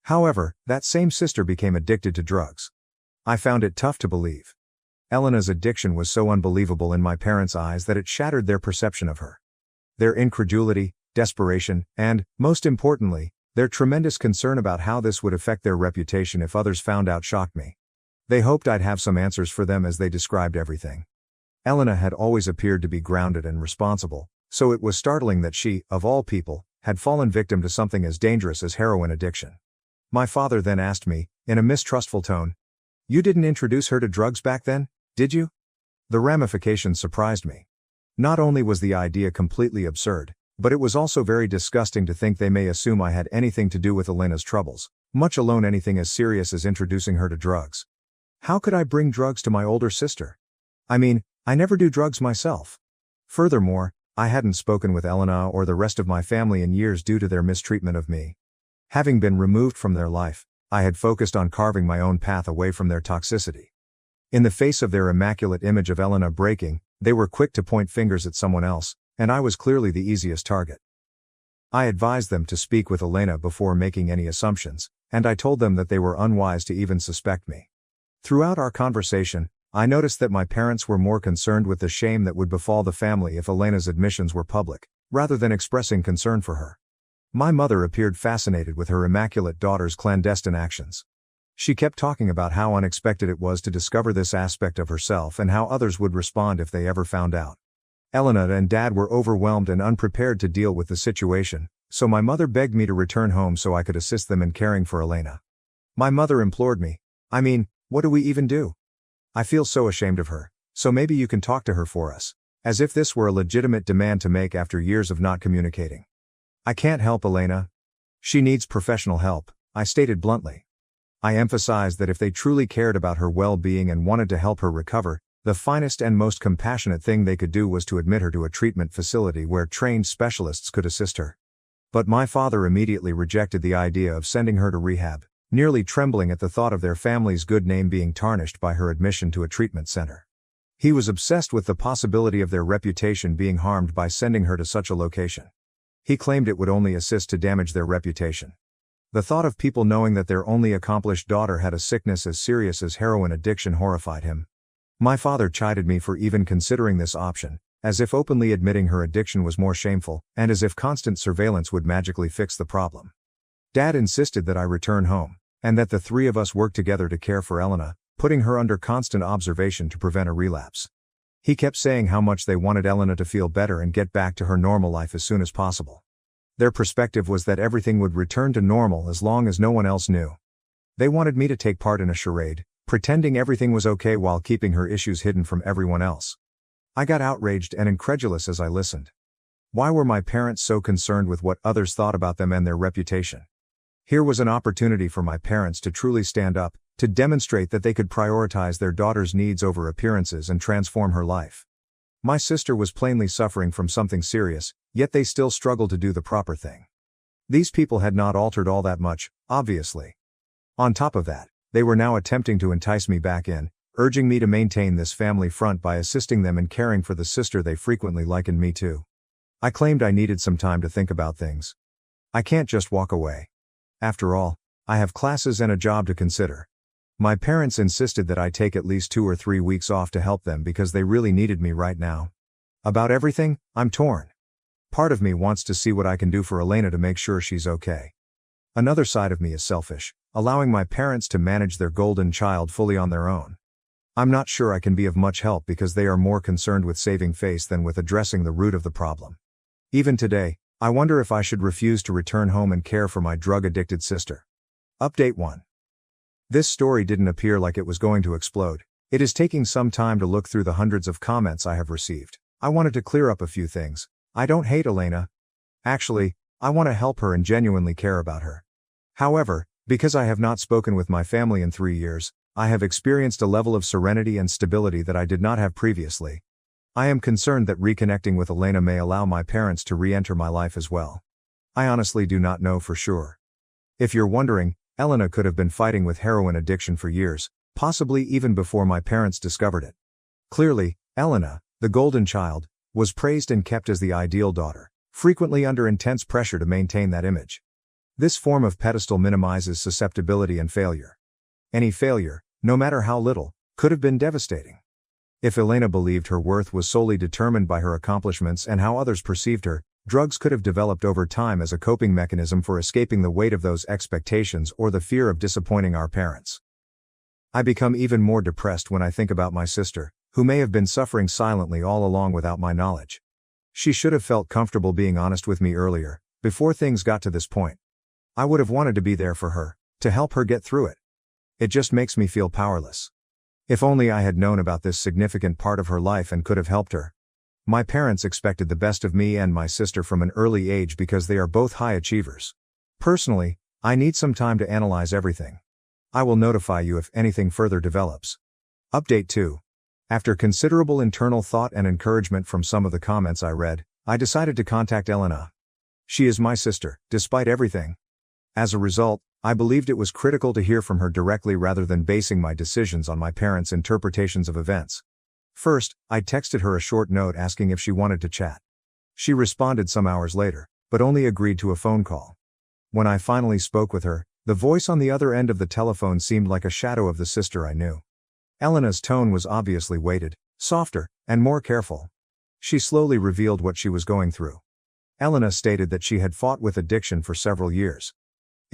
However, that same sister became addicted to drugs. I found it tough to believe. Elena's addiction was so unbelievable in my parents' eyes that it shattered their perception of her. Their incredulity, desperation, and, most importantly, their tremendous concern about how this would affect their reputation if others found out shocked me. They hoped I'd have some answers for them as they described everything. Elena had always appeared to be grounded and responsible, so it was startling that she, of all people, had fallen victim to something as dangerous as heroin addiction. My father then asked me, in a mistrustful tone, "You didn't introduce her to drugs back then, did you?" The ramifications surprised me. Not only was the idea completely absurd, but it was also very disgusting to think they may assume I had anything to do with Elena's troubles, much alone anything as serious as introducing her to drugs. How could I bring drugs to my older sister? I mean, I never do drugs myself. Furthermore, I hadn't spoken with Elena or the rest of my family in years due to their mistreatment of me. Having been removed from their life, I had focused on carving my own path away from their toxicity. In the face of their immaculate image of Elena breaking, they were quick to point fingers at someone else, and I was clearly the easiest target. I advised them to speak with Elena before making any assumptions, and I told them that they were unwise to even suspect me. Throughout our conversation, I noticed that my parents were more concerned with the shame that would befall the family if Elena's admissions were public, rather than expressing concern for her. My mother appeared fascinated with her immaculate daughter's clandestine actions. She kept talking about how unexpected it was to discover this aspect of herself and how others would respond if they ever found out. Elena and Dad were overwhelmed and unprepared to deal with the situation, so my mother begged me to return home so I could assist them in caring for Elena. My mother implored me, "I mean, what do we even do? I feel so ashamed of her, so maybe you can talk to her for us," as if this were a legitimate demand to make after years of not communicating. "I can't help Elena. She needs professional help," I stated bluntly. I emphasized that if they truly cared about her well-being and wanted to help her recover, the finest and most compassionate thing they could do was to admit her to a treatment facility where trained specialists could assist her. But my father immediately rejected the idea of sending her to rehab, nearly trembling at the thought of their family's good name being tarnished by her admission to a treatment center. He was obsessed with the possibility of their reputation being harmed by sending her to such a location. He claimed it would only assist to damage their reputation. The thought of people knowing that their only accomplished daughter had a sickness as serious as heroin addiction horrified him. My father chided me for even considering this option, as if openly admitting her addiction was more shameful, and as if constant surveillance would magically fix the problem. Dad insisted that I return home, and that the three of us work together to care for Elena, putting her under constant observation to prevent a relapse. He kept saying how much they wanted Elena to feel better and get back to her normal life as soon as possible. Their perspective was that everything would return to normal as long as no one else knew. They wanted me to take part in a charade, pretending everything was okay while keeping her issues hidden from everyone else. I got outraged and incredulous as I listened. Why were my parents so concerned with what others thought about them and their reputation? Here was an opportunity for my parents to truly stand up, to demonstrate that they could prioritize their daughter's needs over appearances and transform her life. My sister was plainly suffering from something serious, yet they still struggled to do the proper thing. These people had not altered all that much, obviously. On top of that, they were now attempting to entice me back in, urging me to maintain this family front by assisting them in caring for the sister they frequently likened me to. I claimed I needed some time to think about things. I can't just walk away. After all, I have classes and a job to consider. My parents insisted that I take at least 2 or 3 weeks off to help them because they really needed me right now. About everything, I'm torn. Part of me wants to see what I can do for Elena to make sure she's okay. Another side of me is selfish, allowing my parents to manage their golden child fully on their own. I'm not sure I can be of much help because they are more concerned with saving face than with addressing the root of the problem. Even today, I wonder if I should refuse to return home and care for my drug-addicted sister. Update 1. This story didn't appear like it was going to explode. It is taking some time to look through the hundreds of comments I have received. I wanted to clear up a few things. I don't hate Elena. Actually, I want to help her and genuinely care about her. However, because I have not spoken with my family in 3 years, I have experienced a level of serenity and stability that I did not have previously. I am concerned that reconnecting with Elena may allow my parents to re-enter my life as well. I honestly do not know for sure. If you're wondering, Elena could have been fighting with heroin addiction for years, possibly even before my parents discovered it. Clearly, Elena, the golden child, was praised and kept as the ideal daughter, frequently under intense pressure to maintain that image. This form of pedestal minimizes susceptibility and failure. Any failure, no matter how little, could have been devastating. If Elena believed her worth was solely determined by her accomplishments and how others perceived her, drugs could have developed over time as a coping mechanism for escaping the weight of those expectations or the fear of disappointing our parents. I become even more depressed when I think about my sister, who may have been suffering silently all along without my knowledge. She should have felt comfortable being honest with me earlier, before things got to this point. I would have wanted to be there for her, to help her get through it. It just makes me feel powerless. If only I had known about this significant part of her life and could have helped her. My parents expected the best of me and my sister from an early age because they are both high achievers. Personally, I need some time to analyze everything. I will notify you if anything further develops. Update 2. After considerable internal thought and encouragement from some of the comments I read, I decided to contact Elena. She is my sister, despite everything. As a result, I believed it was critical to hear from her directly rather than basing my decisions on my parents' interpretations of events. First, I texted her a short note asking if she wanted to chat. She responded some hours later, but only agreed to a phone call. When I finally spoke with her, the voice on the other end of the telephone seemed like a shadow of the sister I knew. Elena's tone was obviously weighted, softer, and more careful. She slowly revealed what she was going through. Elena stated that she had fought with addiction for several years.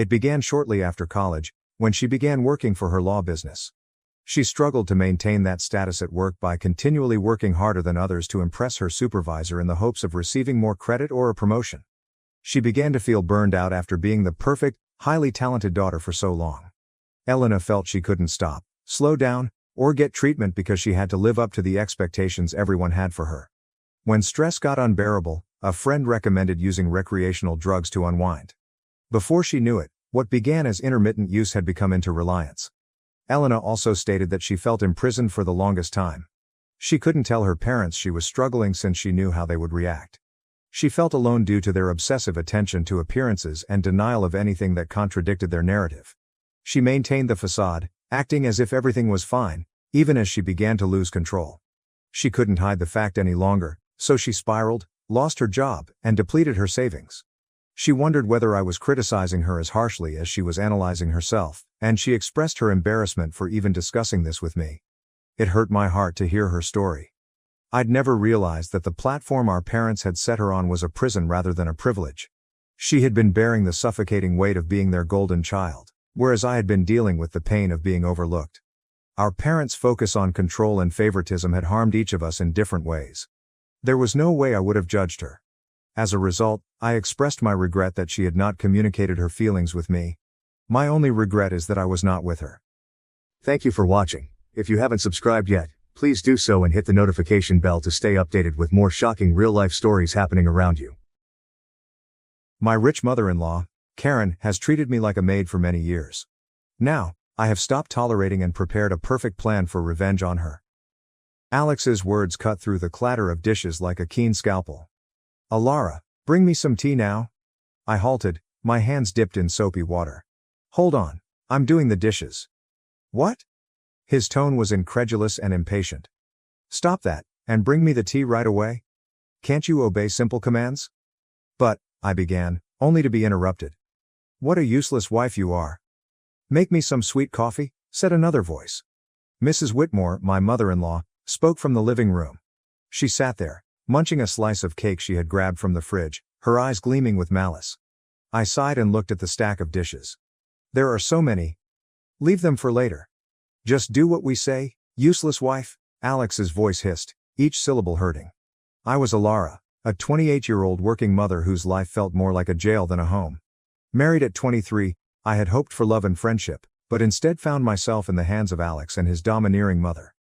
It began shortly after college, when she began working for her law business. She struggled to maintain that status at work by continually working harder than others to impress her supervisor in the hopes of receiving more credit or a promotion. She began to feel burned out after being the perfect, highly talented daughter for so long. Elena felt she couldn't stop, slow down, or get treatment because she had to live up to the expectations everyone had for her. When stress got unbearable, a friend recommended using recreational drugs to unwind. Before she knew it, what began as intermittent use had become into reliance. Elena also stated that she felt imprisoned for the longest time. She couldn't tell her parents she was struggling since she knew how they would react. She felt alone due to their obsessive attention to appearances and denial of anything that contradicted their narrative. She maintained the facade, acting as if everything was fine, even as she began to lose control. She couldn't hide the fact any longer, so she spiraled, lost her job, and depleted her savings. She wondered whether I was criticizing her as harshly as she was analyzing herself, and she expressed her embarrassment for even discussing this with me. It hurt my heart to hear her story. I'd never realized that the platform our parents had set her on was a prison rather than a privilege. She had been bearing the suffocating weight of being their golden child, whereas I had been dealing with the pain of being overlooked. Our parents' focus on control and favoritism had harmed each of us in different ways. There was no way I would have judged her. As a result, I expressed my regret that she had not communicated her feelings with me. My only regret is that I was not with her. Thank you for watching. If you haven't subscribed yet, please do so and hit the notification bell to stay updated with more shocking real-life stories happening around you. My rich mother-in-law, Karen, has treated me like a maid for many years. Now, I have stopped tolerating and prepared a perfect plan for revenge on her. Alex's words cut through the clatter of dishes like a keen scalpel. Alara, bring me some tea now. I halted, my hands dipped in soapy water. Hold on, I'm doing the dishes. What? His tone was incredulous and impatient. Stop that, and bring me the tea right away. Can't you obey simple commands? But, I began, only to be interrupted. What a useless wife you are. Make me some sweet coffee, said another voice. Mrs. Whitmore, my mother-in-law, spoke from the living room. She sat there, munching a slice of cake she had grabbed from the fridge, her eyes gleaming with malice. I sighed and looked at the stack of dishes. There are so many. Leave them for later. Just do what we say, useless wife, Alex's voice hissed, each syllable hurting. I was Alara, a 28-year-old working mother whose life felt more like a jail than a home. Married at 23, I had hoped for love and friendship, but instead found myself in the hands of Alex and his domineering mother.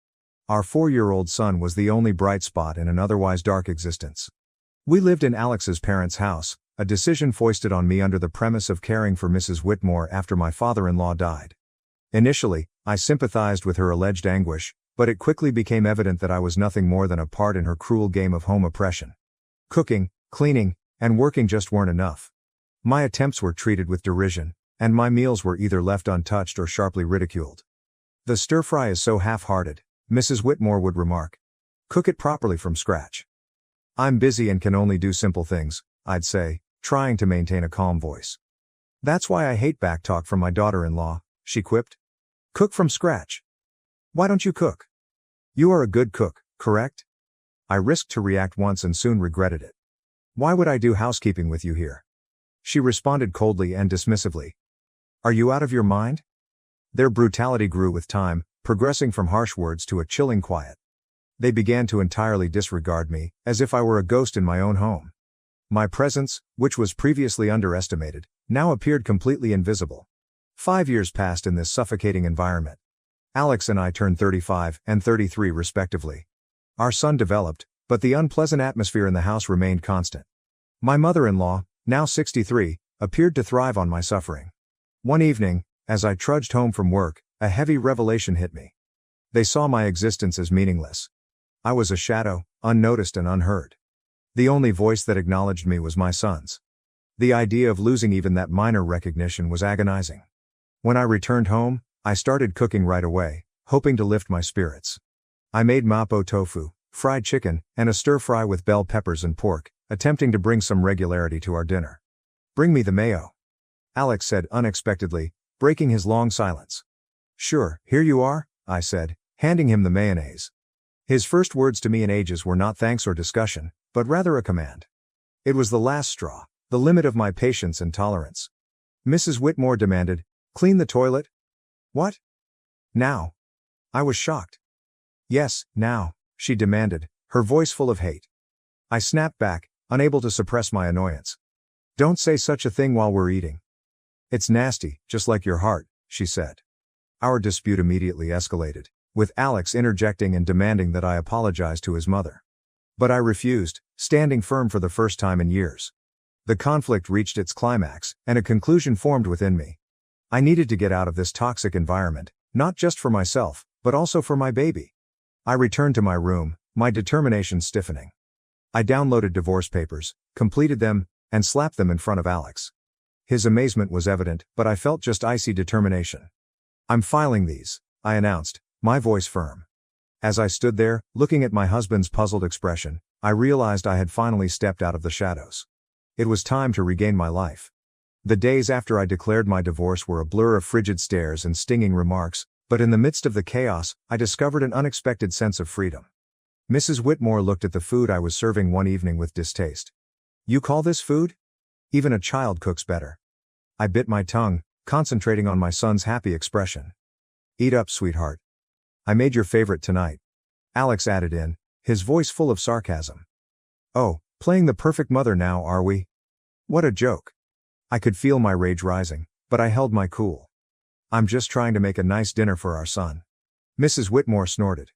Our 4-year-old son was the only bright spot in an otherwise dark existence. We lived in Alex's parents' house, a decision foisted on me under the premise of caring for Mrs. Whitmore after my father-in-law died. Initially, I sympathized with her alleged anguish, but it quickly became evident that I was nothing more than a part in her cruel game of home oppression. Cooking, cleaning, and working just weren't enough. My attempts were treated with derision, and my meals were either left untouched or sharply ridiculed. The stir-fry is so half-hearted, Mrs. Whitmore would remark. Cook it properly from scratch. I'm busy and can only do simple things, I'd say, trying to maintain a calm voice. That's why I hate backtalk from my daughter-in-law, she quipped. Cook from scratch. Why don't you cook? You are a good cook, correct? I risked to react once and soon regretted it. Why would I do housekeeping with you here? She responded coldly and dismissively. Are you out of your mind? Their brutality grew with time, progressing from harsh words to a chilling quiet. They began to entirely disregard me, as if I were a ghost in my own home. My presence, which was previously underestimated, now appeared completely invisible. 5 years passed in this suffocating environment. Alex and I turned 35 and 33 respectively. Our son developed, but the unpleasant atmosphere in the house remained constant. My mother-in-law, now 63, appeared to thrive on my suffering. One evening, as I trudged home from work, a heavy revelation hit me. They saw my existence as meaningless. I was a shadow, unnoticed and unheard. The only voice that acknowledged me was my son's. The idea of losing even that minor recognition was agonizing. When I returned home, I started cooking right away, hoping to lift my spirits. I made mapo tofu, fried chicken, and a stir-fry with bell peppers and pork, attempting to bring some regularity to our dinner. Bring me the mayo, Alex said unexpectedly, breaking his long silence. Sure, here you are, I said, handing him the mayonnaise. His first words to me in ages were not thanks or discussion, but rather a command. It was the last straw, the limit of my patience and tolerance. Mrs. Whitmore demanded, clean the toilet? What? Now? I was shocked. Yes, now, she demanded, her voice full of hate. I snapped back, unable to suppress my annoyance. Don't say such a thing while we're eating. It's nasty, just like your heart, she said. Our dispute immediately escalated, with Alex interjecting and demanding that I apologize to his mother. But I refused, standing firm for the first time in years. The conflict reached its climax, and a conclusion formed within me. I needed to get out of this toxic environment, not just for myself, but also for my baby. I returned to my room, my determination stiffening. I downloaded divorce papers, completed them, and slapped them in front of Alex. His amazement was evident, but I felt just icy determination. I'm filing these, I announced, my voice firm. As I stood there, looking at my husband's puzzled expression, I realized I had finally stepped out of the shadows. It was time to regain my life. The days after I declared my divorce were a blur of frigid stares and stinging remarks, but in the midst of the chaos, I discovered an unexpected sense of freedom. Mrs. Whitmore looked at the food I was serving one evening with distaste. You call this food? Even a child cooks better. I bit my tongue, concentrating on my son's happy expression. Eat up, sweetheart. I made your favorite tonight. Alex added in, his voice full of sarcasm. Oh, playing the perfect mother now, are we? What a joke. I could feel my rage rising, but I held my cool. I'm just trying to make a nice dinner for our son. Mrs. Whitmore snorted.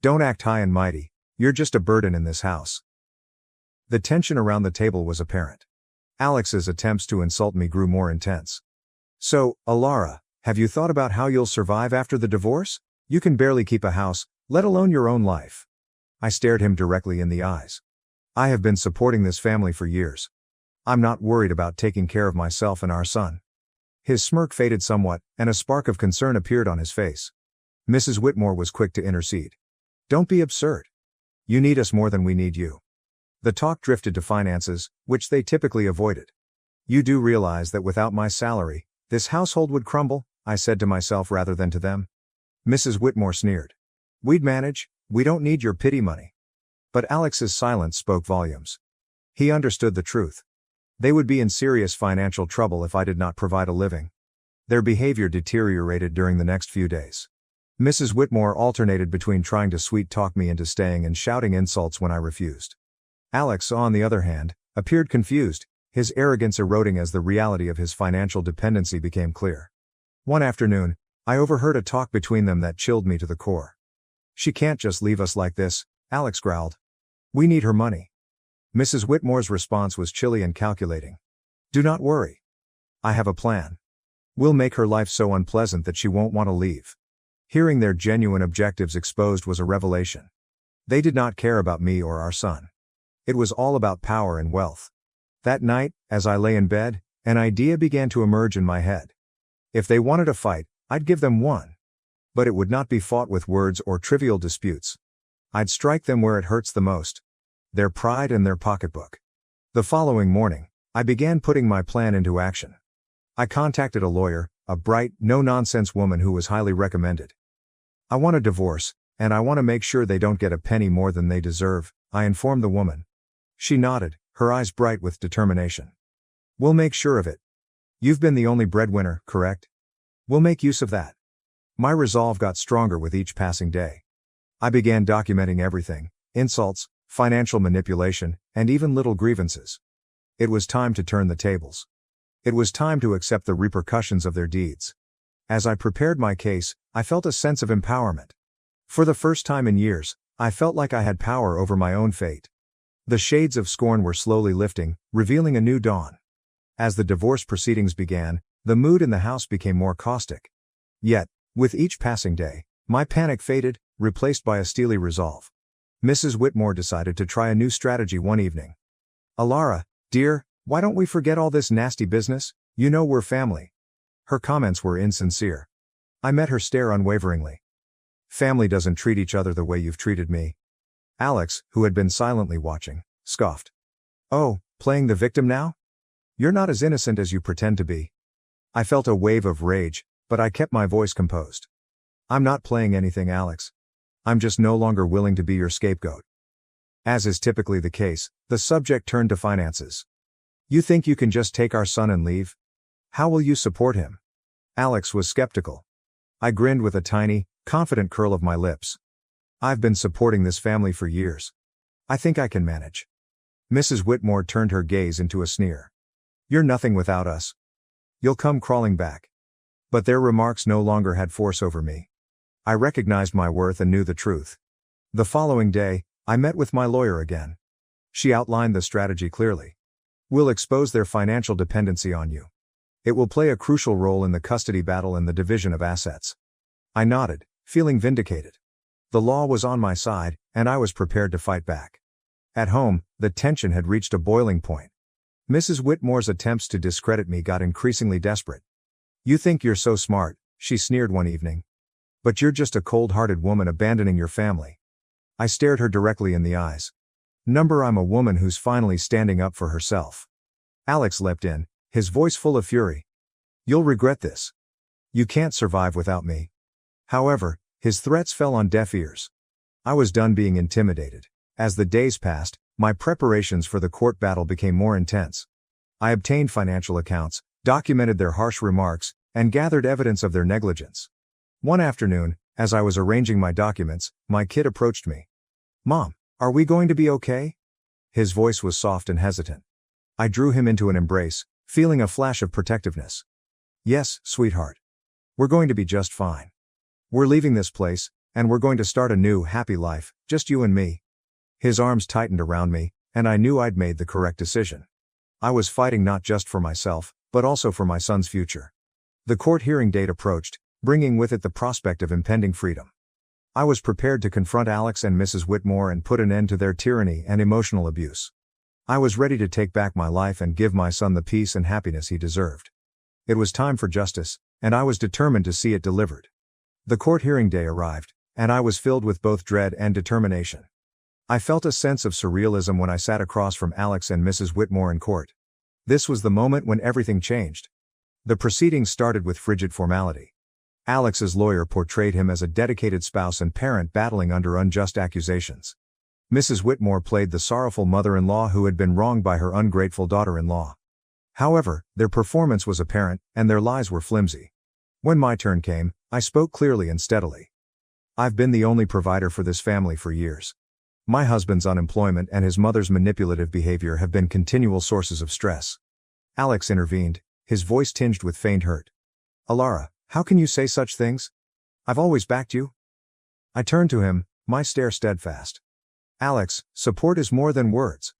Don't act high and mighty, you're just a burden in this house. The tension around the table was apparent. Alex's attempts to insult me grew more intense. So, Alara, have you thought about how you'll survive after the divorce? You can barely keep a house, let alone your own life. I stared him directly in the eyes. I have been supporting this family for years. I'm not worried about taking care of myself and our son. His smirk faded somewhat, and a spark of concern appeared on his face. Mrs. Whitmore was quick to intercede. Don't be absurd. You need us more than we need you. The talk drifted to finances, which they typically avoided. You do realize that without my salary, this household would crumble, I said to myself rather than to them. Mrs. Whitmore sneered. We'd manage, we don't need your pity money. But Alex's silence spoke volumes. He understood the truth. They would be in serious financial trouble if I did not provide a living. Their behavior deteriorated during the next few days. Mrs. Whitmore alternated between trying to sweet-talk me into staying and shouting insults when I refused. Alex, on the other hand, appeared confused, his arrogance eroding as the reality of his financial dependency became clear. One afternoon, I overheard a talk between them that chilled me to the core. She can't just leave us like this, Alex growled. We need her money. Mrs. Whitmore's response was chilly and calculating. Do not worry. I have a plan. We'll make her life so unpleasant that she won't want to leave. Hearing their genuine objectives exposed was a revelation. They did not care about me or our son. It was all about power and wealth. That night, as I lay in bed, an idea began to emerge in my head. If they wanted a fight, I'd give them one. But it would not be fought with words or trivial disputes. I'd strike them where it hurts the most. Their pride and their pocketbook. The following morning, I began putting my plan into action. I contacted a lawyer, a bright, no-nonsense woman who was highly recommended. I want a divorce, and I want to make sure they don't get a penny more than they deserve, I informed the woman. She nodded, her eyes bright with determination. We'll make sure of it. You've been the only breadwinner, correct? We'll make use of that. My resolve got stronger with each passing day. I began documenting everything: insults, financial manipulation, and even little grievances. It was time to turn the tables. It was time to accept the repercussions of their deeds. As I prepared my case, I felt a sense of empowerment. For the first time in years, I felt like I had power over my own fate. The shades of scorn were slowly lifting, revealing a new dawn. As the divorce proceedings began, the mood in the house became more caustic. Yet, with each passing day, my panic faded, replaced by a steely resolve. Mrs. Whitmore decided to try a new strategy one evening. "Alara, dear, why don't we forget all this nasty business? You know we're family." Her comments were insincere. I met her stare unwaveringly. "Family doesn't treat each other the way you've treated me." Alex, who had been silently watching, scoffed. "Oh, playing the victim now? You're not as innocent as you pretend to be." I felt a wave of rage, but I kept my voice composed. "I'm not playing anything, Alex. I'm just no longer willing to be your scapegoat." As is typically the case, the subject turned to finances. "You think you can just take our son and leave? How will you support him?" Alex was skeptical. I grinned with a tiny, confident curl of my lips. "I've been supporting this family for years. I think I can manage." Mrs. Whitmore turned her gaze into a sneer. "You're nothing without us. You'll come crawling back." But their remarks no longer had force over me. I recognized my worth and knew the truth. The following day, I met with my lawyer again. She outlined the strategy clearly. "We'll expose their financial dependency on you. It will play a crucial role in the custody battle and the division of assets." I nodded, feeling vindicated. The law was on my side, and I was prepared to fight back. At home, the tension had reached a boiling point. Mrs. Whitmore's attempts to discredit me got increasingly desperate. "You think you're so smart," she sneered one evening. "But you're just a cold-hearted woman abandoning your family." I stared her directly in the eyes. I'm a woman who's finally standing up for herself." Alex leapt in, his voice full of fury. "You'll regret this. You can't survive without me." However, his threats fell on deaf ears. I was done being intimidated. As the days passed, my preparations for the court battle became more intense. I obtained financial accounts, documented their harsh remarks, and gathered evidence of their negligence. One afternoon, as I was arranging my documents, my kid approached me. "Mom, are we going to be okay?" His voice was soft and hesitant. I drew him into an embrace, feeling a flash of protectiveness. "Yes, sweetheart. We're going to be just fine. We're leaving this place, and we're going to start a new, happy life, just you and me." His arms tightened around me, and I knew I'd made the correct decision. I was fighting not just for myself, but also for my son's future. The court hearing date approached, bringing with it the prospect of impending freedom. I was prepared to confront Alex and Mrs. Whitmore and put an end to their tyranny and emotional abuse. I was ready to take back my life and give my son the peace and happiness he deserved. It was time for justice, and I was determined to see it delivered. The court hearing day arrived, and I was filled with both dread and determination. I felt a sense of surrealism when I sat across from Alex and Mrs. Whitmore in court. This was the moment when everything changed. The proceedings started with frigid formality. Alex's lawyer portrayed him as a dedicated spouse and parent battling under unjust accusations. Mrs. Whitmore played the sorrowful mother-in-law who had been wronged by her ungrateful daughter-in-law. However, their performance was apparent, and their lies were flimsy. When my turn came, I spoke clearly and steadily. "I've been the only provider for this family for years. My husband's unemployment and his mother's manipulative behavior have been continual sources of stress." Alex intervened, his voice tinged with faint hurt. "Alara, how can you say such things? I've always backed you." I turned to him, my stare steadfast. "Alex, support is more than words.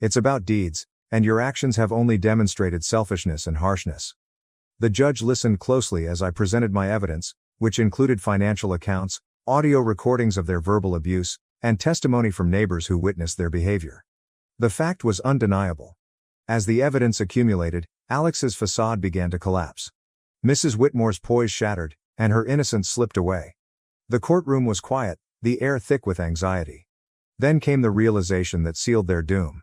It's about deeds, and your actions have only demonstrated selfishness and harshness." The judge listened closely as I presented my evidence, which included financial accounts, audio recordings of their verbal abuse, and testimony from neighbors who witnessed their behavior. The fact was undeniable. As the evidence accumulated, Alex's facade began to collapse. Mrs. Whitmore's poise shattered, and her innocence slipped away. The courtroom was quiet, the air thick with anxiety. Then came the realization that sealed their doom.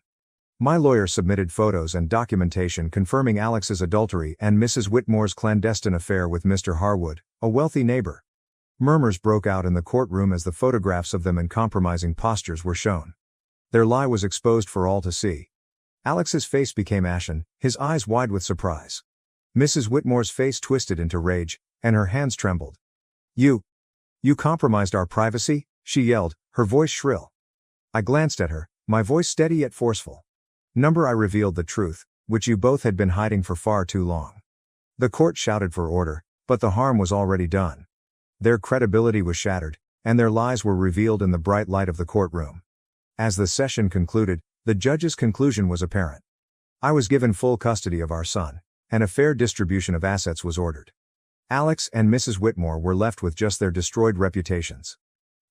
My lawyer submitted photos and documentation confirming Alex's adultery and Mrs. Whitmore's clandestine affair with Mr. Harwood, a wealthy neighbor. Murmurs broke out in the courtroom as the photographs of them in compromising postures were shown. Their lie was exposed for all to see. Alex's face became ashen, his eyes wide with surprise. Mrs. Whitmore's face twisted into rage, and her hands trembled. You compromised our privacy?" she yelled, her voice shrill. I glanced at her, my voice steady yet forceful. I revealed the truth, which you both had been hiding for far too long. The court shouted for order, but the harm was already done. Their credibility was shattered, and their lies were revealed in the bright light of the courtroom. As the session concluded, the judge's conclusion was apparent. I was given full custody of our son, and a fair distribution of assets was ordered. Alex and Mrs. Whitmore were left with just their destroyed reputations.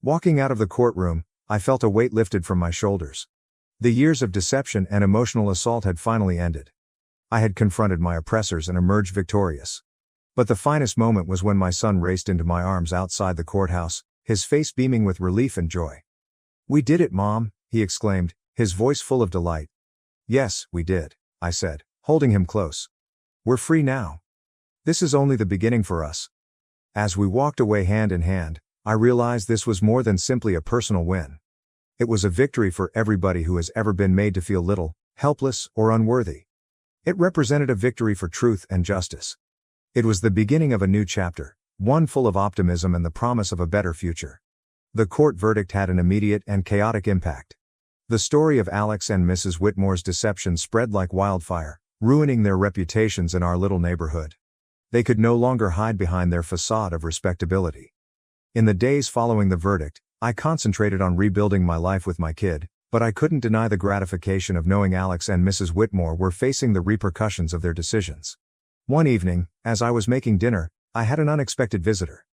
Walking out of the courtroom, I felt a weight lifted from my shoulders. The years of deception and emotional assault had finally ended. I had confronted my oppressors and emerged victorious. But the finest moment was when my son raced into my arms outside the courthouse, his face beaming with relief and joy. "We did it, Mom," he exclaimed, his voice full of delight. "Yes, we did," I said, holding him close. "We're free now. This is only the beginning for us." As we walked away hand in hand, I realized this was more than simply a personal win. It was a victory for everybody who has ever been made to feel little, helpless, or unworthy. It represented a victory for truth and justice. It was the beginning of a new chapter, one full of optimism and the promise of a better future. The court verdict had an immediate and chaotic impact. The story of Alex and Mrs. Whitmore's deception spread like wildfire, ruining their reputations in our little neighborhood. They could no longer hide behind their facade of respectability. In the days following the verdict, I concentrated on rebuilding my life with my kid, but I couldn't deny the gratification of knowing Alex and Mrs. Whitmore were facing the repercussions of their decisions. One evening, as I was making dinner, I had an unexpected visitor.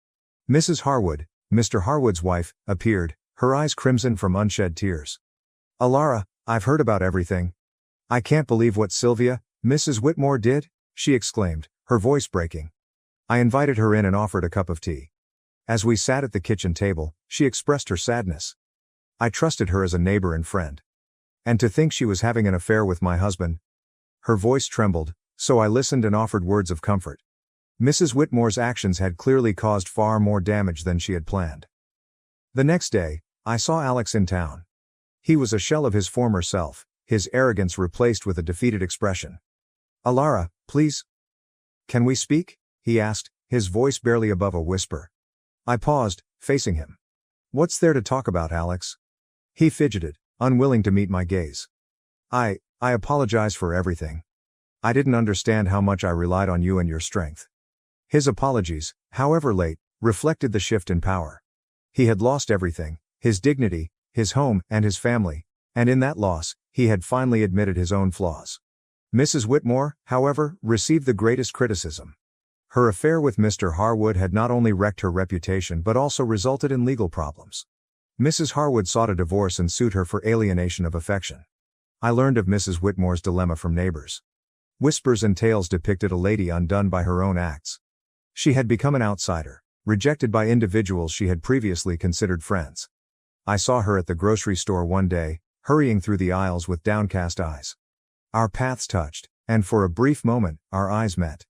Mrs. Harwood, Mr. Harwood's wife, appeared, her eyes crimson from unshed tears. "Alara, I've heard about everything. I can't believe what Sylvia, Mrs. Whitmore did," she exclaimed, her voice breaking. I invited her in and offered a cup of tea. As we sat at the kitchen table, she expressed her sadness. I trusted her as a neighbor and friend. And to think she was having an affair with my husband. Her voice trembled, so I listened and offered words of comfort. Mrs. Whitmore's actions had clearly caused far more damage than she had planned. The next day, I saw Alex in town. He was a shell of his former self, his arrogance replaced with a defeated expression. "Alara, please. Can we speak?" he asked, his voice barely above a whisper. I paused, facing him. "What's there to talk about, Alex?" He fidgeted, unwilling to meet my gaze. I apologize for everything. I didn't understand how much I relied on you and your strength." His apologies, however late, reflected the shift in power. He had lost everything, his dignity, his home, and his family, and in that loss, he had finally admitted his own flaws. Mrs. Whitmore, however, received the greatest criticism. Her affair with Mr. Harwood had not only wrecked her reputation but also resulted in legal problems. Mrs. Harwood sought a divorce and sued her for alienation of affection. I learned of Mrs. Whitmore's dilemma from neighbors. Whispers and tales depicted a lady undone by her own acts. She had become an outsider, rejected by individuals she had previously considered friends. I saw her at the grocery store one day, hurrying through the aisles with downcast eyes. Our paths touched, and for a brief moment, our eyes met.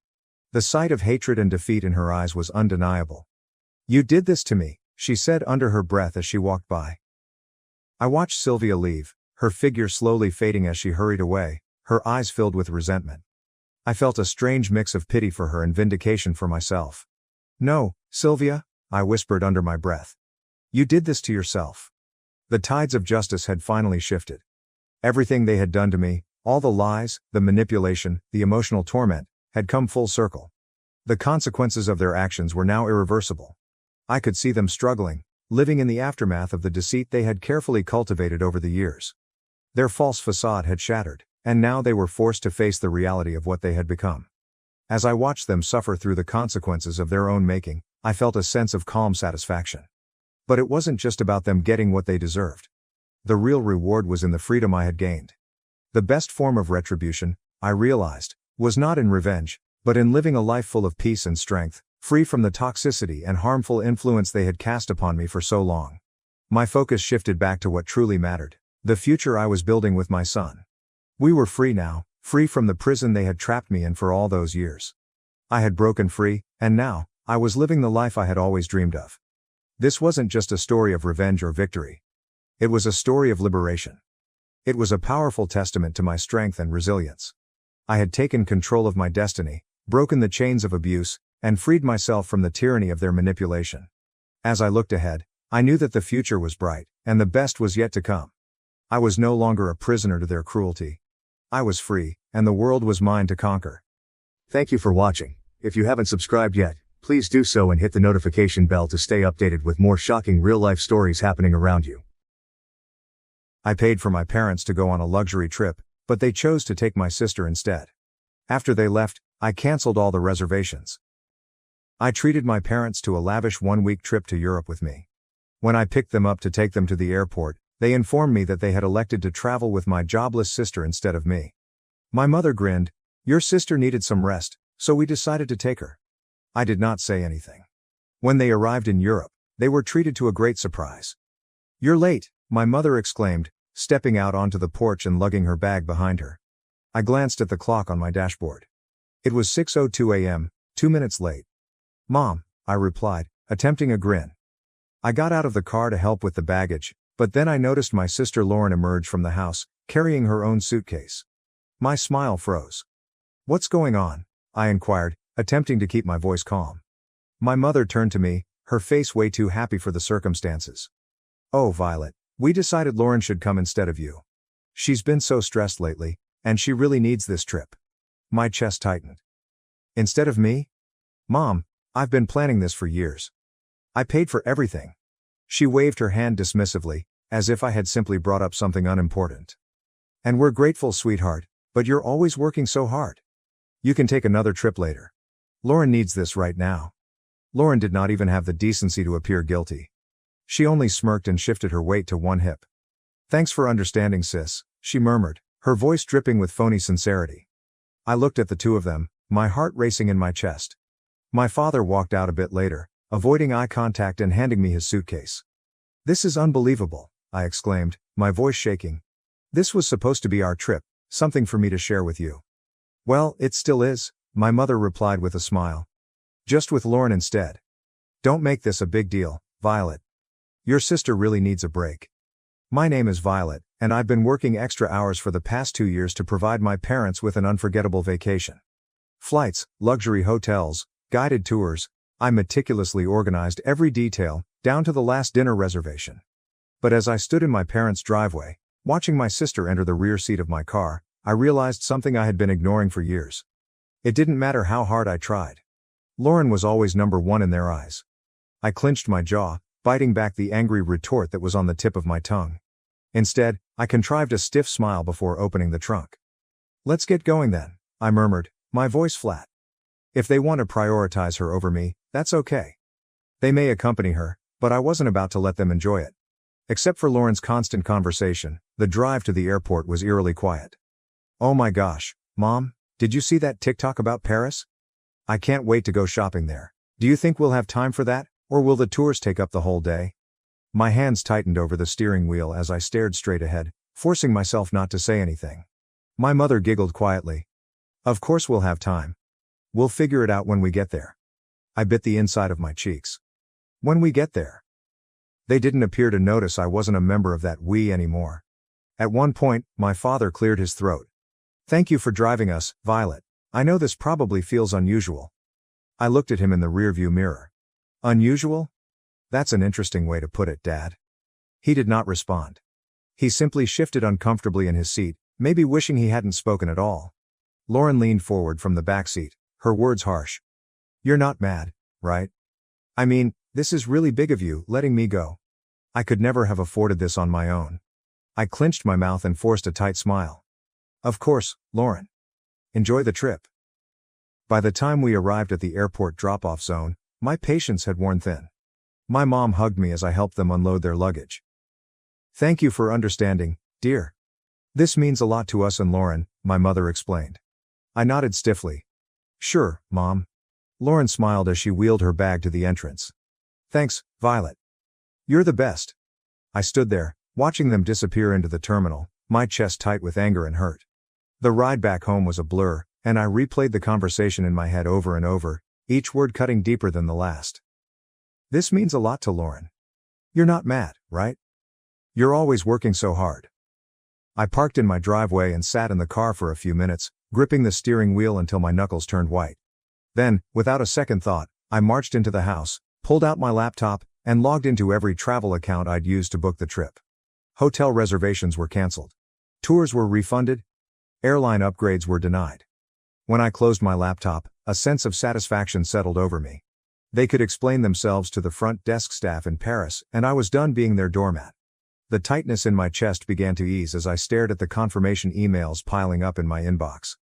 The sight of hatred and defeat in her eyes was undeniable. "You did this to me," she said under her breath as she walked by. I watched Sylvia leave, her figure slowly fading as she hurried away, her eyes filled with resentment. I felt a strange mix of pity for her and vindication for myself. "No, Sylvia," I whispered under my breath. "You did this to yourself." The tides of justice had finally shifted. Everything they had done to me, all the lies, the manipulation, the emotional torment, had come full circle. The consequences of their actions were now irreversible. I could see them struggling, living in the aftermath of the deceit they had carefully cultivated over the years. Their false facade had shattered, and now they were forced to face the reality of what they had become. As I watched them suffer through the consequences of their own making, I felt a sense of calm satisfaction. But it wasn't just about them getting what they deserved. The real reward was in the freedom I had gained. The best form of retribution, I realized, was not in revenge, but in living a life full of peace and strength, free from the toxicity and harmful influence they had cast upon me for so long. My focus shifted back to what truly mattered, the future I was building with my son. We were free now, free from the prison they had trapped me in for all those years. I had broken free, and now, I was living the life I had always dreamed of. This wasn't just a story of revenge or victory. It was a story of liberation. It was a powerful testament to my strength and resilience. I had taken control of my destiny, broken the chains of abuse, and freed myself from the tyranny of their manipulation. As I looked ahead, I knew that the future was bright, and the best was yet to come. I was no longer a prisoner to their cruelty. I was free, and the world was mine to conquer. Thank you for watching. If you haven't subscribed yet, please do so and hit the notification bell to stay updated with more shocking real-life stories happening around you. I paid for my parents to go on a luxury trip, but they chose to take my sister instead. After they left, I canceled all the reservations. I treated my parents to a lavish one-week trip to Europe with me. When I picked them up to take them to the airport, they informed me that they had elected to travel with my jobless sister instead of me. My mother grinned. "Your sister needed some rest, so we decided to take her." I did not say anything. When they arrived in Europe, they were treated to a great surprise. "You're late," my mother exclaimed, stepping out onto the porch and lugging her bag behind her. I glanced at the clock on my dashboard. It was 6:02 a.m., 2 minutes late. "Mom," I replied, attempting a grin. I got out of the car to help with the baggage, but then I noticed my sister Lauren emerge from the house, carrying her own suitcase. My smile froze. "What's going on?" I inquired, attempting to keep my voice calm. My mother turned to me, her face way too happy for the circumstances. "Oh, Violet, we decided Lauren should come instead of you. She's been so stressed lately, and she really needs this trip." My chest tightened. "Instead of me? Mom, I've been planning this for years. I paid for everything." She waved her hand dismissively, as if I had simply brought up something unimportant. "And we're grateful, sweetheart, but you're always working so hard. You can take another trip later. Lauren needs this right now." Lauren did not even have the decency to appear guilty. She only smirked and shifted her weight to one hip. "Thanks for understanding, sis," she murmured, her voice dripping with phony sincerity. I looked at the two of them, my heart racing in my chest. My father walked out a bit later, avoiding eye contact and handing me his suitcase. "This is unbelievable," I exclaimed, my voice shaking. "This was supposed to be our trip, something for me to share with you." "Well, it still is," my mother replied with a smile. "Just with Lauren instead. Don't make this a big deal, Violet. Your sister really needs a break." My name is Violet, and I've been working extra hours for the past 2 years to provide my parents with an unforgettable vacation. Flights, luxury hotels, guided tours, I meticulously organized every detail, down to the last dinner reservation. But as I stood in my parents' driveway, watching my sister enter the rear seat of my car, I realized something I had been ignoring for years. It didn't matter how hard I tried. Lauren was always number one in their eyes. I clenched my jaw, biting back the angry retort that was on the tip of my tongue. Instead, I contrived a stiff smile before opening the trunk. "Let's get going then," I murmured, my voice flat. If they want to prioritize her over me, that's okay. They may accompany her, but I wasn't about to let them enjoy it. Except for Lauren's constant conversation, the drive to the airport was eerily quiet. "Oh my gosh, Mom, did you see that TikTok about Paris? I can't wait to go shopping there. Do you think we'll have time for that, or will the tours take up the whole day?" My hands tightened over the steering wheel as I stared straight ahead, forcing myself not to say anything. My mother giggled quietly. "Of course we'll have time. We'll figure it out when we get there." I bit the inside of my cheeks. When we get there. They didn't appear to notice I wasn't a member of that we anymore. At one point, my father cleared his throat. "Thank you for driving us, Violet. I know this probably feels unusual." I looked at him in the rearview mirror. "Unusual? That's an interesting way to put it, Dad." He did not respond. He simply shifted uncomfortably in his seat, maybe wishing he hadn't spoken at all. Lauren leaned forward from the back seat, her words harsh. "You're not mad, right? I mean, this is really big of you, letting me go. I could never have afforded this on my own." I clenched my mouth and forced a tight smile. "Of course, Lauren. Enjoy the trip." By the time we arrived at the airport drop-off zone, my patience had worn thin. My mom hugged me as I helped them unload their luggage. "Thank you for understanding, dear. This means a lot to us and Lauren," my mother explained. I nodded stiffly. "Sure, Mom." Lauren smiled as she wheeled her bag to the entrance. "Thanks, Violet. You're the best." I stood there, watching them disappear into the terminal, my chest tight with anger and hurt. The ride back home was a blur, and I replayed the conversation in my head over and over, each word cutting deeper than the last. "This means a lot to Lauren. You're not mad, right? You're always working so hard. I parked in my driveway and sat in the car for a few minutes, gripping the steering wheel until my knuckles turned white. Then, without a second thought, I marched into the house, pulled out my laptop, and logged into every travel account I'd used to book the trip. Hotel reservations were canceled. Tours were refunded. Airline upgrades were denied. When I closed my laptop, a sense of satisfaction settled over me. They could explain themselves to the front desk staff in Paris, and I was done being their doormat. The tightness in my chest began to ease as I stared at the confirmation emails piling up in my inbox.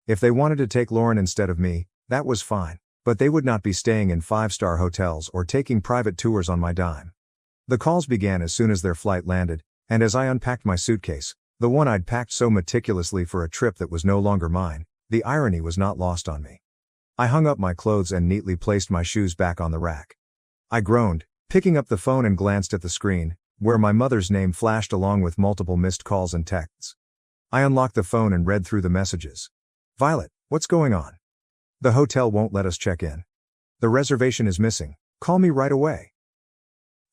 If they wanted to take Lauren instead of me, that was fine, but they would not be staying in 5-star hotels or taking private tours on my dime. The calls began as soon as their flight landed, and as I unpacked my suitcase, the one I'd packed so meticulously for a trip that was no longer mine, the irony was not lost on me. I hung up my clothes and neatly placed my shoes back on the rack. I groaned, picking up the phone and glanced at the screen, where my mother's name flashed along with multiple missed calls and texts. I unlocked the phone and read through the messages. Violet, what's going on? The hotel won't let us check in. The reservation is missing. Call me right away.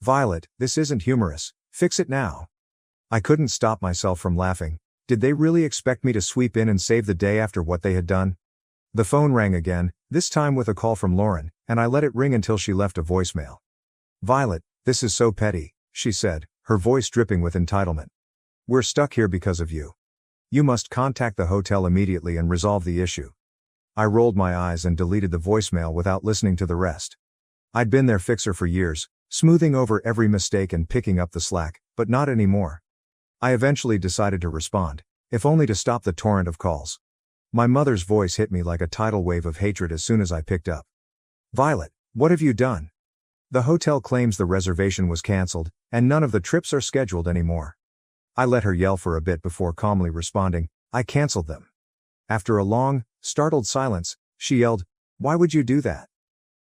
Violet, this isn't humorous. Fix it now. I couldn't stop myself from laughing. Did they really expect me to sweep in and save the day after what they had done? The phone rang again, this time with a call from Lauren, and I let it ring until she left a voicemail. Violet, this is so petty, she said, her voice dripping with entitlement. We're stuck here because of you. You must contact the hotel immediately and resolve the issue. I rolled my eyes and deleted the voicemail without listening to the rest. I'd been their fixer for years, smoothing over every mistake and picking up the slack, but not anymore. I eventually decided to respond, if only to stop the torrent of calls. My mother's voice hit me like a tidal wave of hatred as soon as I picked up. Violet, what have you done? The hotel claims the reservation was canceled, and none of the trips are scheduled anymore. I let her yell for a bit before calmly responding, I canceled them. After a long, startled silence, she yelled, Why would you do that?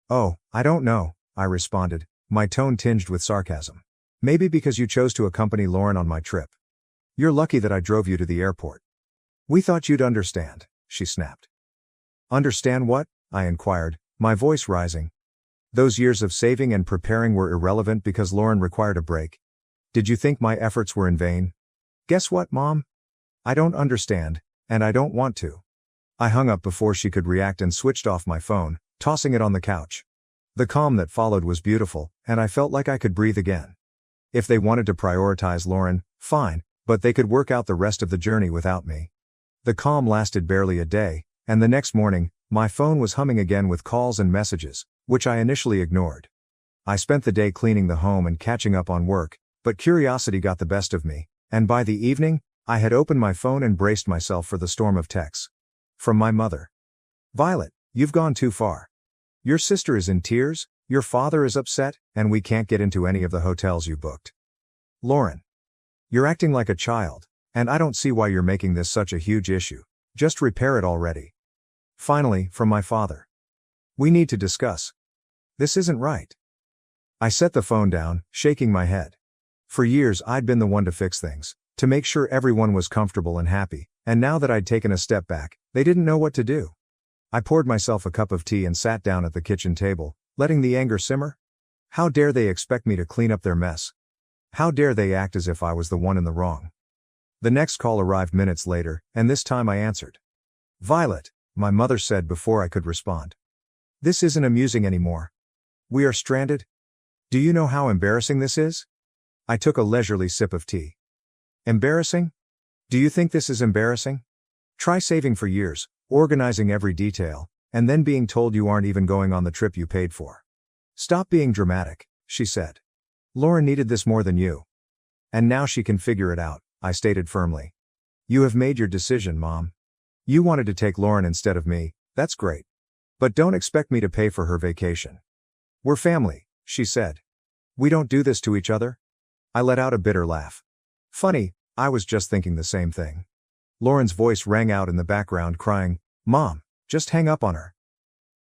Oh, I don't know, I responded, my tone tinged with sarcasm. Maybe because you chose to accompany Lauren on my trip. You're lucky that I drove you to the airport. We thought you'd understand, she snapped. Understand what? I inquired, my voice rising. Those years of saving and preparing were irrelevant because Lauren required a break. Did you think my efforts were in vain? Guess what, Mom? I don't understand, and I don't want to. I hung up before she could react and switched off my phone, tossing it on the couch. The calm that followed was beautiful, and I felt like I could breathe again. If they wanted to prioritize Lauren, fine, but they could work out the rest of the journey without me. The calm lasted barely a day, and the next morning, my phone was humming again with calls and messages, which I initially ignored. I spent the day cleaning the home and catching up on work, but curiosity got the best of me, and by the evening, I had opened my phone and braced myself for the storm of texts. From my mother. Violet, you've gone too far. Your sister is in tears, your father is upset, and we can't get into any of the hotels you booked. Lauren. You're acting like a child, and I don't see why you're making this such a huge issue. Just repair it already. Finally, from my father. We need to discuss. This isn't right. I set the phone down, shaking my head. For years I'd been the one to fix things, to make sure everyone was comfortable and happy, and now that I'd taken a step back, they didn't know what to do. I poured myself a cup of tea and sat down at the kitchen table, letting the anger simmer. How dare they expect me to clean up their mess? How dare they act as if I was the one in the wrong? The next call arrived minutes later, and this time I answered. Violet, my mother said before I could respond. This isn't amusing anymore. We are stranded. Do you know how embarrassing this is? I took a leisurely sip of tea. Embarrassing? Do you think this is embarrassing? Try saving for years, organizing every detail, and then being told you aren't even going on the trip you paid for. Stop being dramatic, she said. Lauren needed this more than you. And now she can figure it out, I stated firmly. You have made your decision, Mom. You wanted to take Lauren instead of me, that's great. But don't expect me to pay for her vacation. We're family, she said. We don't do this to each other? I let out a bitter laugh. Funny, I was just thinking the same thing. Lauren's voice rang out in the background crying, Mom, just hang up on her.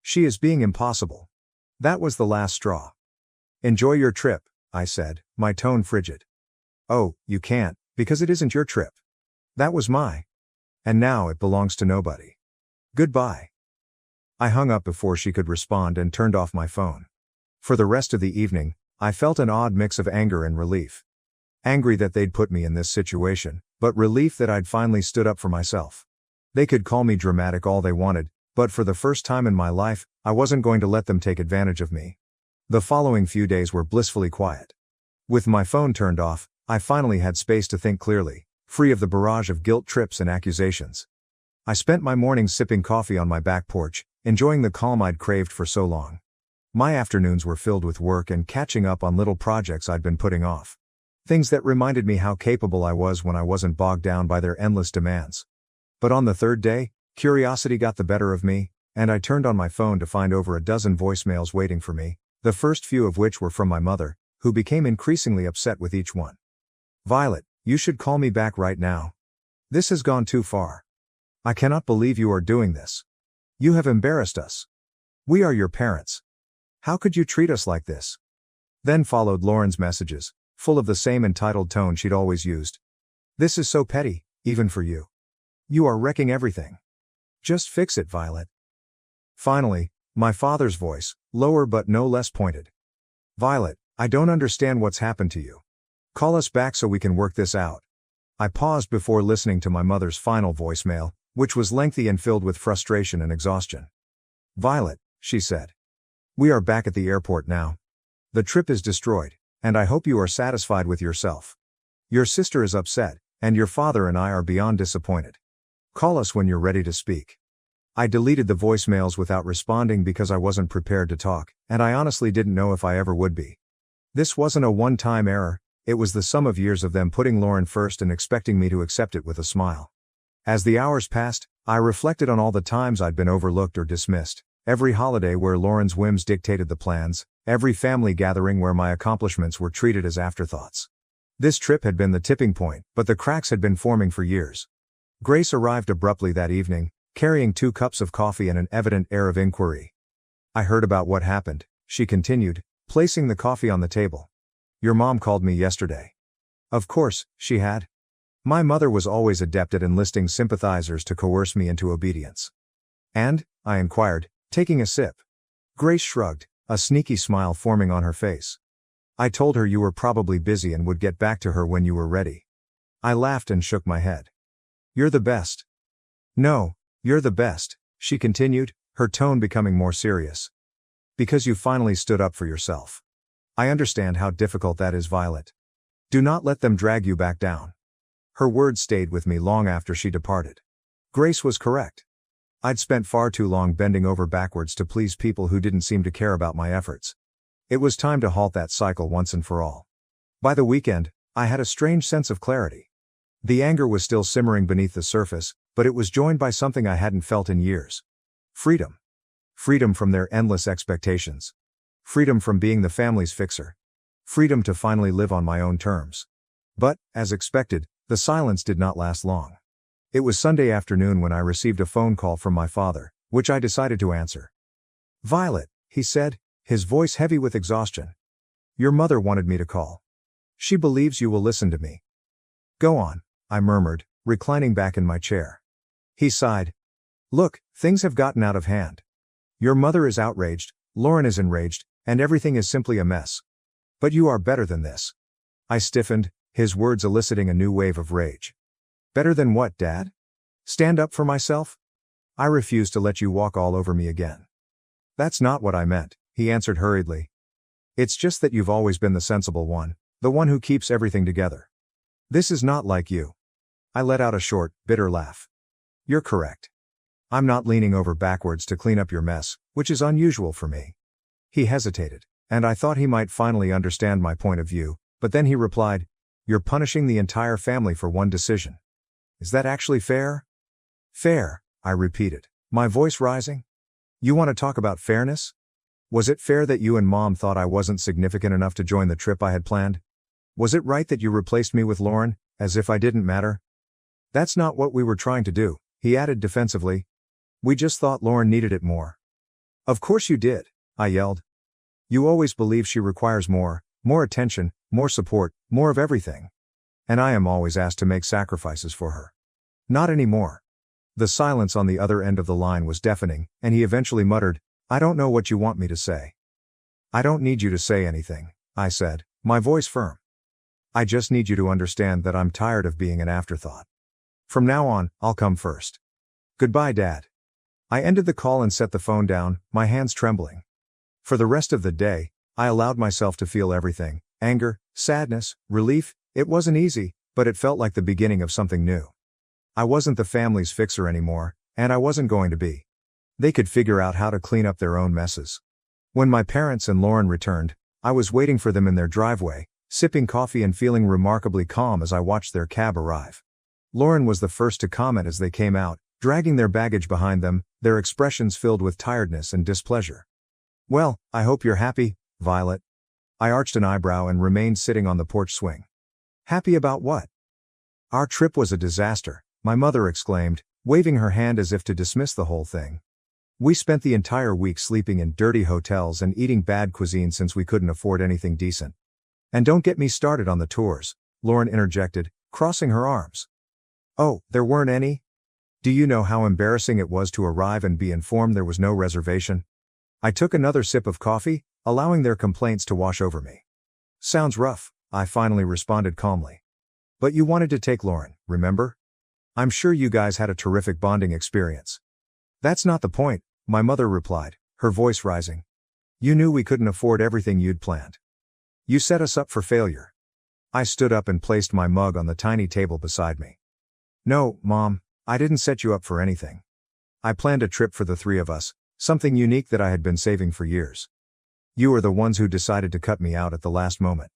She is being impossible. That was the last straw. Enjoy your trip, I said, my tone frigid. Oh, you can't, because it isn't your trip. That was my. And now it belongs to nobody. Goodbye. I hung up before she could respond and turned off my phone. For the rest of the evening, I felt an odd mix of anger and relief. Angry that they'd put me in this situation, but relief that I'd finally stood up for myself. They could call me dramatic all they wanted, but for the first time in my life, I wasn't going to let them take advantage of me. The following few days were blissfully quiet. With my phone turned off, I finally had space to think clearly, free of the barrage of guilt trips and accusations. I spent my mornings sipping coffee on my back porch, enjoying the calm I'd craved for so long. My afternoons were filled with work and catching up on little projects I'd been putting off. Things that reminded me how capable I was when I wasn't bogged down by their endless demands. But on the third day, curiosity got the better of me, and I turned on my phone to find over a dozen voicemails waiting for me, the first few of which were from my mother, who became increasingly upset with each one. "Violet, you should call me back right now. This has gone too far. I cannot believe you are doing this. You have embarrassed us. We are your parents. How could you treat us like this?" Then followed Lauren's messages, full of the same entitled tone she'd always used. "This is so petty, even for you. You are wrecking everything. Just fix it, Violet." Finally, my father's voice, lower but no less pointed. "Violet, I don't understand what's happened to you. Call us back so we can work this out." I paused before listening to my mother's final voicemail, which was lengthy and filled with frustration and exhaustion. "Violet," she said. "We are back at the airport now. The trip is destroyed, and I hope you are satisfied with yourself. Your sister is upset, and your father and I are beyond disappointed. Call us when you're ready to speak." I deleted the voicemails without responding because I wasn't prepared to talk, and I honestly didn't know if I ever would be. This wasn't a one-time error, it was the sum of years of them putting Lauren first and expecting me to accept it with a smile. As the hours passed, I reflected on all the times I'd been overlooked or dismissed, every holiday where Lauren's whims dictated the plans, every family gathering where my accomplishments were treated as afterthoughts. This trip had been the tipping point, but the cracks had been forming for years. Grace arrived abruptly that evening, carrying 2 cups of coffee and an evident air of inquiry. "I heard about what happened," she continued, placing the coffee on the table. "Your mom called me yesterday." Of course, she had. My mother was always adept at enlisting sympathizers to coerce me into obedience. "And?" I inquired, taking a sip. Grace shrugged, a sneaky smile forming on her face. "I told her you were probably busy and would get back to her when you were ready." I laughed and shook my head. "You're the best." "No, you're the best," she continued, her tone becoming more serious. "Because you finally stood up for yourself. I understand how difficult that is, Violet. Do not let them drag you back down." Her words stayed with me long after she departed. Grace was correct. I'd spent far too long bending over backwards to please people who didn't seem to care about my efforts. It was time to halt that cycle once and for all. By the weekend, I had a strange sense of clarity. The anger was still simmering beneath the surface, but it was joined by something I hadn't felt in years. Freedom. Freedom from their endless expectations. Freedom from being the family's fixer. Freedom to finally live on my own terms. But, as expected, the silence did not last long. It was Sunday afternoon when I received a phone call from my father, which I decided to answer. "Violet," he said, his voice heavy with exhaustion. "Your mother wanted me to call. She believes you will listen to me." "Go on," I murmured, reclining back in my chair. He sighed. "Look, things have gotten out of hand. Your mother is outraged, Lauren is enraged, and everything is simply a mess. But you are better than this." I stiffened, his words eliciting a new wave of rage. "Better than what, Dad? Stand up for myself? I refuse to let you walk all over me again." "That's not what I meant," he answered hurriedly. "It's just that you've always been the sensible one, the one who keeps everything together. This is not like you." I let out a short, bitter laugh. "You're correct. I'm not leaning over backwards to clean up your mess, which is unusual for me." He hesitated, and I thought he might finally understand my point of view, but then he replied, "You're punishing the entire family for one decision. Is that actually fair?" "Fair," I repeated, my voice rising. "You want to talk about fairness? Was it fair that you and Mom thought I wasn't significant enough to join the trip I had planned? Was it right that you replaced me with Lauren, as if I didn't matter?" "That's not what we were trying to do," he added defensively. "We just thought Lauren needed it more." "Of course you did," I yelled. "You always believe she requires more attention, more support, more of everything. And I am always asked to make sacrifices for her. Not anymore." The silence on the other end of the line was deafening, and he eventually muttered, "I don't know what you want me to say." "I don't need you to say anything," I said, my voice firm. I just need you to understand that I'm tired of being an afterthought. From now on, I'll come first. Goodbye, Dad. I ended the call and set the phone down, my hands trembling. For the rest of the day, I allowed myself to feel everything: anger, sadness, relief. It wasn't easy, but it felt like the beginning of something new. I wasn't the family's fixer anymore, and I wasn't going to be. They could figure out how to clean up their own messes. When my parents and Lauren returned, I was waiting for them in their driveway, sipping coffee and feeling remarkably calm as I watched their cab arrive. Lauren was the first to comment as they came out, dragging their baggage behind them, their expressions filled with tiredness and displeasure. Well, I hope you're happy, Violet. I arched an eyebrow and remained sitting on the porch swing. Happy about what? Our trip was a disaster, my mother exclaimed, waving her hand as if to dismiss the whole thing. We spent the entire week sleeping in dirty hotels and eating bad cuisine since we couldn't afford anything decent. And don't get me started on the tours, Lauren interjected, crossing her arms. Oh, there weren't any? Do you know how embarrassing it was to arrive and be informed there was no reservation? I took another sip of coffee, allowing their complaints to wash over me. Sounds rough, I finally responded calmly. But you wanted to take Lauren, remember? I'm sure you guys had a terrific bonding experience. That's not the point, my mother replied, her voice rising. You knew we couldn't afford everything you'd planned. You set us up for failure. I stood up and placed my mug on the tiny table beside me. No, Mom, I didn't set you up for anything. I planned a trip for the three of us, something unique that I had been saving for years. You are the ones who decided to cut me out at the last moment.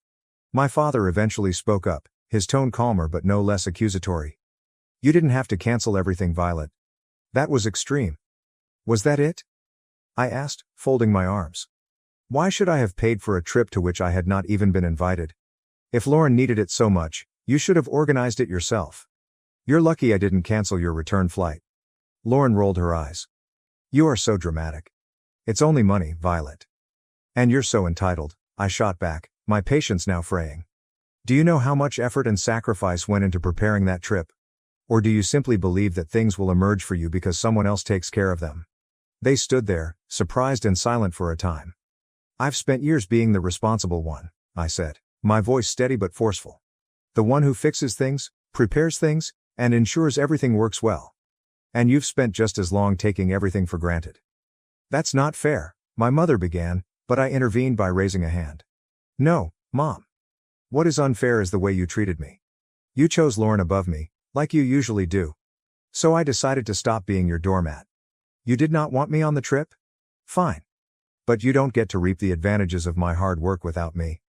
My father eventually spoke up, his tone calmer but no less accusatory. You didn't have to cancel everything, Violet. That was extreme. Was that it? I asked, folding my arms. Why should I have paid for a trip to which I had not even been invited? If Lauren needed it so much, you should have organized it yourself. You're lucky I didn't cancel your return flight. Lauren rolled her eyes. You are so dramatic. It's only money, Violet. And you're so entitled, I shot back, my patience now fraying. Do you know how much effort and sacrifice went into preparing that trip? Or do you simply believe that things will emerge for you because someone else takes care of them? They stood there, surprised and silent for a time. I've spent years being the responsible one, I said, my voice steady but forceful. The one who fixes things, prepares things, and ensures everything works well. And you've spent just as long taking everything for granted. That's not fair, my mother began, but I intervened by raising a hand. No, Mom. What is unfair is the way you treated me. You chose Lauren above me, like you usually do. So I decided to stop being your doormat. You did not want me on the trip? Fine. But you don't get to reap the advantages of my hard work without me.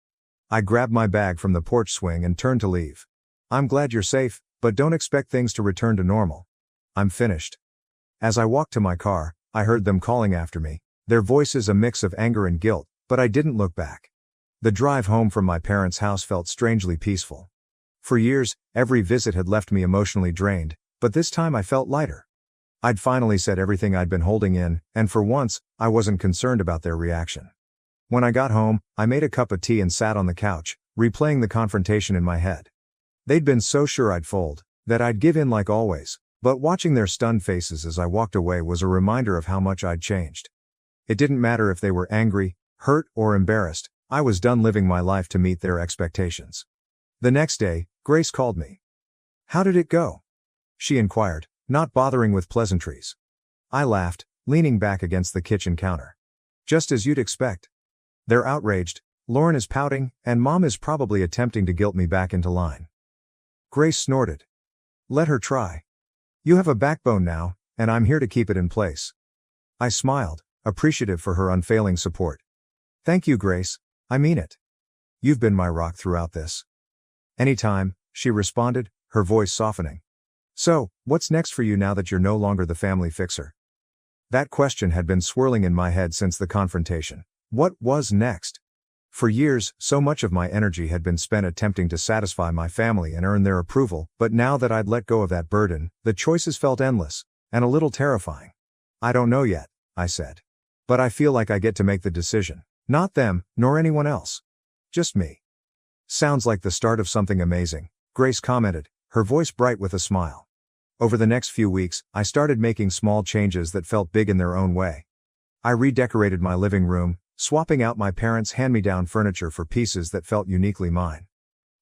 I grabbed my bag from the porch swing and turned to leave. I'm glad you're safe, but don't expect things to return to normal. I'm finished. As I walked to my car, I heard them calling after me, their voices a mix of anger and guilt, but I didn't look back. The drive home from my parents' house felt strangely peaceful. For years, every visit had left me emotionally drained, but this time I felt lighter. I'd finally said everything I'd been holding in, and for once, I wasn't concerned about their reaction. When I got home, I made a cup of tea and sat on the couch, replaying the confrontation in my head. They'd been so sure I'd fold, that I'd give in like always, but watching their stunned faces as I walked away was a reminder of how much I'd changed. It didn't matter if they were angry, hurt, or embarrassed, I was done living my life to meet their expectations. The next day, Grace called me. How did it go? She inquired, not bothering with pleasantries. I laughed, leaning back against the kitchen counter. Just as you'd expect. They're outraged, Lauren is pouting, and Mom is probably attempting to guilt me back into line. Grace snorted. Let her try. You have a backbone now, and I'm here to keep it in place. I smiled, appreciative for her unfailing support. Thank you, Grace, I mean it. You've been my rock throughout this. Anytime, she responded, her voice softening. So, what's next for you now that you're no longer the family fixer? That question had been swirling in my head since the confrontation. What was next? For years, so much of my energy had been spent attempting to satisfy my family and earn their approval, but now that I'd let go of that burden, the choices felt endless, and a little terrifying. I don't know yet, I said. But I feel like I get to make the decision. Not them, nor anyone else. Just me. Sounds like the start of something amazing, Grace commented, her voice bright with a smile. Over the next few weeks, I started making small changes that felt big in their own way. I redecorated my living room, swapping out my parents' hand-me-down furniture for pieces that felt uniquely mine.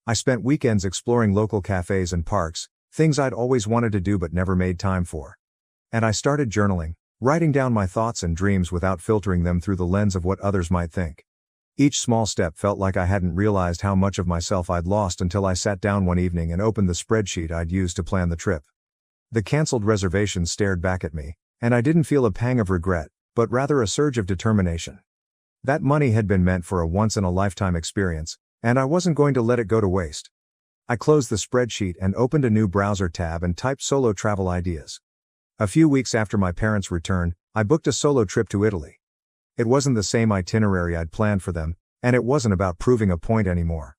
I spent weekends exploring local cafes and parks, things I'd always wanted to do but never made time for. And I started journaling, writing down my thoughts and dreams without filtering them through the lens of what others might think. Each small step felt like I hadn't realized how much of myself I'd lost until I sat down one evening and opened the spreadsheet I'd used to plan the trip. The canceled reservations stared back at me, and I didn't feel a pang of regret, but rather a surge of determination. That money had been meant for a once-in-a-lifetime experience, and I wasn't going to let it go to waste. I closed the spreadsheet and opened a new browser tab and typed solo travel ideas. A few weeks after my parents' return, I booked a solo trip to Italy. It wasn't the same itinerary I'd planned for them, and it wasn't about proving a point anymore.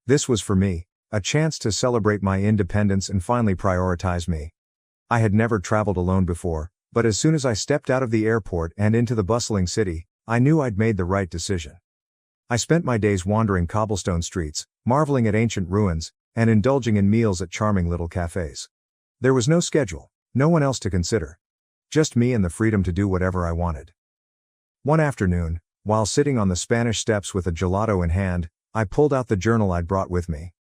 This was for me, a chance to celebrate my independence and finally prioritize me. I had never traveled alone before, but as soon as I stepped out of the airport and into the bustling city, I knew I'd made the right decision. I spent my days wandering cobblestone streets, marveling at ancient ruins, and indulging in meals at charming little cafes. There was no schedule, no one else to consider. Just me and the freedom to do whatever I wanted. One afternoon, while sitting on the Spanish steps with a gelato in hand, I pulled out the journal I'd brought with me.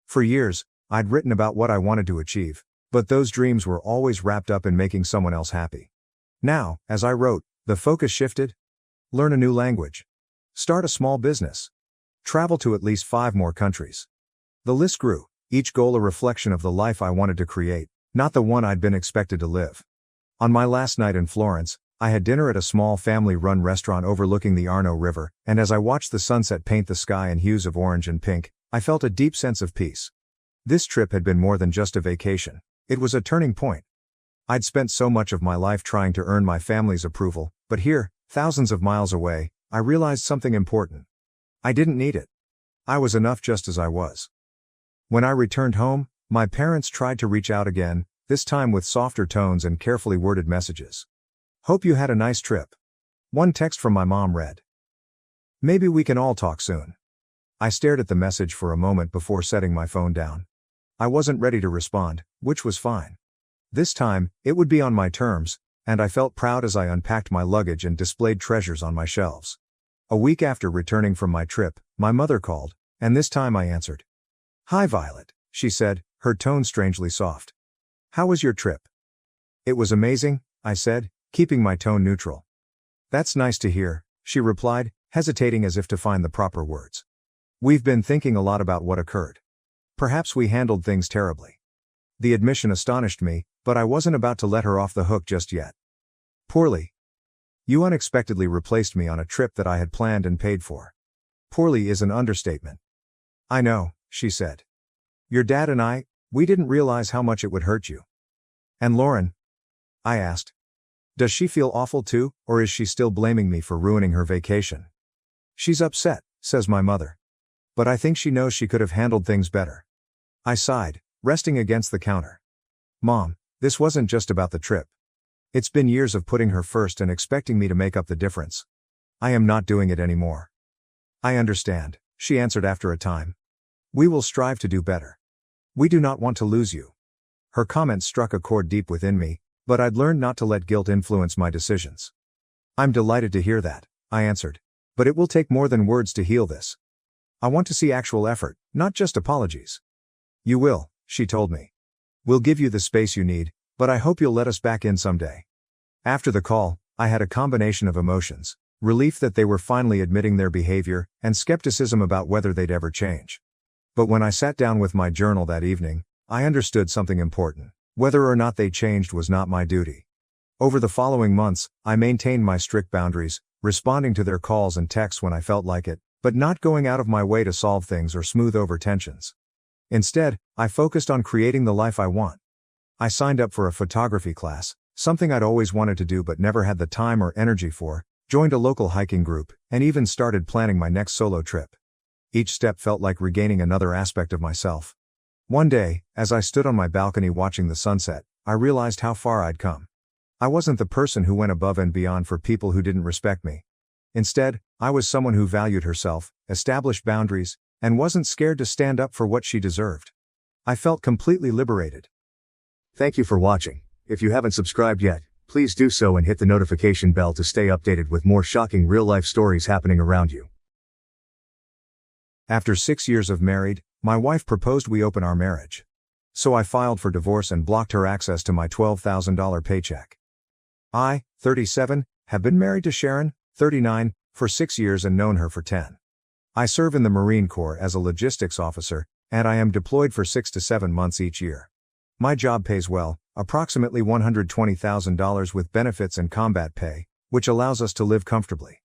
For years, I'd written about what I wanted to achieve, but those dreams were always wrapped up in making someone else happy. Now, as I wrote, the focus shifted. Learn a new language. Start a small business. Travel to at least 5 more countries. The list grew, each goal a reflection of the life I wanted to create, not the one I'd been expected to live. On my last night in Florence, I had dinner at a small family-run restaurant overlooking the Arno River, and as I watched the sunset paint the sky in hues of orange and pink, I felt a deep sense of peace. This trip had been more than just a vacation. It was a turning point. I'd spent so much of my life trying to earn my family's approval, but here, thousands of miles away, I realized something important. I didn't need it. I was enough just as I was. When I returned home, my parents tried to reach out again, this time with softer tones and carefully worded messages. Hope you had a nice trip. One text from my mom read. Maybe we can all talk soon. I stared at the message for a moment before setting my phone down. I wasn't ready to respond, which was fine. This time, it would be on my terms, and I felt proud as I unpacked my luggage and displayed treasures on my shelves. A week after returning from my trip, my mother called, and this time I answered. Hi Violet, she said, her tone strangely soft. How was your trip? It was amazing, I said, keeping my tone neutral. That's nice to hear, she replied, hesitating as if to find the proper words. We've been thinking a lot about what occurred. Perhaps we handled things terribly. The admission astonished me, but I wasn't about to let her off the hook just yet. Poorly. You unexpectedly replaced me on a trip that I had planned and paid for. Poorly is an understatement. I know, she said. Your dad and I, we didn't realize how much it would hurt you. And Lauren? I asked. Does she feel awful too, or is she still blaming me for ruining her vacation? She's upset, says my mother. But I think she knows she could have handled things better. I sighed, resting against the counter. Mom, this wasn't just about the trip. It's been years of putting her first and expecting me to make up the difference. I am not doing it anymore. I understand, she answered after a time. We will strive to do better. We do not want to lose you. Her comment struck a chord deep within me, but I'd learned not to let guilt influence my decisions. I'm delighted to hear that, I answered. But it will take more than words to heal this. I want to see actual effort, not just apologies. You will, she told me. We'll give you the space you need, but I hope you'll let us back in someday. After the call, I had a combination of emotions, relief that they were finally admitting their behavior, and skepticism about whether they'd ever change. But when I sat down with my journal that evening, I understood something important. Whether or not they changed was not my duty. Over the following months, I maintained my strict boundaries, responding to their calls and texts when I felt like it, but not going out of my way to solve things or smooth over tensions. Instead, I focused on creating the life I want. I signed up for a photography class, something I'd always wanted to do but never had the time or energy for, joined a local hiking group, and even started planning my next solo trip. Each step felt like regaining another aspect of myself. One day, as I stood on my balcony watching the sunset, I realized how far I'd come. I wasn't the person who went above and beyond for people who didn't respect me. Instead, I was someone who valued herself, established boundaries, and wasn't scared to stand up for what she deserved. I felt completely liberated. Thank you for watching. If you haven't subscribed yet, please do so and hit the notification bell to stay updated with more shocking real-life stories happening around you. After 6 years of married, my wife proposed we open our marriage. So I filed for divorce and blocked her access to my $12,000 paycheck. I, 37, have been married to Sharon, 39, for 6 years and known her for 10. I serve in the Marine Corps as a logistics officer, and I am deployed for 6 to 7 months each year. My job pays well, approximately $120,000 with benefits and combat pay, which allows us to live comfortably.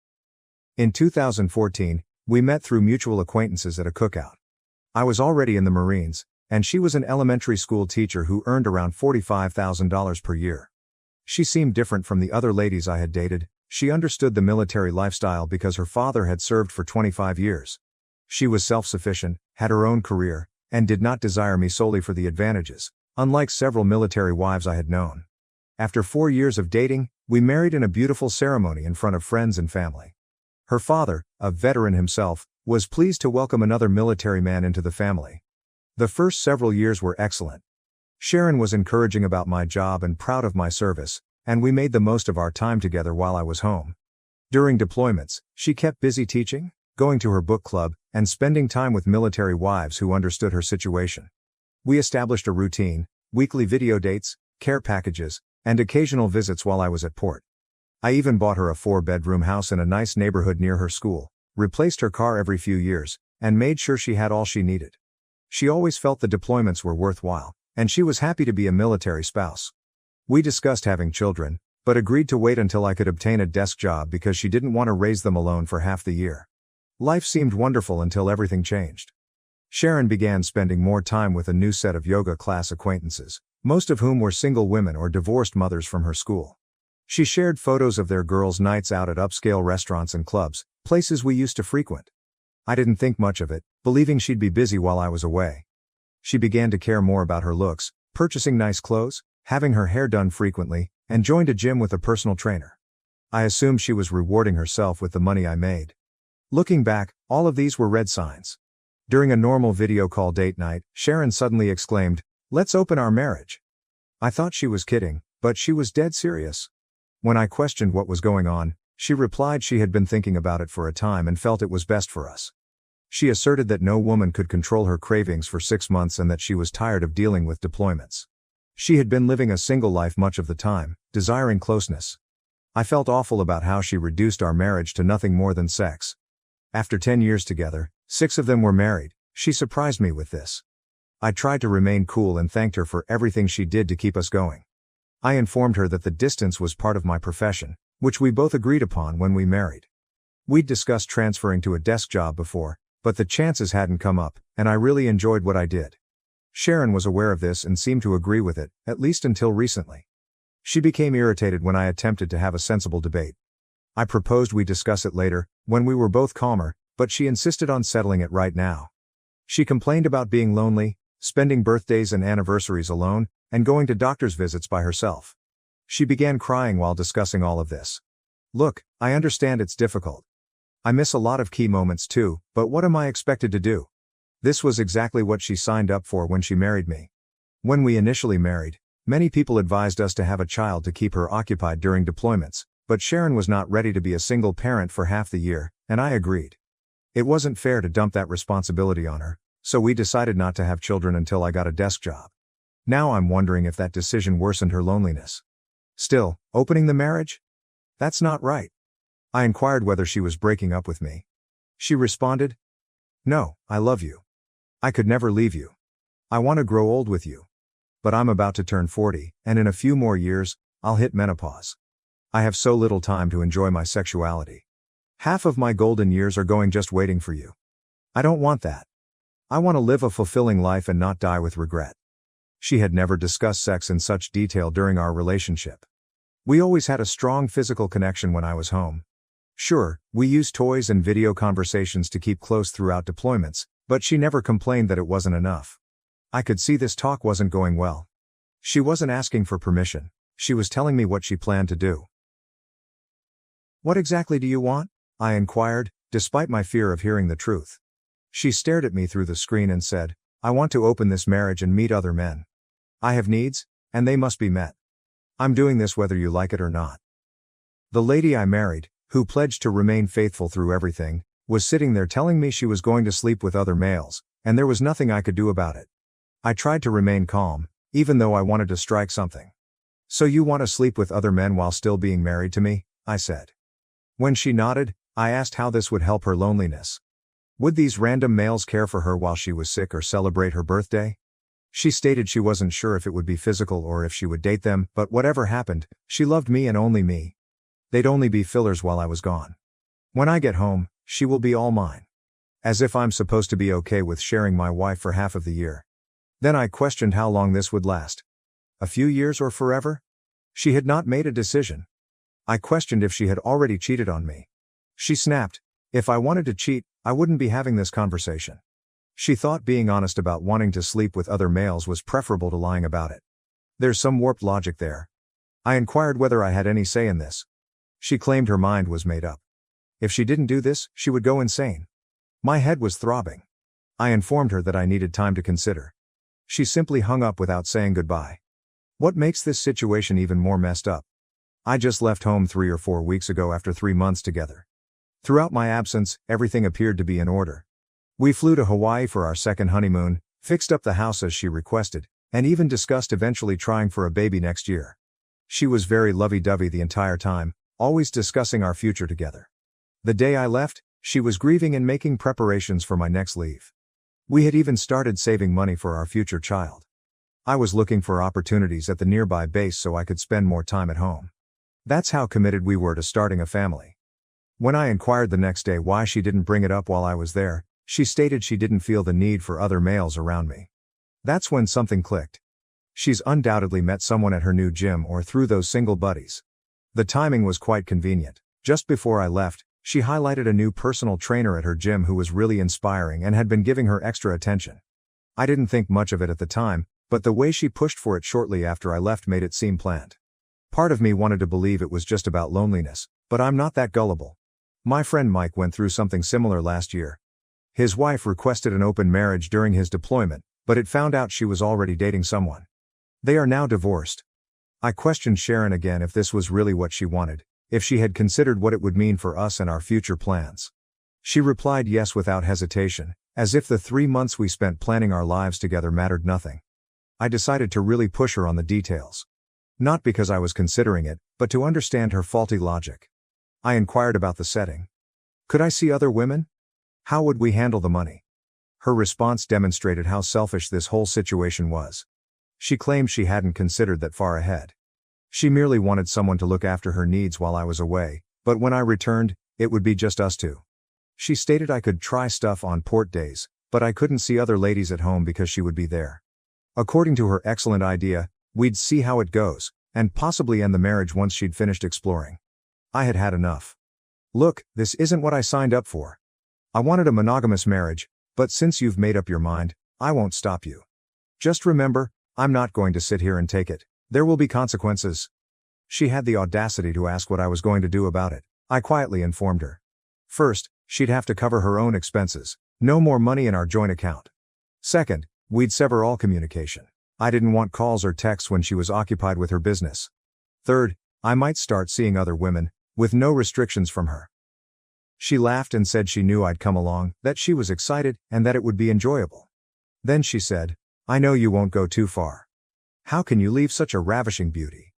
In 2014, we met through mutual acquaintances at a cookout. I was already in the Marines, and she was an elementary school teacher who earned around $45,000 per year. She seemed different from the other ladies I had dated. She understood the military lifestyle because her father had served for 25 years. She was self-sufficient, had her own career, and did not desire me solely for the advantages, unlike several military wives I had known. After 4 years of dating, we married in a beautiful ceremony in front of friends and family. Her father, a veteran himself, was pleased to welcome another military man into the family. The first several years were excellent. Sharon was encouraging about my job and proud of my service, and we made the most of our time together while I was home. During deployments, she kept busy teaching, going to her book club, and spending time with military wives who understood her situation. We established a routine, weekly video dates, care packages, and occasional visits while I was at port. I even bought her a 4-bedroom house in a nice neighborhood near her school, replaced her car every few years, and made sure she had all she needed. She always felt the deployments were worthwhile, and she was happy to be a military spouse. We discussed having children, but agreed to wait until I could obtain a desk job because she didn't want to raise them alone for half the year. Life seemed wonderful until everything changed. Sharon began spending more time with a new set of yoga class acquaintances, most of whom were single women or divorced mothers from her school. She shared photos of their girls' nights out at upscale restaurants and clubs, places we used to frequent. I didn't think much of it, believing she'd be busy while I was away. She began to care more about her looks, purchasing nice clothes, having her hair done frequently, and joined a gym with a personal trainer. I assumed she was rewarding herself with the money I made. Looking back, all of these were red signs. During a normal video call date night, Sharon suddenly exclaimed, "Let's open our marriage." I thought she was kidding, but she was dead serious. When I questioned what was going on, she replied she had been thinking about it for a time and felt it was best for us. She asserted that no woman could control her cravings for 6 months and that she was tired of dealing with deployments. She had been living a single life much of the time, desiring closeness. I felt awful about how she reduced our marriage to nothing more than sex. After 10 years together, 6 of them were married, she surprised me with this. I tried to remain cool and thanked her for everything she did to keep us going. I informed her that the distance was part of my profession, which we both agreed upon when we married. We'd discussed transferring to a desk job before, but the chances hadn't come up, and I really enjoyed what I did. Sharon was aware of this and seemed to agree with it, at least until recently. She became irritated when I attempted to have a sensible debate. I proposed we discuss it later, when we were both calmer, but she insisted on settling it right now. She complained about being lonely, spending birthdays and anniversaries alone, and going to doctor's visits by herself. She began crying while discussing all of this. Look, I understand it's difficult. I miss a lot of key moments too, but what am I expected to do? This was exactly what she signed up for when she married me. When we initially married, many people advised us to have a child to keep her occupied during deployments, but Sharon was not ready to be a single parent for half the year, and I agreed. It wasn't fair to dump that responsibility on her, so we decided not to have children until I got a desk job. Now I'm wondering if that decision worsened her loneliness. Still, opening the marriage? That's not right. I inquired whether she was breaking up with me. She responded, "No, I love you. I could never leave you. I want to grow old with you. But I'm about to turn 40, and in a few more years, I'll hit menopause. I have so little time to enjoy my sexuality. Half of my golden years are going just waiting for you. I don't want that. I want to live a fulfilling life and not die with regret." She had never discussed sex in such detail during our relationship. We always had a strong physical connection when I was home. Sure, we used toys and video conversations to keep close throughout deployments, but she never complained that it wasn't enough. I could see this talk wasn't going well. She wasn't asking for permission, she was telling me what she planned to do. "What exactly do you want?" I inquired, despite my fear of hearing the truth. She stared at me through the screen and said, "I want to open this marriage and meet other men. I have needs, and they must be met. I'm doing this whether you like it or not. The lady I married, who pledged to remain faithful through everything, was sitting there telling me she was going to sleep with other males, and there was nothing I could do about it. I tried to remain calm, even though I wanted to strike something. So you want to sleep with other men while still being married to me? I said. When she nodded, I asked how this would help her loneliness. Would these random males care for her while she was sick or celebrate her birthday? She stated she wasn't sure if it would be physical or if she would date them, but whatever happened, she loved me and only me. They'd only be fillers while I was gone. When I get home, she will be all mine. As if I'm supposed to be okay with sharing my wife for half of the year. Then I questioned how long this would last. A few years or forever? She had not made a decision. I questioned if she had already cheated on me. She snapped, if I wanted to cheat, I wouldn't be having this conversation. She thought being honest about wanting to sleep with other males was preferable to lying about it. There's some warped logic there. I inquired whether I had any say in this. She claimed her mind was made up. If she didn't do this, she would go insane. My head was throbbing. I informed her that I needed time to consider. She simply hung up without saying goodbye. What makes this situation even more messed up? I just left home 3 or 4 weeks ago after 3 months together. Throughout my absence, everything appeared to be in order. We flew to Hawaii for our second honeymoon, fixed up the house as she requested, and even discussed eventually trying for a baby next year. She was very lovey-dovey the entire time, always discussing our future together. The day I left, she was grieving and making preparations for my next leave. We had even started saving money for our future child. I was looking for opportunities at the nearby base so I could spend more time at home. That's how committed we were to starting a family. When I inquired the next day why she didn't bring it up while I was there, she stated she didn't feel the need for other males around me. That's when something clicked. She's undoubtedly met someone at her new gym or through those single buddies. The timing was quite convenient. Just before I left, she highlighted a new personal trainer at her gym who was really inspiring and had been giving her extra attention. I didn't think much of it at the time, but the way she pushed for it shortly after I left made it seem planned. Part of me wanted to believe it was just about loneliness, but I'm not that gullible. My friend Mike went through something similar last year. His wife requested an open marriage during his deployment, but it found out she was already dating someone. They are now divorced. I questioned Sharon again if this was really what she wanted, if she had considered what it would mean for us and our future plans. She replied yes without hesitation, as if the 3 months we spent planning our lives together mattered nothing. I decided to really push her on the details. Not because I was considering it, but to understand her faulty logic. I inquired about the setting. Could I see other women? How would we handle the money? Her response demonstrated how selfish this whole situation was. She claimed she hadn't considered that far ahead. She merely wanted someone to look after her needs while I was away, but when I returned, it would be just us two. She stated I could try stuff on port days, but I couldn't see other ladies at home because she would be there. According to her excellent idea, we'd see how it goes, and possibly end the marriage once she'd finished exploring. I had had enough. Look, this isn't what I signed up for. I wanted a monogamous marriage, but since you've made up your mind, I won't stop you. Just remember, I'm not going to sit here and take it. There will be consequences. She had the audacity to ask what I was going to do about it. I quietly informed her. First, she'd have to cover her own expenses. No more money in our joint account. Second, we'd sever all communication. I didn't want calls or texts when she was occupied with her business. Third, I might start seeing other women, with no restrictions from her. She laughed and said she knew I'd come along, that she was excited, and that it would be enjoyable. Then she said, I know you won't go too far. How can you leave such a ravishing beauty?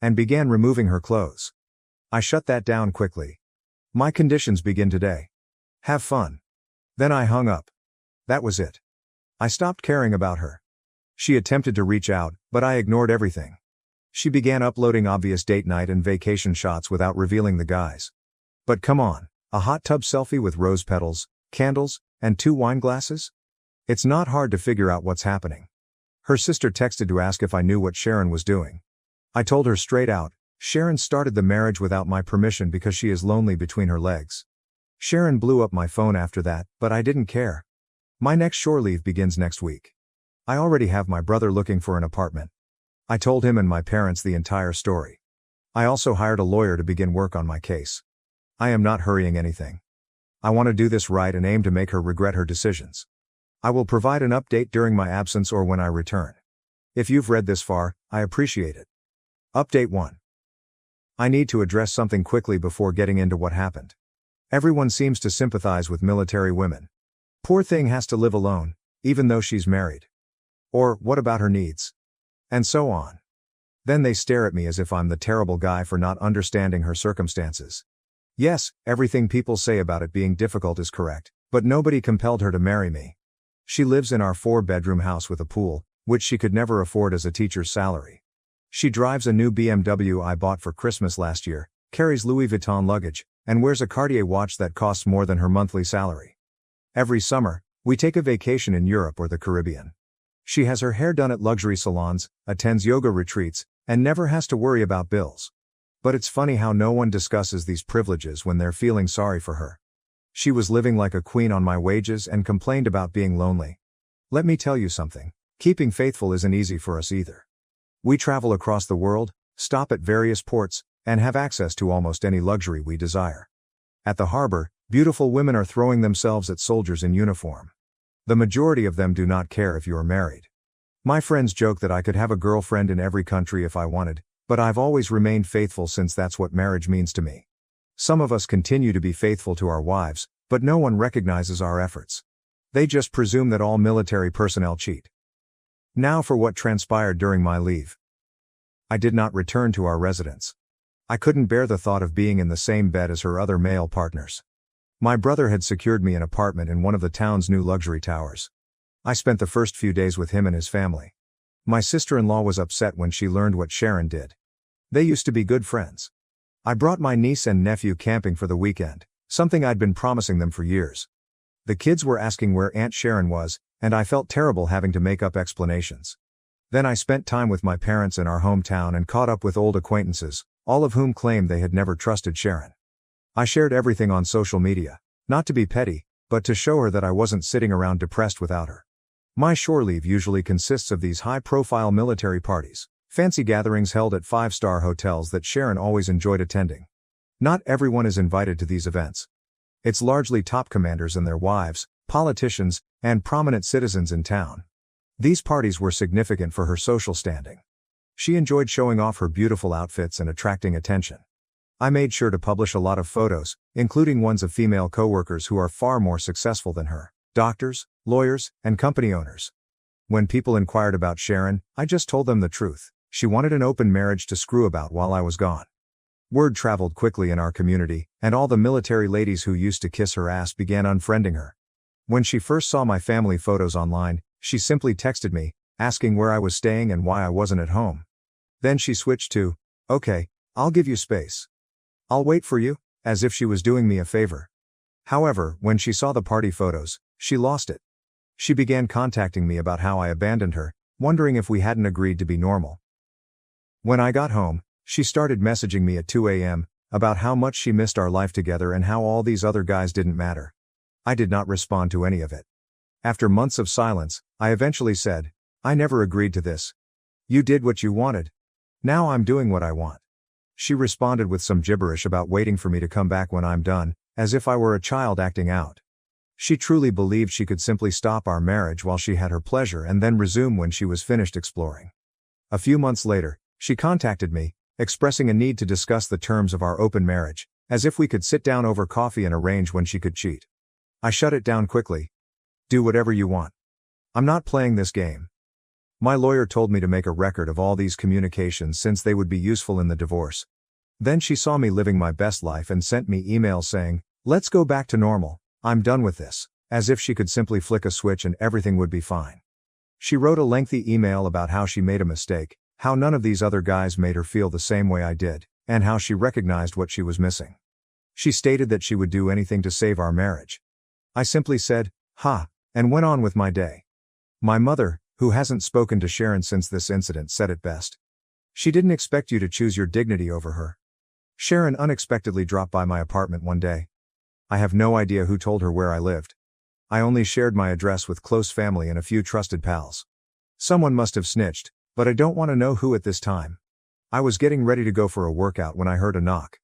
And began removing her clothes. I shut that down quickly. My conditions begin today. Have fun. Then I hung up. That was it. I stopped caring about her. She attempted to reach out, but I ignored everything. She began uploading obvious date night and vacation shots without revealing the guys. But come on, a hot tub selfie with rose petals, candles, and 2 wine glasses? It's not hard to figure out what's happening. Her sister texted to ask if I knew what Sharon was doing. I told her straight out, Sharon started the marriage without my permission because she is lonely between her legs. Sharon blew up my phone after that, but I didn't care. My next shore leave begins next week. I already have my brother looking for an apartment. I told him and my parents the entire story. I also hired a lawyer to begin work on my case. I am not hurrying anything. I want to do this right and aim to make her regret her decisions. I will provide an update during my absence or when I return. If you've read this far, I appreciate it. Update 1. I need to address something quickly before getting into what happened. Everyone seems to sympathize with military women. Poor thing has to live alone, even though she's married. Or, what about her needs? And so on. Then they stare at me as if I'm the terrible guy for not understanding her circumstances. Yes, everything people say about it being difficult is correct, but nobody compelled her to marry me. She lives in our 4-bedroom house with a pool, which she could never afford as a teacher's salary. She drives a new BMW I bought for Christmas last year, carries Louis Vuitton luggage, and wears a Cartier watch that costs more than her monthly salary. Every summer, we take a vacation in Europe or the Caribbean. She has her hair done at luxury salons, attends yoga retreats, and never has to worry about bills. But it's funny how no one discusses these privileges when they're feeling sorry for her. She was living like a queen on my wages and complained about being lonely. Let me tell you something, keeping faithful isn't easy for us either. We travel across the world, stop at various ports, and have access to almost any luxury we desire. At the harbor, beautiful women are throwing themselves at soldiers in uniform. The majority of them do not care if you are married. My friends joke that I could have a girlfriend in every country if I wanted, but I've always remained faithful since that's what marriage means to me. Some of us continue to be faithful to our wives, but no one recognizes our efforts. They just presume that all military personnel cheat. Now for what transpired during my leave. I did not return to our residence. I couldn't bear the thought of being in the same bed as her other male partners. My brother had secured me an apartment in one of the town's new luxury towers. I spent the first few days with him and his family. My sister-in-law was upset when she learned what Sharon did. They used to be good friends. I brought my niece and nephew camping for the weekend, something I'd been promising them for years. The kids were asking where Aunt Sharon was, and I felt terrible having to make up explanations. Then I spent time with my parents in our hometown and caught up with old acquaintances, all of whom claimed they had never trusted Sharon. I shared everything on social media, not to be petty, but to show her that I wasn't sitting around depressed without her. My shore leave usually consists of these high-profile military parties, fancy gatherings held at 5-star hotels that Sharon always enjoyed attending. Not everyone is invited to these events. It's largely top commanders and their wives, politicians, and prominent citizens in town. These parties were significant for her social standing. She enjoyed showing off her beautiful outfits and attracting attention. I made sure to publish a lot of photos, including ones of female coworkers who are far more successful than her, doctors, lawyers, and company owners. When people inquired about Sharon, I just told them the truth. She wanted an open marriage to screw about while I was gone. Word traveled quickly in our community, and all the military ladies who used to kiss her ass began unfriending her. When she first saw my family photos online, she simply texted me, asking where I was staying and why I wasn't at home. Then she switched to, "Okay, I'll give you space. I'll wait for you," as if she was doing me a favor. However, when she saw the party photos, she lost it. She began contacting me about how I abandoned her, wondering if we hadn't agreed to be normal. When I got home, she started messaging me at 2 a.m. about how much she missed our life together and how all these other guys didn't matter. I did not respond to any of it. After months of silence, I eventually said, "I never agreed to this. You did what you wanted. Now I'm doing what I want." She responded with some gibberish about waiting for me to come back when I'm done, as if I were a child acting out. She truly believed she could simply stop our marriage while she had her pleasure and then resume when she was finished exploring. A few months later, she contacted me, expressing a need to discuss the terms of our open marriage, as if we could sit down over coffee and arrange when she could cheat. I shut it down quickly. Do whatever you want. I'm not playing this game. My lawyer told me to make a record of all these communications since they would be useful in the divorce. Then she saw me living my best life and sent me emails saying, "Let's go back to normal, I'm done with this," as if she could simply flick a switch and everything would be fine. She wrote a lengthy email about how she made a mistake, how none of these other guys made her feel the same way I did, and how she recognized what she was missing. She stated that she would do anything to save our marriage. I simply said, "Ha," and went on with my day. My mother, who hasn't spoken to Sharon since this incident, said it best. She didn't expect you to choose your dignity over her. Sharon unexpectedly dropped by my apartment one day. I have no idea who told her where I lived. I only shared my address with close family and a few trusted pals. Someone must have snitched, but I don't want to know who at this time. I was getting ready to go for a workout when I heard a knock.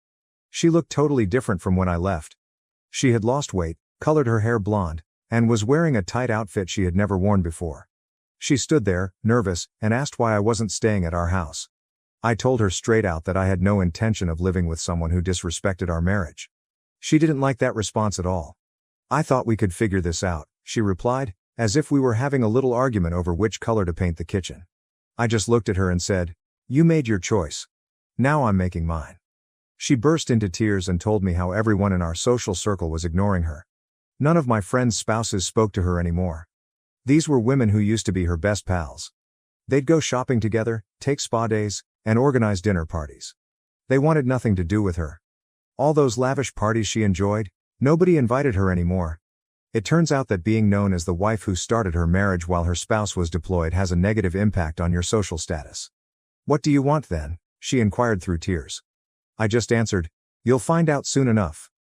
She looked totally different from when I left. She had lost weight, colored her hair blonde, and was wearing a tight outfit she had never worn before. She stood there, nervous, and asked why I wasn't staying at our house. I told her straight out that I had no intention of living with someone who disrespected our marriage. She didn't like that response at all. "I thought we could figure this out," she replied, as if we were having a little argument over which color to paint the kitchen. I just looked at her and said, "You made your choice. Now I'm making mine." She burst into tears and told me how everyone in our social circle was ignoring her. None of my friends' spouses spoke to her anymore. These were women who used to be her best pals. They'd go shopping together, take spa days, and organize dinner parties. They wanted nothing to do with her. All those lavish parties she enjoyed, nobody invited her anymore. It turns out that being known as the wife who started her marriage while her spouse was deployed has a negative impact on your social status. "What do you want then?" she inquired through tears. I just answered, "You'll find out soon enough."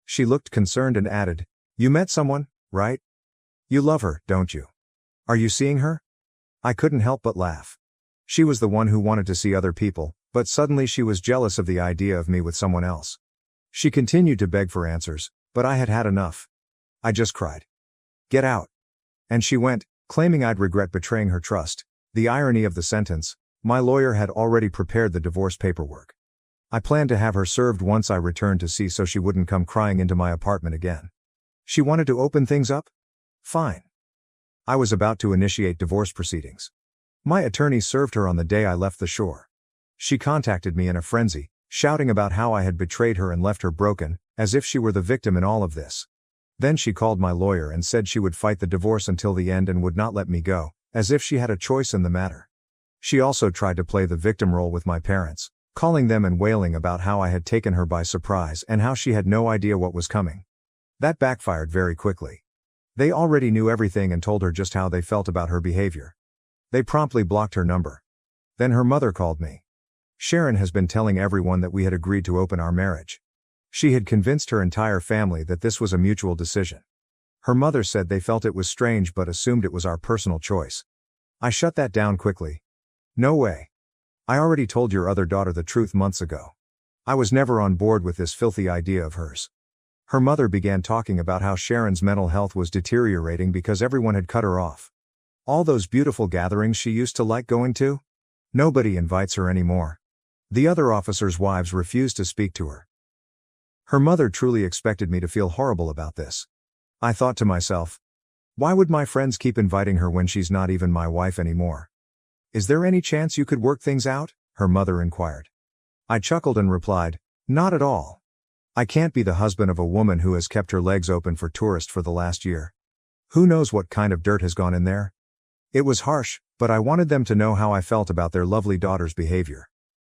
She looked concerned and added, "You met someone, right? You love her, don't you? Are you seeing her?" I couldn't help but laugh. She was the one who wanted to see other people, but suddenly she was jealous of the idea of me with someone else. She continued to beg for answers, but I had had enough. I just cried. "Get out." And she went, claiming I'd regret betraying her trust. The irony of the sentence: my lawyer had already prepared the divorce paperwork. I planned to have her served once I returned to see so she wouldn't come crying into my apartment again. She wanted to open things up? Fine. I was about to initiate divorce proceedings. My attorney served her on the day I left the shore. She contacted me in a frenzy, shouting about how I had betrayed her and left her broken, as if she were the victim in all of this. Then she called my lawyer and said she would fight the divorce until the end and would not let me go, as if she had a choice in the matter. She also tried to play the victim role with my parents, calling them and wailing about how I had taken her by surprise and how she had no idea what was coming. That backfired very quickly. They already knew everything and told her just how they felt about her behavior. They promptly blocked her number. Then her mother called me. Sharon has been telling everyone that we had agreed to open our marriage. She had convinced her entire family that this was a mutual decision. Her mother said they felt it was strange but assumed it was our personal choice. I shut that down quickly. "No way. I already told your other daughter the truth months ago. I was never on board with this filthy idea of hers." Her mother began talking about how Sharon's mental health was deteriorating because everyone had cut her off. All those beautiful gatherings she used to like going to? Nobody invites her anymore. The other officers' wives refuse to speak to her. Her mother truly expected me to feel horrible about this. I thought to myself, why would my friends keep inviting her when she's not even my wife anymore? "Is there any chance you could work things out?" her mother inquired. I chuckled and replied, "Not at all. I can't be the husband of a woman who has kept her legs open for tourists for the last year. Who knows what kind of dirt has gone in there?" It was harsh, but I wanted them to know how I felt about their lovely daughter's behavior.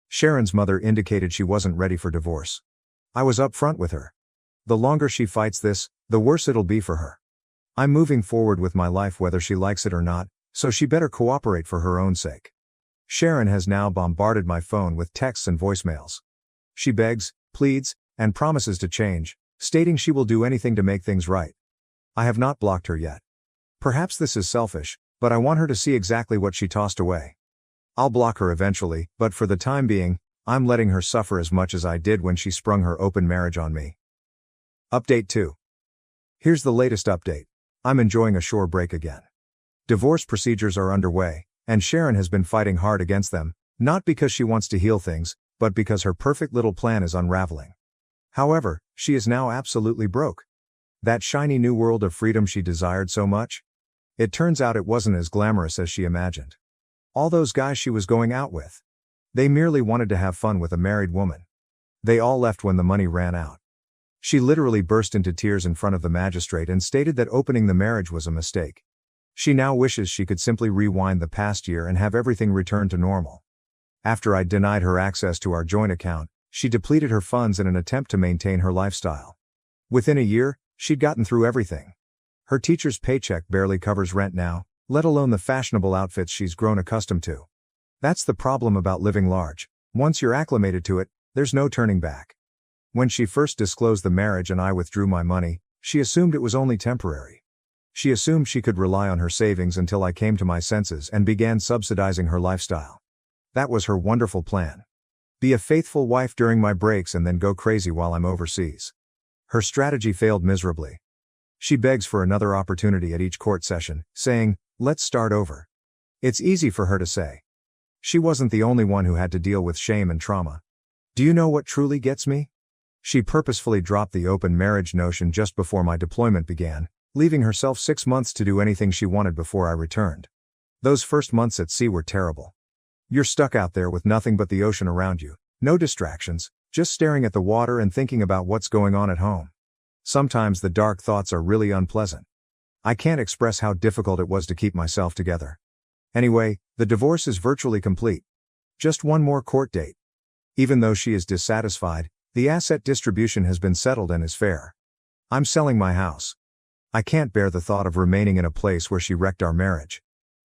Sharon's mother indicated she wasn't ready for divorce. I was upfront with her. The longer she fights this, the worse it'll be for her. I'm moving forward with my life whether she likes it or not, so she better cooperate for her own sake. Sharon has now bombarded my phone with texts and voicemails. She begs, pleads, and promises to change, stating she will do anything to make things right. I have not blocked her yet. Perhaps this is selfish, but I want her to see exactly what she tossed away. I'll block her eventually, but for the time being, I'm letting her suffer as much as I did when she sprung her open marriage on me. Update 2. Here's the latest update. I'm enjoying a shore break again. Divorce procedures are underway, and Sharon has been fighting hard against them, not because she wants to heal things, but because her perfect little plan is unraveling. However, she is now absolutely broke. That shiny new world of freedom she desired so much? It turns out it wasn't as glamorous as she imagined. All those guys she was going out with, they merely wanted to have fun with a married woman. They all left when the money ran out. She literally burst into tears in front of the magistrate and stated that opening the marriage was a mistake. She now wishes she could simply rewind the past year and have everything return to normal. After I denied her access to our joint account, she depleted her funds in an attempt to maintain her lifestyle. Within a year, she'd gotten through everything. Her teacher's paycheck barely covers rent now, let alone the fashionable outfits she's grown accustomed to. That's the problem about living large. Once you're acclimated to it, there's no turning back. When she first disclosed the marriage and I withdrew my money, she assumed it was only temporary. She assumed she could rely on her savings until I came to my senses and began subsidizing her lifestyle. That was her wonderful plan. Be a faithful wife during my breaks and then go crazy while I'm overseas. Her strategy failed miserably. She begs for another opportunity at each court session, saying, "Let's start over." It's easy for her to say. She wasn't the only one who had to deal with shame and trauma. Do you know what truly gets me? She purposefully dropped the open marriage notion just before my deployment began, leaving herself 6 months to do anything she wanted before I returned. Those first months at sea were terrible. You're stuck out there with nothing but the ocean around you, no distractions, just staring at the water and thinking about what's going on at home. Sometimes the dark thoughts are really unpleasant. I can't express how difficult it was to keep myself together. Anyway, the divorce is virtually complete. Just one more court date. Even though she is dissatisfied, the asset distribution has been settled and is fair. I'm selling my house. I can't bear the thought of remaining in a place where she wrecked our marriage.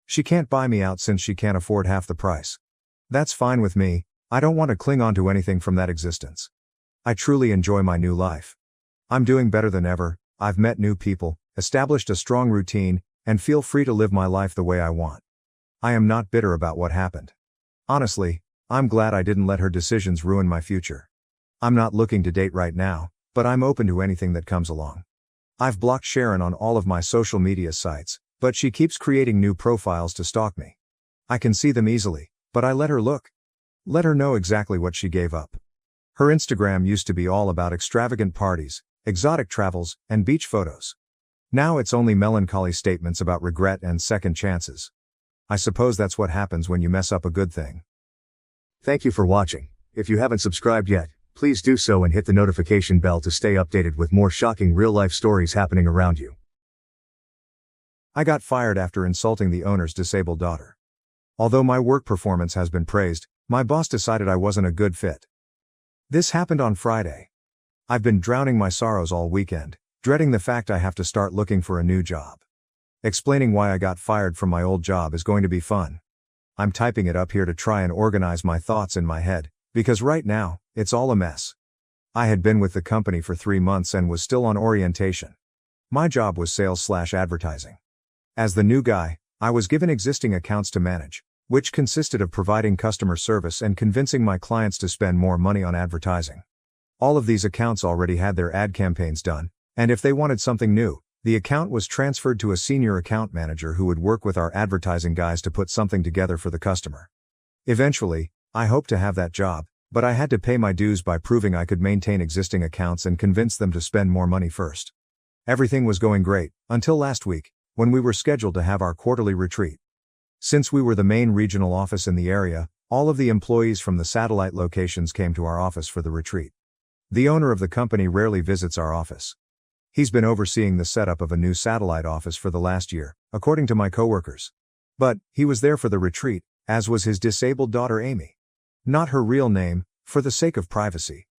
She can't buy me out since she can't afford half the price. That's fine with me. I don't want to cling on to anything from that existence. I truly enjoy my new life. I'm doing better than ever, I've met new people, established a strong routine, and feel free to live my life the way I want. I am not bitter about what happened. Honestly, I'm glad I didn't let her decisions ruin my future. I'm not looking to date right now, but I'm open to anything that comes along. I've blocked Sharon on all of my social media sites, but she keeps creating new profiles to stalk me. I can see them easily, but I let her look. Let her know exactly what she gave up. Her Instagram used to be all about extravagant parties, exotic travels, and beach photos. Now it's only melancholy statements about regret and second chances. I suppose that's what happens when you mess up a good thing. Thank you for watching. If you haven't subscribed yet, please do so and hit the notification bell to stay updated with more shocking real-life stories happening around you. I got fired after insulting the owner's disabled daughter. Although my work performance has been praised, my boss decided I wasn't a good fit. This happened on Friday. I've been drowning my sorrows all weekend, dreading the fact I have to start looking for a new job. Explaining why I got fired from my old job is going to be fun. I'm typing it up here to try and organize my thoughts in my head, because right now, it's all a mess. I had been with the company for 3 months and was still on orientation. My job was sales/advertising. As the new guy, I was given existing accounts to manage, which consisted of providing customer service and convincing my clients to spend more money on advertising. All of these accounts already had their ad campaigns done, and if they wanted something new, the account was transferred to a senior account manager who would work with our advertising guys to put something together for the customer. Eventually, I hoped to have that job, but I had to pay my dues by proving I could maintain existing accounts and convince them to spend more money first. Everything was going great, until last week, when we were scheduled to have our quarterly retreat. Since we were the main regional office in the area, all of the employees from the satellite locations came to our office for the retreat. The owner of the company rarely visits our office. He's been overseeing the setup of a new satellite office for the last year, according to my coworkers. But he was there for the retreat, as was his disabled daughter Amy. Not her real name, for the sake of privacy.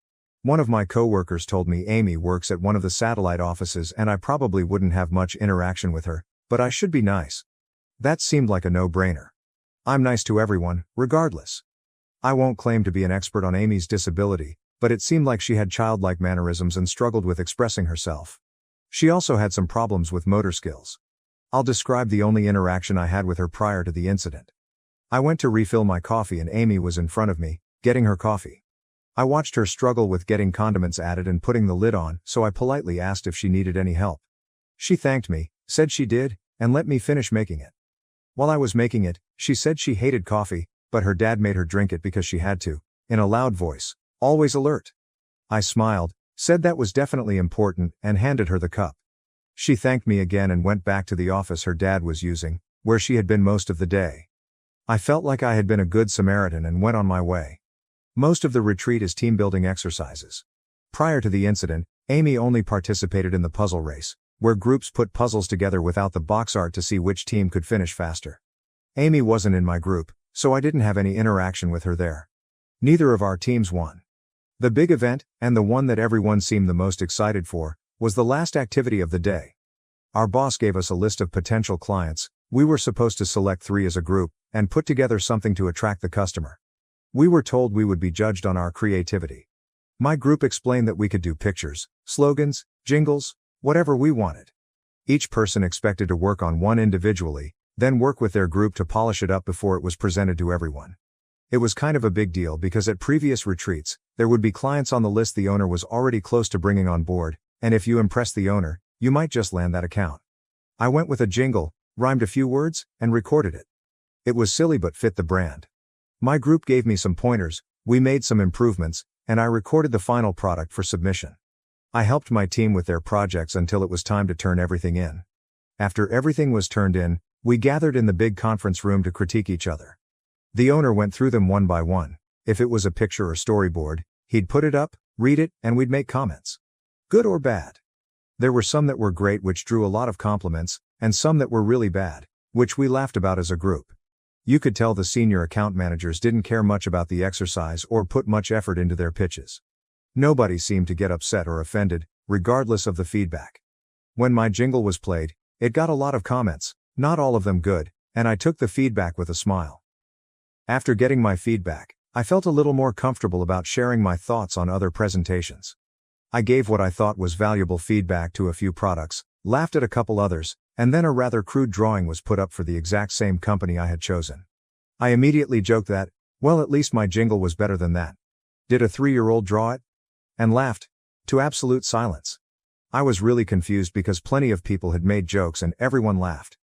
One of my coworkers told me Amy works at one of the satellite offices and I probably wouldn't have much interaction with her, but I should be nice. That seemed like a no-brainer. I'm nice to everyone, regardless. I won't claim to be an expert on Amy's disability, but it seemed like she had childlike mannerisms and struggled with expressing herself. She also had some problems with motor skills. I'll describe the only interaction I had with her prior to the incident. I went to refill my coffee and Amy was in front of me, getting her coffee. I watched her struggle with getting condiments added and putting the lid on, so I politely asked if she needed any help. She thanked me, said she did, and let me finish making it. While I was making it, she said she hated coffee, but her dad made her drink it because she had to, in a loud voice, always alert. I smiled, said that was definitely important, and handed her the cup. She thanked me again and went back to the office her dad was using, where she had been most of the day. I felt like I had been a good Samaritan and went on my way. Most of the retreat is team-building exercises. Prior to the incident, Amy only participated in the puzzle race, where groups put puzzles together without the box art to see which team could finish faster. Amy wasn't in my group, so I didn't have any interaction with her there. Neither of our teams won. The big event, and the one that everyone seemed the most excited for, was the last activity of the day. Our boss gave us a list of potential clients. We were supposed to select 3 as a group, and put together something to attract the customer. We were told we would be judged on our creativity. My group explained that we could do pictures, slogans, jingles, whatever we wanted. Each person expected to work on one individually, then work with their group to polish it up before it was presented to everyone. It was kind of a big deal because at previous retreats, there would be clients on the list the owner was already close to bringing on board, and if you impressed the owner, you might just land that account. I went with a jingle, rhymed a few words, and recorded it. It was silly but fit the brand. My group gave me some pointers, we made some improvements, and I recorded the final product for submission. I helped my team with their projects until it was time to turn everything in. After everything was turned in, we gathered in the big conference room to critique each other. The owner went through them one by one. If it was a picture or storyboard, he'd put it up, read it, and we'd make comments. Good or bad. There were some that were great which drew a lot of compliments, and some that were really bad, which we laughed about as a group. You could tell the senior account managers didn't care much about the exercise or put much effort into their pitches. Nobody seemed to get upset or offended, regardless of the feedback. When my jingle was played, it got a lot of comments, not all of them good, and I took the feedback with a smile. After getting my feedback, I felt a little more comfortable about sharing my thoughts on other presentations. I gave what I thought was valuable feedback to a few products, laughed at a couple others, and then a rather crude drawing was put up for the exact same company I had chosen. I immediately joked that, well, at least my jingle was better than that. Did a 3-year-old draw it? And laughed. To absolute silence. I was really confused because plenty of people had made jokes and everyone laughed.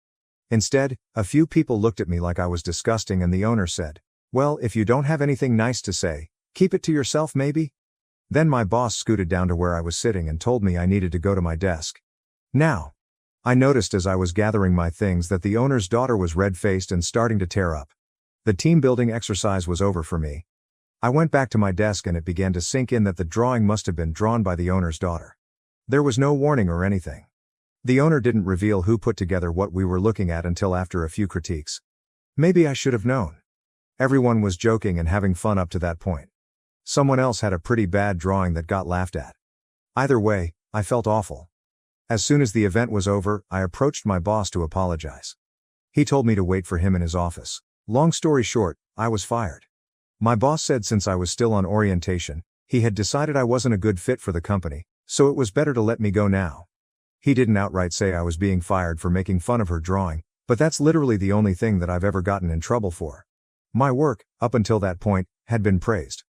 Instead, a few people looked at me like I was disgusting and the owner said, well, if you don't have anything nice to say, keep it to yourself maybe? Then my boss scooted down to where I was sitting and told me I needed to go to my desk. Now, I noticed as I was gathering my things that the owner's daughter was red-faced and starting to tear up. The team building exercise was over for me. I went back to my desk and it began to sink in that the drawing must have been drawn by the owner's daughter. There was no warning or anything. The owner didn't reveal who put together what we were looking at until after a few critiques. Maybe I should have known. Everyone was joking and having fun up to that point. Someone else had a pretty bad drawing that got laughed at. Either way, I felt awful. As soon as the event was over, I approached my boss to apologize. He told me to wait for him in his office. Long story short, I was fired. My boss said since I was still on orientation, he had decided I wasn't a good fit for the company, so it was better to let me go now. He didn't outright say I was being fired for making fun of her drawing, but that's literally the only thing that I've ever gotten in trouble for. My work, up until that point, had been praised.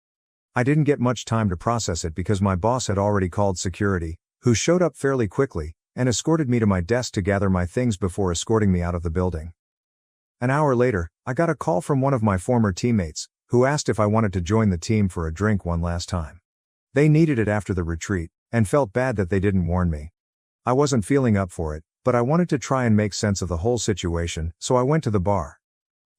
I didn't get much time to process it because my boss had already called security, who showed up fairly quickly, and escorted me to my desk to gather my things before escorting me out of the building. An hour later, I got a call from one of my former teammates, who asked if I wanted to join the team for a drink one last time. They needed it after the retreat, and felt bad that they didn't warn me. I wasn't feeling up for it, but I wanted to try and make sense of the whole situation, so I went to the bar.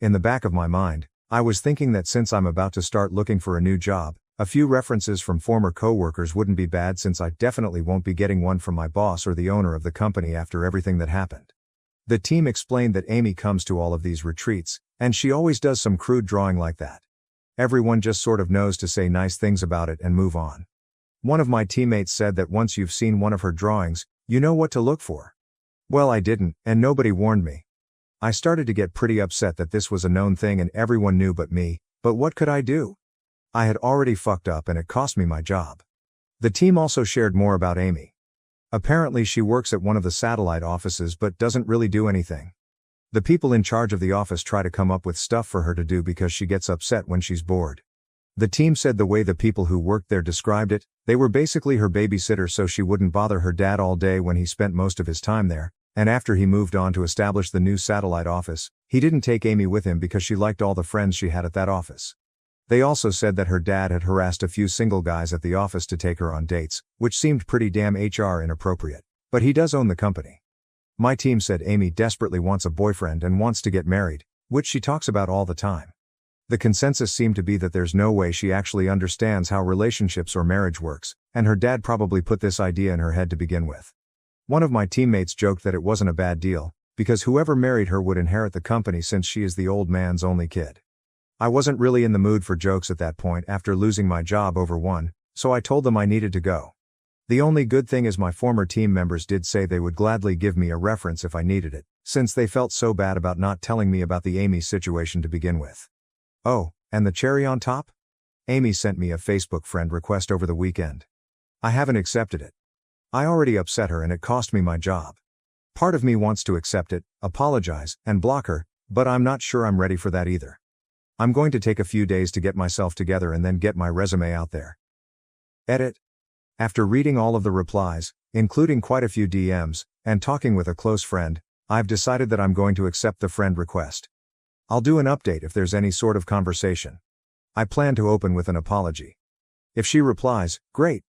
In the back of my mind, I was thinking that since I'm about to start looking for a new job, a few references from former coworkers wouldn't be bad since I definitely won't be getting one from my boss or the owner of the company after everything that happened. The team explained that Amy comes to all of these retreats, and she always does some crude drawing like that. Everyone just sort of knows to say nice things about it and move on. One of my teammates said that once you've seen one of her drawings, you know what to look for. Well, I didn't, and nobody warned me. I started to get pretty upset that this was a known thing and everyone knew but me, but what could I do? I had already fucked up and it cost me my job. The team also shared more about Amy. Apparently she works at one of the satellite offices but doesn't really do anything. The people in charge of the office try to come up with stuff for her to do because she gets upset when she's bored. The team said the way the people who worked there described it, they were basically her babysitter so she wouldn't bother her dad all day when he spent most of his time there, and after he moved on to establish the new satellite office, he didn't take Amy with him because she liked all the friends she had at that office. They also said that her dad had harassed a few single guys at the office to take her on dates, which seemed pretty damn HR inappropriate. But he does own the company. My team said Amy desperately wants a boyfriend and wants to get married, which she talks about all the time. The consensus seemed to be that there's no way she actually understands how relationships or marriage works, and her dad probably put this idea in her head to begin with. One of my teammates joked that it wasn't a bad deal, because whoever married her would inherit the company since she is the old man's only kid. I wasn't really in the mood for jokes at that point after losing my job over one, so I told them I needed to go. The only good thing is my former team members did say they would gladly give me a reference if I needed it, since they felt so bad about not telling me about the Amy situation to begin with. Oh, and the cherry on top? Amy sent me a Facebook friend request over the weekend. I haven't accepted it. I already upset her and it cost me my job. Part of me wants to accept it, apologize, and block her, but I'm not sure I'm ready for that either. I'm going to take a few days to get myself together and then get my resume out there. Edit. After reading all of the replies, including quite a few DMs, and talking with a close friend, I've decided that I'm going to accept the friend request. I'll do an update if there's any sort of conversation. I plan to open with an apology. If she replies, great.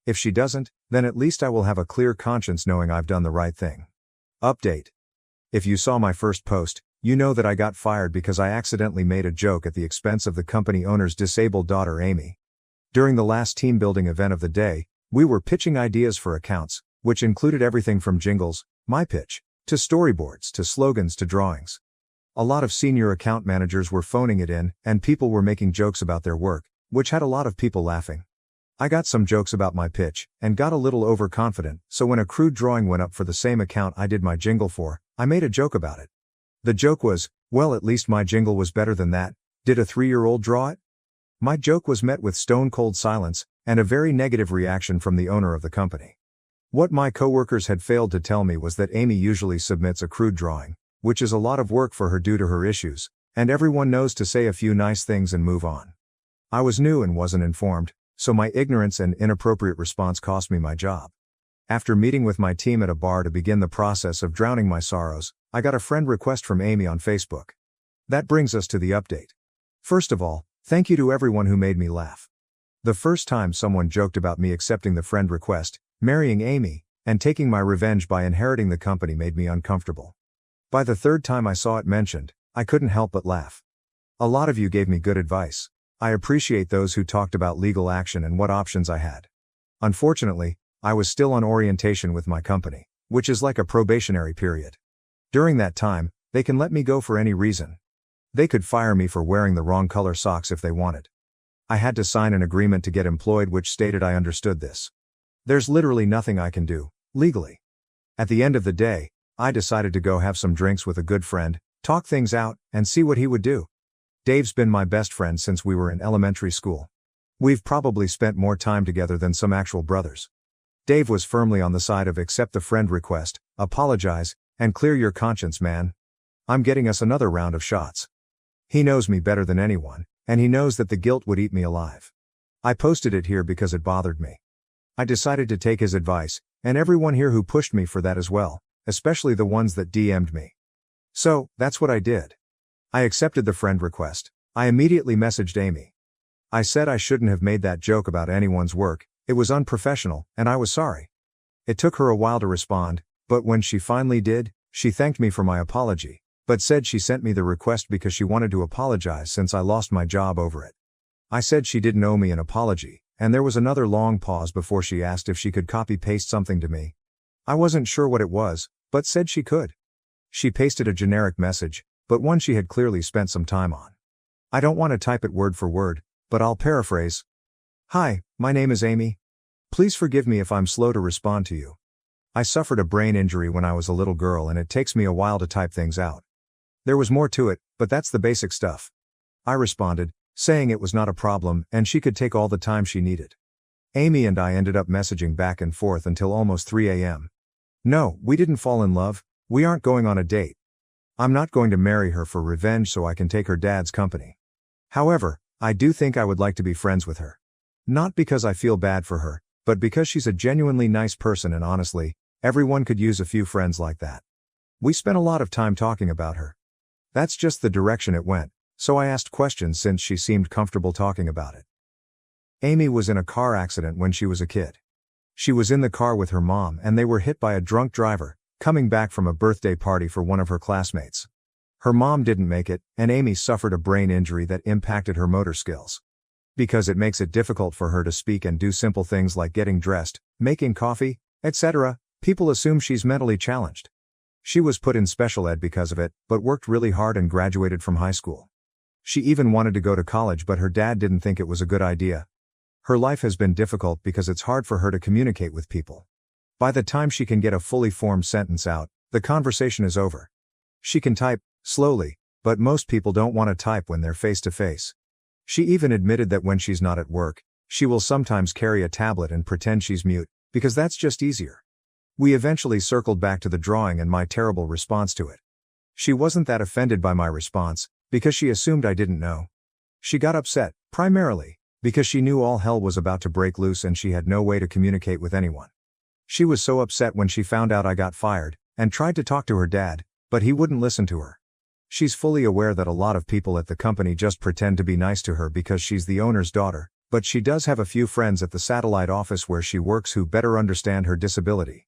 If she doesn't, then at least I will have a clear conscience knowing I've done the right thing. Update. If you saw my first post, you know that I got fired because I accidentally made a joke at the expense of the company owner's disabled daughter Amy. During the last team building event of the day, we were pitching ideas for accounts, which included everything from jingles, my pitch, to storyboards to slogans to drawings. A lot of senior account managers were phoning it in, and people were making jokes about their work, which had a lot of people laughing. I got some jokes about my pitch, and got a little overconfident, so when a crude drawing went up for the same account I did my jingle for, I made a joke about it. The joke was, well, at least my jingle was better than that. Did a 3-year-old draw it? My joke was met with stone-cold silence, and a very negative reaction from the owner of the company. What my coworkers had failed to tell me was that Amy usually submits a crude drawing, which is a lot of work for her due to her issues, and everyone knows to say a few nice things and move on. I was new and wasn't informed, so my ignorance and inappropriate response cost me my job. After meeting with my team at a bar to begin the process of drowning my sorrows, I got a friend request from Amy on Facebook. That brings us to the update. First of all, thank you to everyone who made me laugh. The first time someone joked about me accepting the friend request, marrying Amy, and taking my revenge by inheriting the company made me uncomfortable. By the third time I saw it mentioned, I couldn't help but laugh. A lot of you gave me good advice. I appreciate those who talked about legal action and what options I had. Unfortunately, I was still on orientation with my company, which is like a probationary period. During that time, they can let me go for any reason. They could fire me for wearing the wrong color socks if they wanted. I had to sign an agreement to get employed which stated I understood this. There's literally nothing I can do, legally. At the end of the day, I decided to go have some drinks with a good friend, talk things out, and see what he would do. Dave's been my best friend since we were in elementary school. We've probably spent more time together than some actual brothers. Dave was firmly on the side of accept the friend request, apologize, and clear your conscience, man. I'm getting us another round of shots. He knows me better than anyone, and he knows that the guilt would eat me alive. I posted it here because it bothered me. I decided to take his advice, and everyone here who pushed me for that as well, especially the ones that DM'd me. So, that's what I did. I accepted the friend request. I immediately messaged Amy. I said I shouldn't have made that joke about anyone's work, it was unprofessional, and I was sorry. It took her a while to respond, but when she finally did, she thanked me for my apology, but said she sent me the request because she wanted to apologize since I lost my job over it. I said she didn't owe me an apology, and there was another long pause before she asked if she could copy-paste something to me. I wasn't sure what it was, but said she could. She pasted a generic message, but one she had clearly spent some time on. I don't want to type it word for word, but I'll paraphrase. Hi, my name is Amy. Please forgive me if I'm slow to respond to you. I suffered a brain injury when I was a little girl and it takes me a while to type things out. There was more to it, but that's the basic stuff. I responded, saying it was not a problem and she could take all the time she needed. Amy and I ended up messaging back and forth until almost 3 a.m. No, we didn't fall in love, we aren't going on a date. I'm not going to marry her for revenge so I can take her dad's company. However, I do think I would like to be friends with her. Not because I feel bad for her, but because she's a genuinely nice person and honestly, everyone could use a few friends like that. We spent a lot of time talking about her. That's just the direction it went, so I asked questions since she seemed comfortable talking about it. Amy was in a car accident when she was a kid. She was in the car with her mom and they were hit by a drunk driver, coming back from a birthday party for one of her classmates. Her mom didn't make it, and Amy suffered a brain injury that impacted her motor skills. Because it makes it difficult for her to speak and do simple things like getting dressed, making coffee, etc., people assume she's mentally challenged. She was put in special ed because of it, but worked really hard and graduated from high school. She even wanted to go to college but her dad didn't think it was a good idea. Her life has been difficult because it's hard for her to communicate with people. By the time she can get a fully formed sentence out, the conversation is over. She can type, slowly, but most people don't want to type when they're face to face. She even admitted that when she's not at work, she will sometimes carry a tablet and pretend she's mute, because that's just easier. We eventually circled back to the drawing and my terrible response to it. She wasn't that offended by my response, because she assumed I didn't know. She got upset, primarily, because she knew all hell was about to break loose and she had no way to communicate with anyone. She was so upset when she found out I got fired, and tried to talk to her dad, but he wouldn't listen to her. She's fully aware that a lot of people at the company just pretend to be nice to her because she's the owner's daughter, but she does have a few friends at the satellite office where she works who better understand her disability.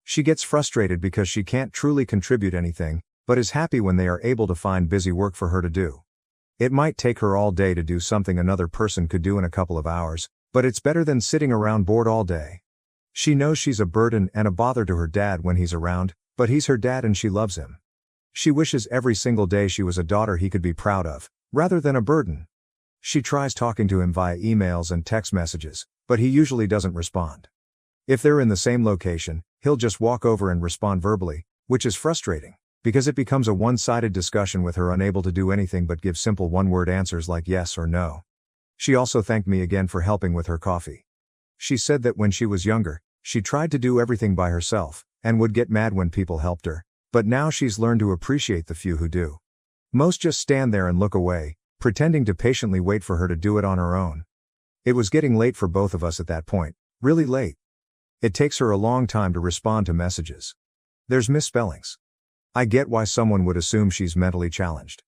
She gets frustrated because she can't truly contribute anything, but is happy when they are able to find busy work for her to do. It might take her all day to do something another person could do in a couple of hours, but it's better than sitting around bored all day. She knows she's a burden and a bother to her dad when he's around, but he's her dad and she loves him. She wishes every single day she was a daughter he could be proud of, rather than a burden. She tries talking to him via emails and text messages, but he usually doesn't respond. If they're in the same location, he'll just walk over and respond verbally, which is frustrating, because it becomes a one-sided discussion with her unable to do anything but give simple one-word answers like yes or no. She also thanked me again for helping with her coffee. She said that when she was younger, she tried to do everything by herself, and would get mad when people helped her, but now she's learned to appreciate the few who do. Most just stand there and look away, pretending to patiently wait for her to do it on her own. It was getting late for both of us at that point, really late. It takes her a long time to respond to messages. There's misspellings. I get why someone would assume she's mentally challenged.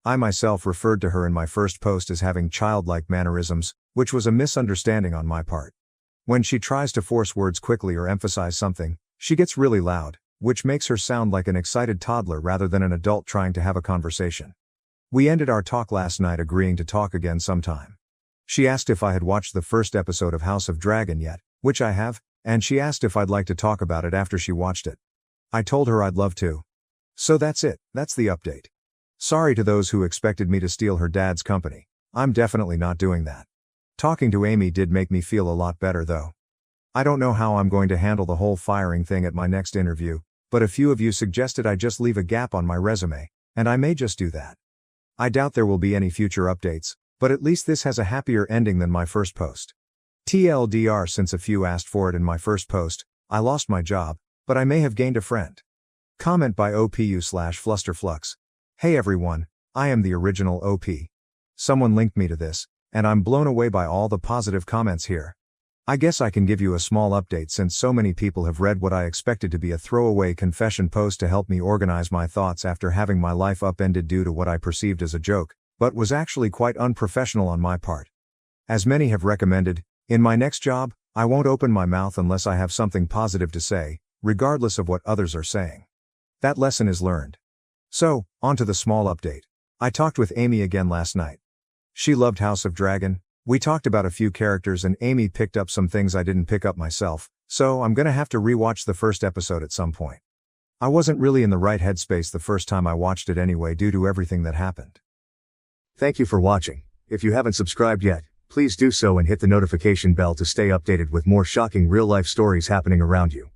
I myself referred to her in my first post as having childlike mannerisms, which was a misunderstanding on my part. When she tries to force words quickly or emphasize something, she gets really loud, which makes her sound like an excited toddler rather than an adult trying to have a conversation. We ended our talk last night agreeing to talk again sometime. She asked if I had watched the first episode of House of Dragon yet, which I have, and she asked if I'd like to talk about it after she watched it. I told her I'd love to. So that's it, that's the update. Sorry to those who expected me to steal her dad's company. I'm definitely not doing that. Talking to Amy did make me feel a lot better though. I don't know how I'm going to handle the whole firing thing at my next interview, but a few of you suggested I just leave a gap on my resume, and I may just do that. I doubt there will be any future updates, but at least this has a happier ending than my first post. TLDR, since a few asked for it in my first post, I lost my job, but I may have gained a friend. Comment by OPU/Flusterflux. Hey everyone, I am the original OP. Someone linked me to this, and I'm blown away by all the positive comments here. I guess I can give you a small update since so many people have read what I expected to be a throwaway confession post to help me organize my thoughts after having my life upended due to what I perceived as a joke, but was actually quite unprofessional on my part. As many have recommended, in my next job, I won't open my mouth unless I have something positive to say, regardless of what others are saying. That lesson is learned. So, on to the small update. I talked with Amy again last night. She loved House of Dragon. We talked about a few characters and Amy picked up some things I didn't pick up myself, so I'm gonna have to rewatch the first episode at some point. I wasn't really in the right headspace the first time I watched it anyway due to everything that happened. Thank you for watching. If you haven't subscribed yet, please do so and hit the notification bell to stay updated with more shocking real-life stories happening around you.